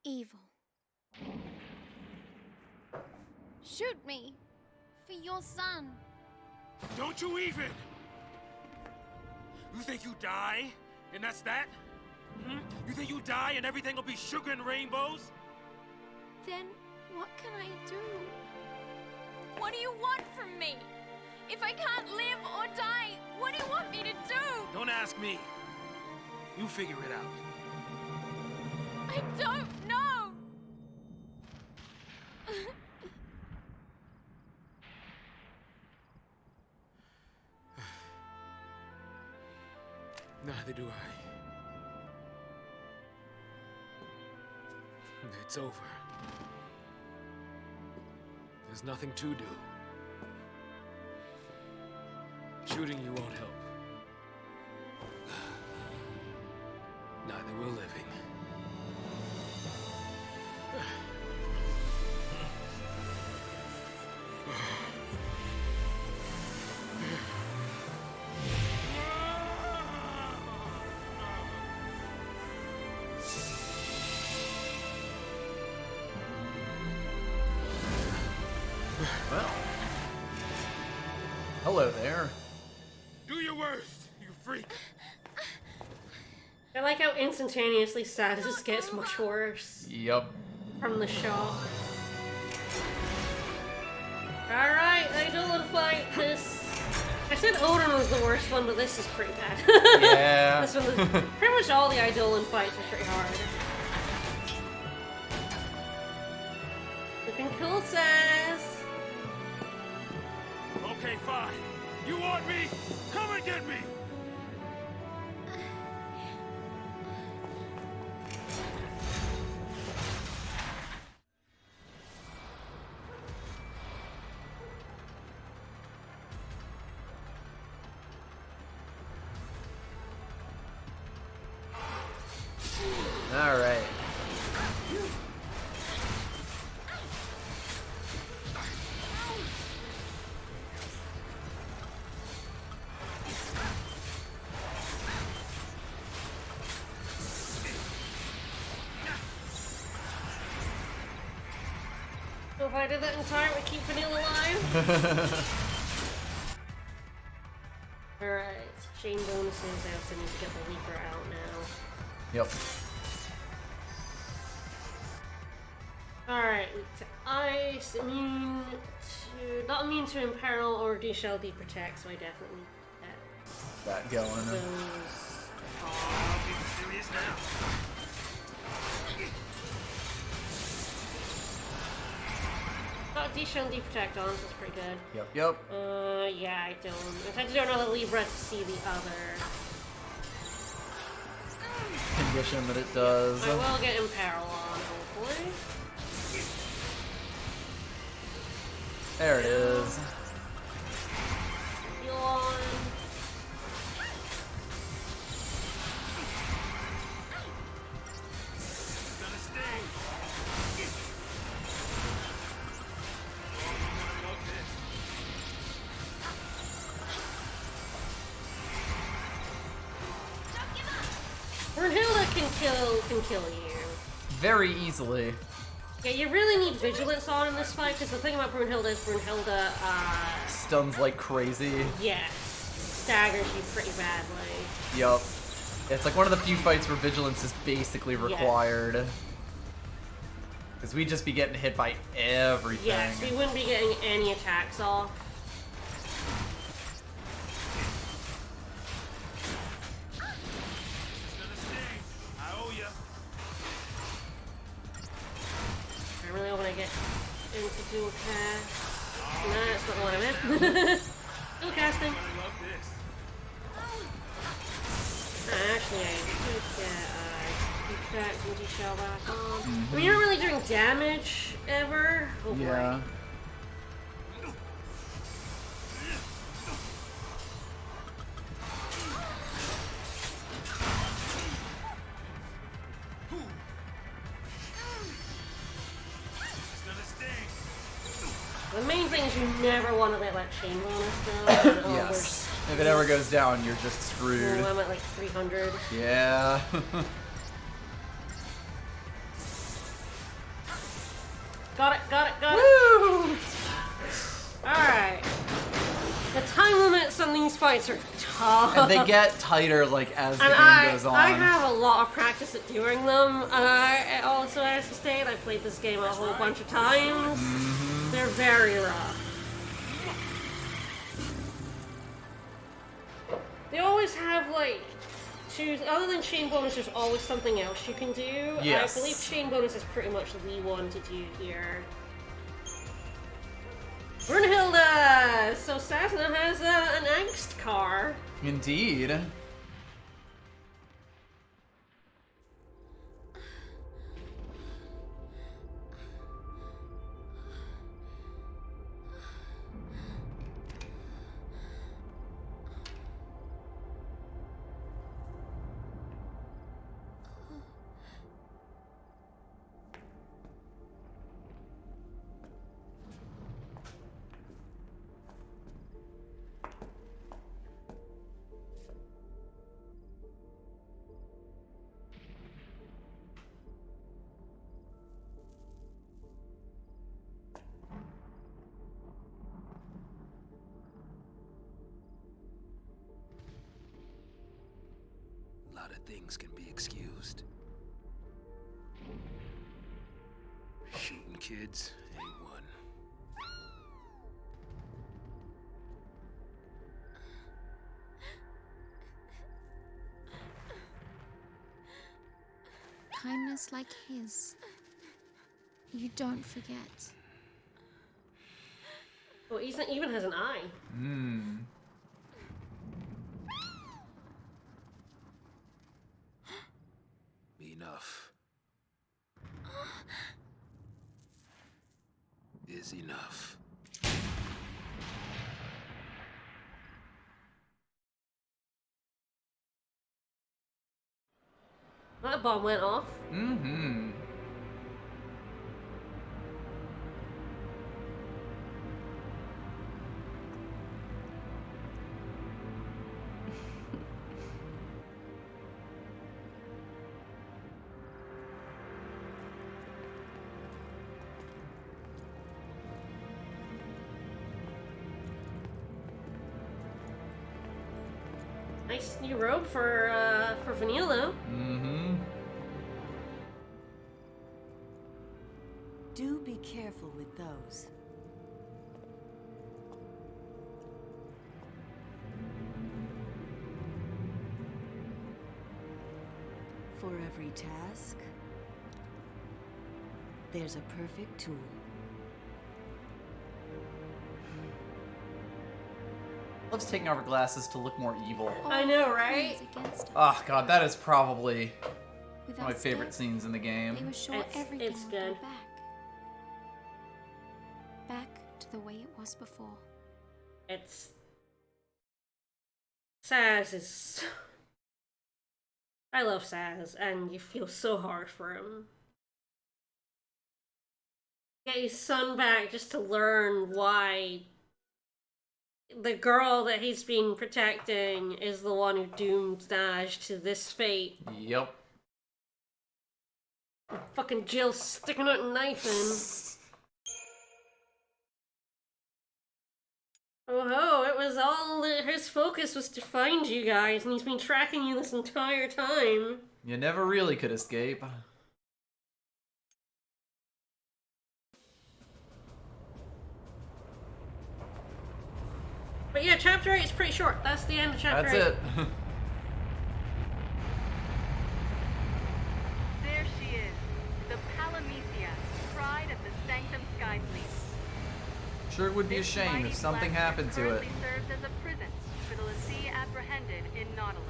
evil. Shoot me for your son. Don't you even! You think you die, and that's that? Hmm? You think you die and everything will be sugar and rainbows? Then what can I do? What do you want from me? If I can't live or die, what do you want me to do? Don't ask me. You figure it out. I don't know. Neither do I. It's over. There's nothing to do. Shooting you won't help. Neither will living. Well. Hello there. Do your worst, you freak. I like how instantaneously Sadis gets much worse. Yep. From the shock. Alright, Eidolon fight. I said Odin was the worst one, but this is pretty bad. Yeah. This one is, pretty much all the Eidolon fights are pretty hard. Looking cool, Saz. Okay, fine. You want me? Come and get me! All right. So if I did that in time, we keep Vanille alive. Alright, chain bonuses. I also need to get the Leaper out now. Yep. Alright, to ice, immune to... not immune to imperil or D-Shell D-Protect, so I definitely need That going. those. I'll be serious now. Got D-Shell D-Protect on, so it's pretty good. Yep, yep. Yeah, I don't. In fact, I don't know the Libra to see the other. Condition that it does. I will get Imperil on, hopefully. There it is. Heal on. can kill you. Very easily. Yeah, you really need vigilance on in this fight, because the thing about Brunhilde is Brunhilde, Stuns like crazy. yes, staggers you pretty badly. Yup. It's like one of the few fights where vigilance is basically required. Because we'd just be getting hit by everything. Yes, we wouldn't be getting any attacks off. I really want to get into dual cast. No, that's not what I meant. Dual casting. Actually, I could get that into shell back on. I mean, you're not really doing damage ever. Oh boy. Yeah. The main thing is you never want to let that chain bonus go. Yes. If it ever goes down, you're just screwed. Oh, I'm at like 300. Yeah. Got it. Woo! Alright. The time limits on these fights are tough. And they get tighter like as the and game goes on. I have a lot of practice at doing them. Also, as to state, I played this game a whole bunch of times. They're very rough. They always have like other than chain bonus, there's always something else you can do. Yes. I believe chain bonus is pretty much the one to do here. Brunhilde! So Sasna has an angst car. Indeed. A lot of things can be excused. Shooting kids ain't one. Kindness like his, you don't forget. Well, Ethan even has an eye. Enough is enough. That bomb went off. Nice new robe for Vanilla. Do be careful with those. For every task, there's a perfect tool. Loves taking off her glasses to look more evil. I know, right? Oh god, that is probably one Without of my favorite Steph, scenes in the game. They were sure It's everything would good. go back. Back to the way it was before. It's Saz is. I love Saz, and you feel so hard for him. Get his son back just to learn why the girl that he's been protecting is the one who doomed Daj to this fate. Yep. Fucking Jill sticking out a knife in. Oh ho, it was all his focus was to find you guys, and he's been tracking you this entire time. You never really could escape. But yeah, chapter 8 is pretty short. That's the end of chapter 8. That's it. There she is, the Palumpolum, pride of the Sanctum Sky Fleet. Sure, it would be a shame if something happened to it. Currently serves as a prison for the Lassie apprehended in Nautilus.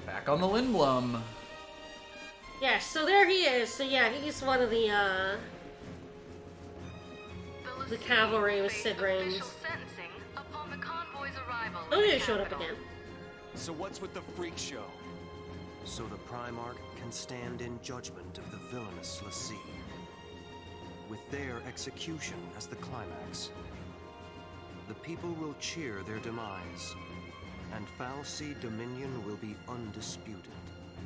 Back on the Lindblum. Yeah, so there he is. So yeah, he's one of the cavalry with Sid Reigns. Sentencing upon the convoy's arrival. Oh, yeah, he showed up again. So what's with the freak show? So the Primarch can stand in judgment of the villainous Lassie, with their execution as the climax. The people will cheer their demise, and Fal'Cie Dominion will be undisputed.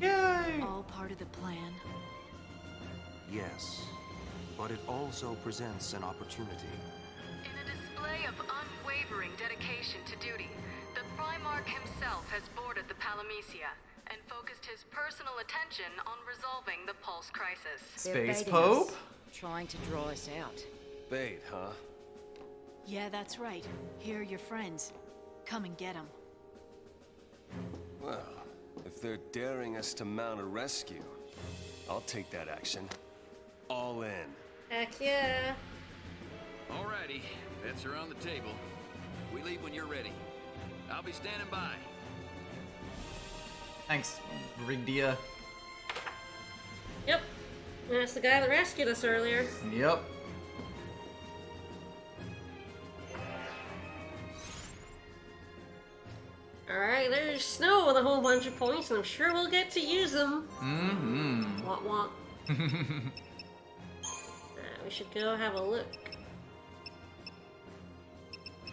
Yay! All part of the plan. Yes, but it also presents an opportunity. In a display of unwavering dedication to duty, the Primarch himself has boarded the Palumpolum and focused his personal attention on resolving the Pulse crisis. Space Pope? Trying to draw us out. Bait, huh? Yeah, that's right. Here are your friends. Come and get them. Well, if they're daring us to mount a rescue, I'll take that action. All in. Heck yeah. Alrighty, bets are on the table. We leave when you're ready. I'll be standing by. Thanks, Rigdia. Yep. That's the guy that rescued us earlier. Yep. Alright, there's snow with a whole bunch of points, and I'm sure we'll get to use them. Mm-hmm. Womp womp. We should go have a look.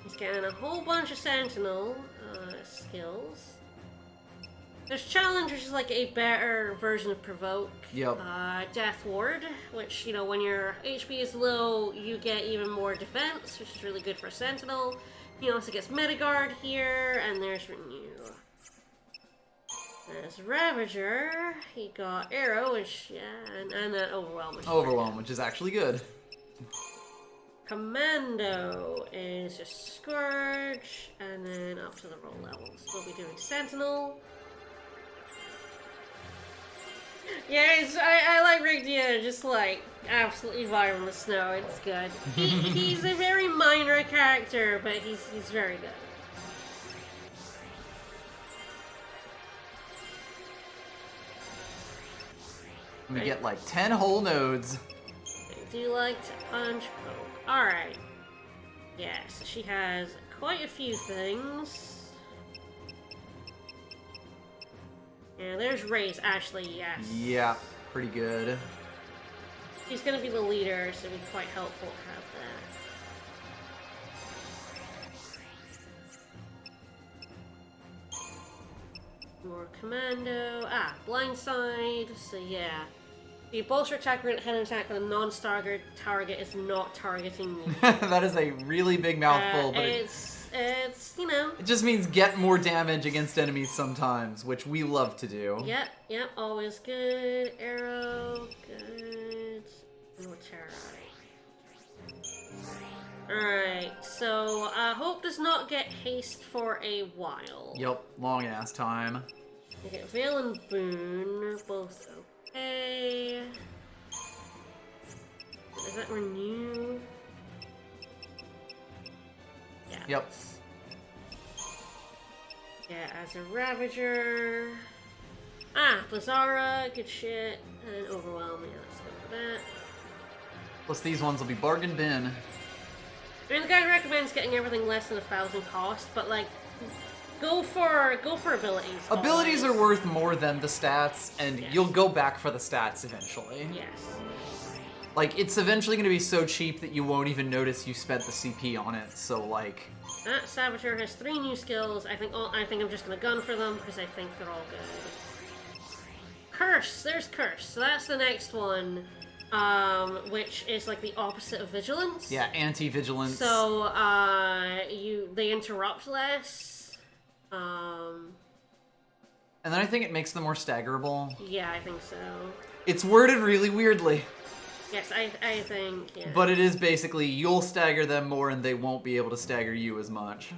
He's getting a whole bunch of Sentinel skills. There's Challenge, which is like a better version of Provoke. Yep. Death Ward, which, you know, when your HP is low, you get even more defense, which is really good for Sentinel. He also gets Metaguard here, and there's Renew. There's Ravager. He got Arrow, which, yeah, and then Overwhelm. Overwhelm, which is actually good. Commando is just Scourge, and then up to the roll levels. We'll be doing Sentinel. Yeah, I like Rigdia, just like absolutely vibing with snow. It's good. He's a very minor character, but he's very good. We get like 10 whole nodes. I do like to punch poke. Alright. Yeah, so she has quite a few things. Yeah, there's Ray's actually, yes. Yeah, pretty good. She's gonna be the leader, so it'd be quite helpful to have that. More commando. Blindside. So yeah. The bolster attack head attack with a non-staggered target is not targeting me. That is a really big mouthful, but it's, you know. it just means get more damage against enemies sometimes, which we love to do. Yep, always good. Arrow, good. Alright, so Hope does not get haste for a while. Yep, long ass time. We get Veil and Boon, both okay. Is that Renew? Yeah. Yep. Yeah, as a Ravager. Blizzara, good shit. And Overwhelm, yeah, let's go for that. Plus these ones will be bargain bin. I mean, the guy recommends getting everything less than 1,000 cost, but like, go for abilities. Abilities are worth more than the stats, and you'll go back for the stats eventually. Yes. Like, it's eventually going to be so cheap that you won't even notice you spent the CP on it, so, like... That Saboteur has 3 new skills. I think I'm just gonna gun for them, because I think they're all good. Curse! There's Curse. So that's the next one, which is, like, the opposite of Vigilance. Yeah, anti-vigilance. So, they interrupt less. And then I think it makes them more staggerable. Yeah, I think so. It's worded really weirdly. Yes, I think, yeah. But it is basically, you'll stagger them more and they won't be able to stagger you as much.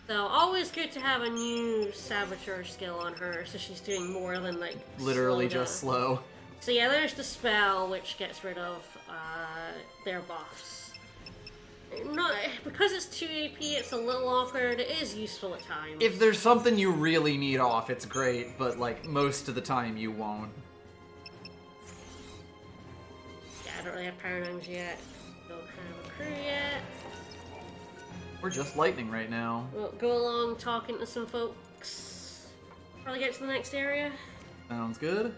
So, always good to have a new Saboteur skill on her, so she's doing more than, like, Literally slow just down. slow. So yeah, there's the spell, which gets rid of, their buffs. Not, because it's 2 AP, it's a little awkward. It is useful at times. If there's something you really need off, it's great, but, like, most of the time you won't. Yeah, I don't really have paradigms yet. Don't have a crew yet. We're just lightning right now. We'll go along talking to some folks. Probably get to the next area. Sounds good.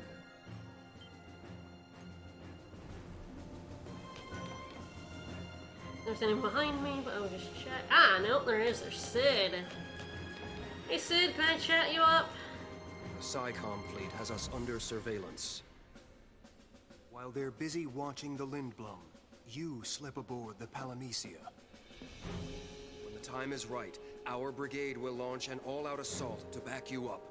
There's anyone behind me, but I'll just chat. Ah, no, there is. There's Sid. Hey, Sid, can I chat you up? The SciComm fleet has us under surveillance. While they're busy watching the Lindblum, you slip aboard the Palumpolum. When the time is right, our brigade will launch an all-out assault to back you up.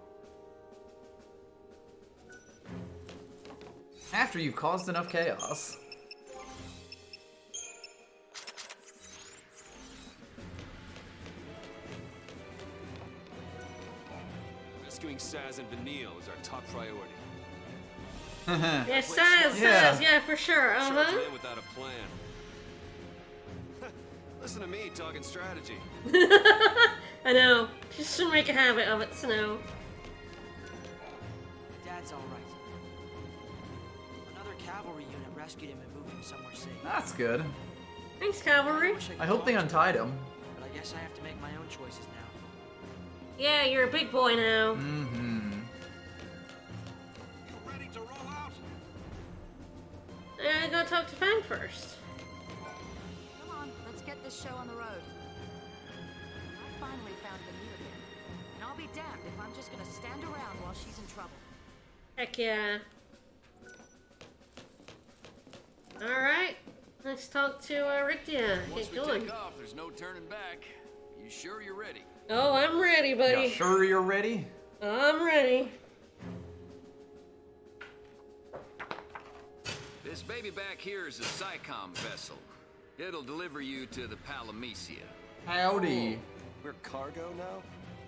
After you've caused enough chaos. Rescuing Saz and Vanille is our top priority. Yeah, Saz, yeah, for sure. Charging in without a plan. Listen to me talking strategy. I know. Just shouldn't make a habit of it, Snow. Dad's all right. Another cavalry unit rescued him and moved him somewhere safe. That's good. Thanks, Cavalry. I hope they untied him. But I guess I have to make my own choices now. Yeah, you're a big boy now. Mm-hmm. I gotta talk to Fang first. Come on, let's get this show on the road. I finally found Vanille again, and I'll be damned if I'm just gonna stand around while she's in trouble. Heck yeah. Alright, let's talk to Rictia. Once Get we going. take off, there's no turning back. You sure you're ready? Oh, I'm ready, buddy. You sure you're ready? I'm ready. This baby back here is a SciComm vessel. It'll deliver you to the Palumpolum. Howdy. We're cargo now?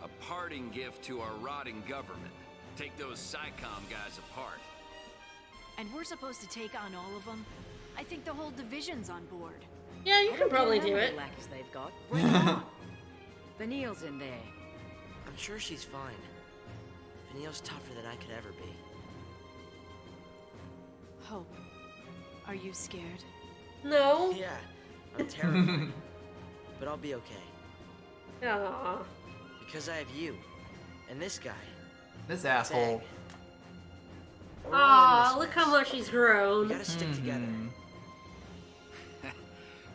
A parting gift to our rotting government. Take those SciComm guys apart. And we're supposed to take on all of them? I think the whole division's on board. Yeah, you can probably do it. Lackeys they've got. Bring them on. Vanille's in there. I'm sure she's fine. Vanille's tougher than I could ever be. Hope, are you scared? No. Yeah, I'm terrified. But I'll be okay. Aww. Because I have you. And this guy. This asshole. Aw, look how much he's grown. We gotta stick together.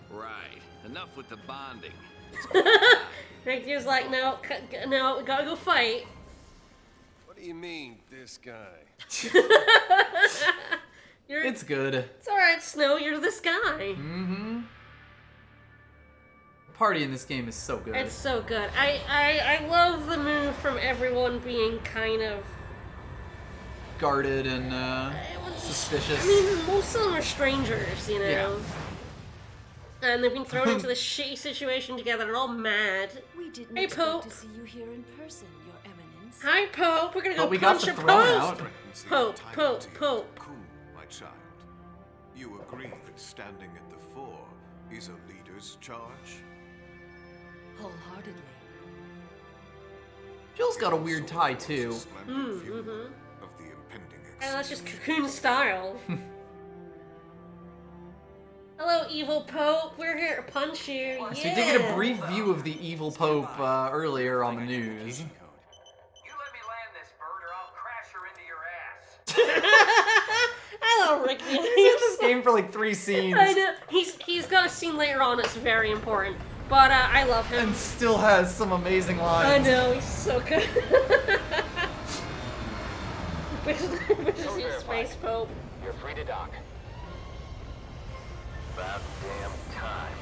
Right. Enough with the bonding. Rictia's like, no, no, we gotta go fight. What do you mean, this guy? It's good. It's alright, Snow, you're this guy. Mm-hmm. The party in this game is so good. It's so good. I love the move from everyone being kind of guarded and suspicious. I mean, most of them are strangers, you know. Yeah. And they've been thrown into this shitty situation together. They're all mad. We didn't Hey, expect Pope. to see you here in person, Your Eminence. Hi, Pope. We're gonna go But we got punch the a throne post. out. Pope. Cool, my child. You agree that standing at the fore is a leader's charge? Wholeheartedly. Jill's got a weird tie too. Of the impending And that's just cocoon style. Hello, evil Pope. We're here to punch you. So Yeah. we did get a brief view of the evil Pope earlier on the news. You let me land I love Rick. He's in this game for like 3 scenes. I know. He's got a scene later on that's very important. But I love him. And still has some amazing lines. I know, he's so good. Versus Space Pope. You're free to dock. About damn time.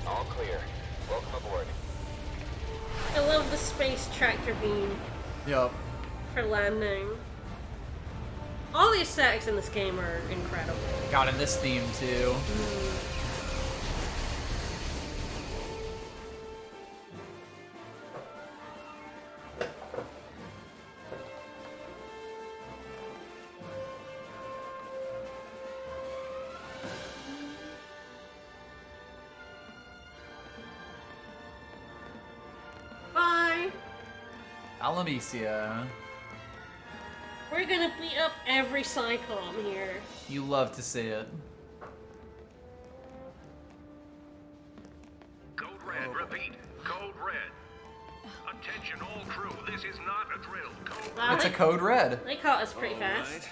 All clear. Welcome aboard. I love the space tractor beam Yup. for landing. All the aesthetics in this game are incredible. God, in this theme too. Bye! Palumpolum. We're gonna beat up every Cyclone here. You love to see it. Code red, repeat. Code red. Attention all crew, this is not a drill. Code Wow, It's a code red. They caught us pretty fast. Right.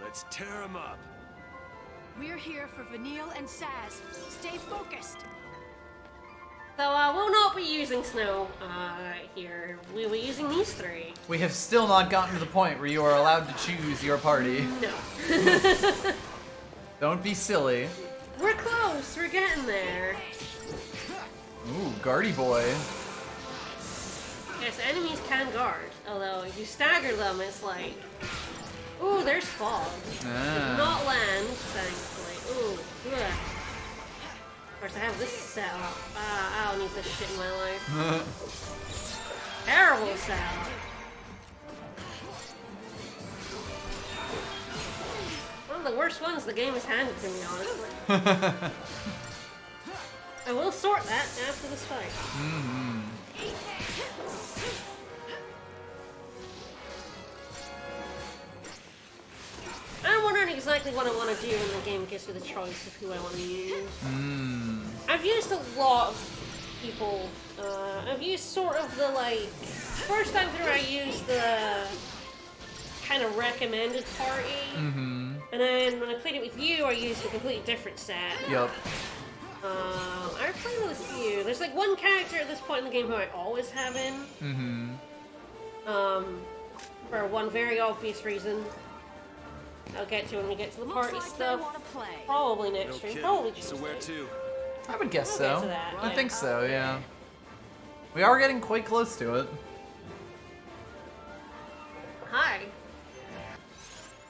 Let's tear him up. We're here for Vanille and Saz. Stay focused. So we'll not be using Snow here. We'll be using these 3. We have still not gotten to the point where you are allowed to choose your party. No. Don't be silly. We're close. We're getting there. Ooh, Guardy Boy. Yes, enemies can guard. Although if you stagger them, it's like, ooh, there's fog. Ah. Not land, thankfully. Ooh, ugh. Of course, I have this set up. I don't need this shit in my life. Terrible setup. One of the worst ones the game has handed to me, honestly. I will sort that after this fight. I'm wondering exactly what I want to do when the game gives me the choice of who I want to use. I've used a lot of people. I've used sort of the first time through I used the kind of recommended party. And then when I played it with you, I used a completely different set. Yup. I've played with a few. There's like one character at this point in the game who I always have in. For one very obvious reason. I'll get to when we get to the party stuff. Probably next stream. Probably Tuesday. So where to? I would guess We'll get so. to that, I yeah. think so, yeah. We are getting quite close to it. Hi.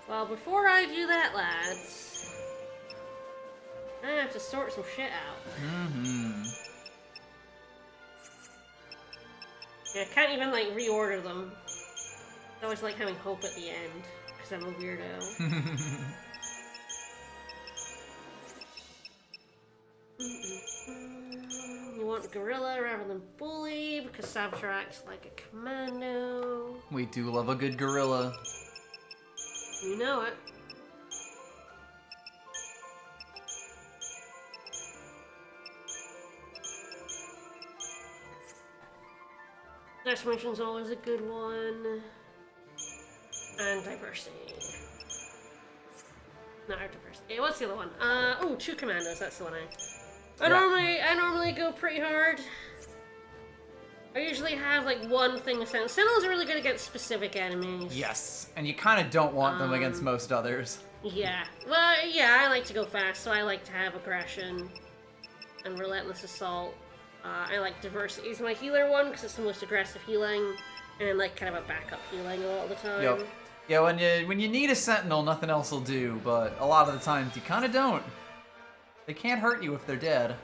Well, before I do that, lads, I have to sort some shit out. Yeah, I can't even reorder them. I always like having hope at the end. I'm a weirdo. You want gorilla rather than bully because Saboteur acts like a commando. We do love a good gorilla. You know it. Decimation's always a good one. And diversity. Not diversity. What's the other one? Oh, 2 commandos. That's the one I normally go pretty hard. I usually have one thing to send. Sentinels are really good against specific enemies. Yes, and you kind of don't want them against most others. Yeah. Well, yeah, I like to go fast, so I like to have aggression and relentless assault. I like diversity is my healer one because it's the most aggressive healing, and kind of a backup healing a lot of the time. Yep. Yeah, when you need a sentinel, nothing else will do, but a lot of the times you kind of don't. They can't hurt you if they're dead.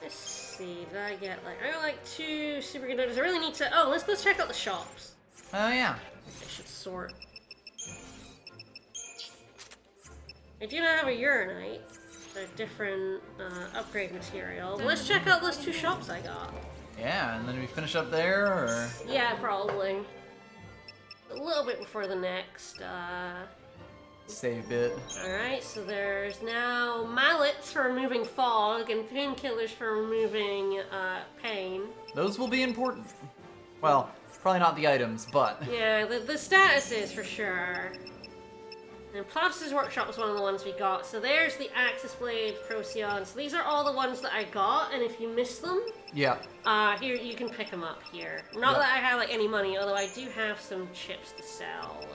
Let's see, did I get I like 2 super good notices. I really need to. Oh, let's go check out the shops. Oh yeah. I should sort. I do not have a uranite, a different upgrade material. But let's check out those 2 shops I got. Yeah, and then we finish up there, or? Yeah, probably. A little bit before the next save bit. Alright, so there's now mallets for removing fog and painkillers for removing pain. Those will be important. Well, probably not the items, but... Yeah, the statuses for sure. And Platypus' Workshop was one of the ones we got. So there's the Axis Blade, Procyon. So these are all the ones that I got, and if you miss them, yeah. Here you can pick them up here. Not that I have like any money, although I do have some chips to sell.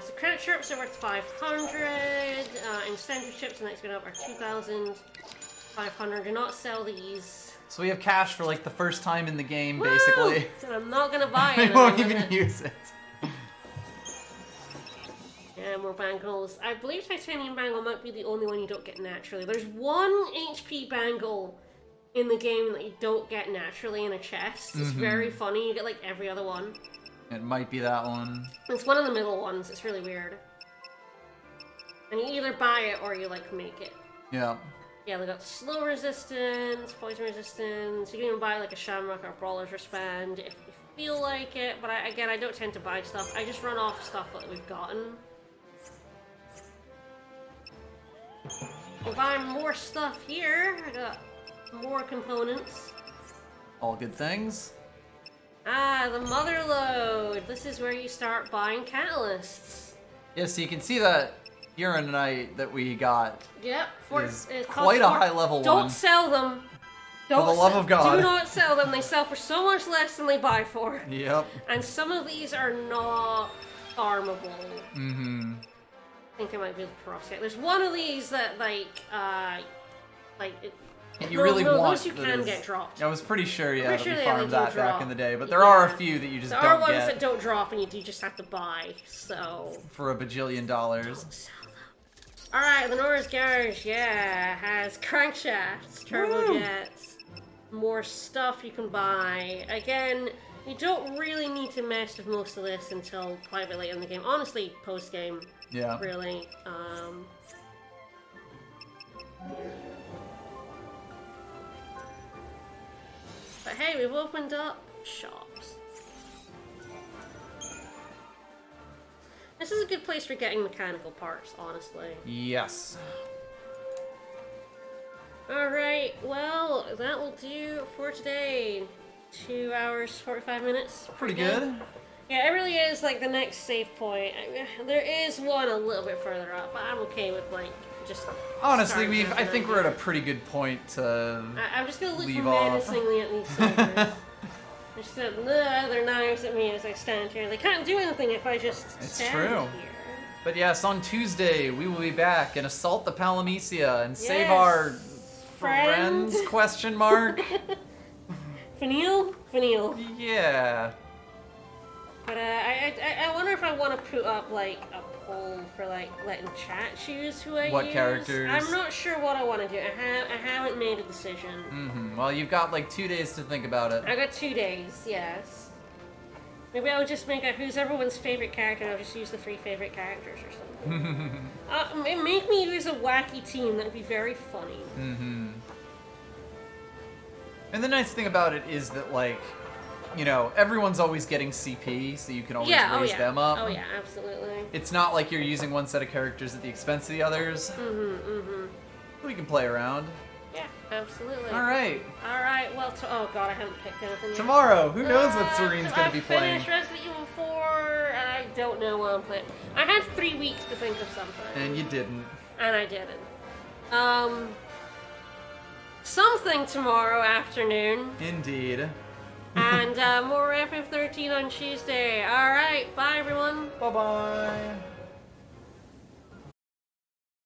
So credit chips are worth 500. Incentive chips, the next one up, are 2,500. Do not sell these. So we have cash for like the first time in the game, basically. So I'm not gonna buy it. I won't even use it. Yeah, more bangles. I believe Titanium Bangle might be the only one you don't get naturally. There's one HP bangle in the game that you don't get naturally in a chest. It's very funny. You get like every other one. It might be that one. It's one of the middle ones. It's really weird. And you either buy it or you like make it. Yeah. Yeah, they got slow resistance, poison resistance. You can even buy like a Shamrock or a Brawler's Wristband if you feel like it. But again, I don't tend to buy stuff. I just run off stuff that we've gotten. We'll buy more stuff here. I got more components. All good things. Ah, the Mother Lode. This is where you start buying catalysts. Yeah, so you can see that Uranite that we got Yep. is quite a high level one. Don't sell them. Don't For the love of God. Do not sell them. They sell for so much less than they buy for. Yep. And some of these are not farmable. Mm-hmm. I think I might be able to cross it. There's one of these that you really want those you can get dropped. I was pretty sure, yeah, Pretty that sure we they farmed that drop. back in the day, but there are a few that you just there don't are ones get that don't drop and you do just have to buy, so... for a bajillion dollars. Alright, Lenora's Garage, yeah, has crankshafts, turbojets, more stuff you can buy. Again, you don't really need to mess with most of this until quite a bit late in the game. Honestly, post-game, really. But hey, we've opened up shops. This is a good place for getting mechanical parts, honestly. Yes. Alright, well, that will do for today. 2 hours, 45 minutes. Pretty good. Yeah, it really is like the next save point. There is one a little bit further up, but I'm okay with like just. Honestly, I think we're at a pretty good point to. I'm just gonna look leave off. menacingly at these soldiers. Just their knives at me as I stand here. They can't do anything if I just stand true. here. But yes, on Tuesday we will be back and assault the Palamecia and save our friends? Question mark. Finial? Yeah. But I wonder if I want to put up like a poll for like letting chat choose who I use. What characters? I'm not sure what I want to do. I haven't made a decision. Mm-hmm. Well, you've got like 2 days to think about it. I got 2 days, yes. Maybe I'll just make a who's everyone's favorite character and I'll just use the 3 favorite characters or something. Make me use a wacky team, that'd be very funny. Mm-hmm. And the nice thing about it is that, like, you know, everyone's always getting CP, so you can always raise them up. Oh yeah, absolutely. It's not like you're using one set of characters at the expense of the others. We can play around. Yeah, absolutely. Alright. Alright, well, oh god, I haven't picked anything yet. Tomorrow, who knows what Serene's going to be playing. I finished Resident Evil 4, and I don't know what I'm playing. I had 3 weeks to think of something. And you didn't. And I didn't. Something tomorrow afternoon. Indeed. And more FF13 on Tuesday. Alright, bye everyone. Bye-bye.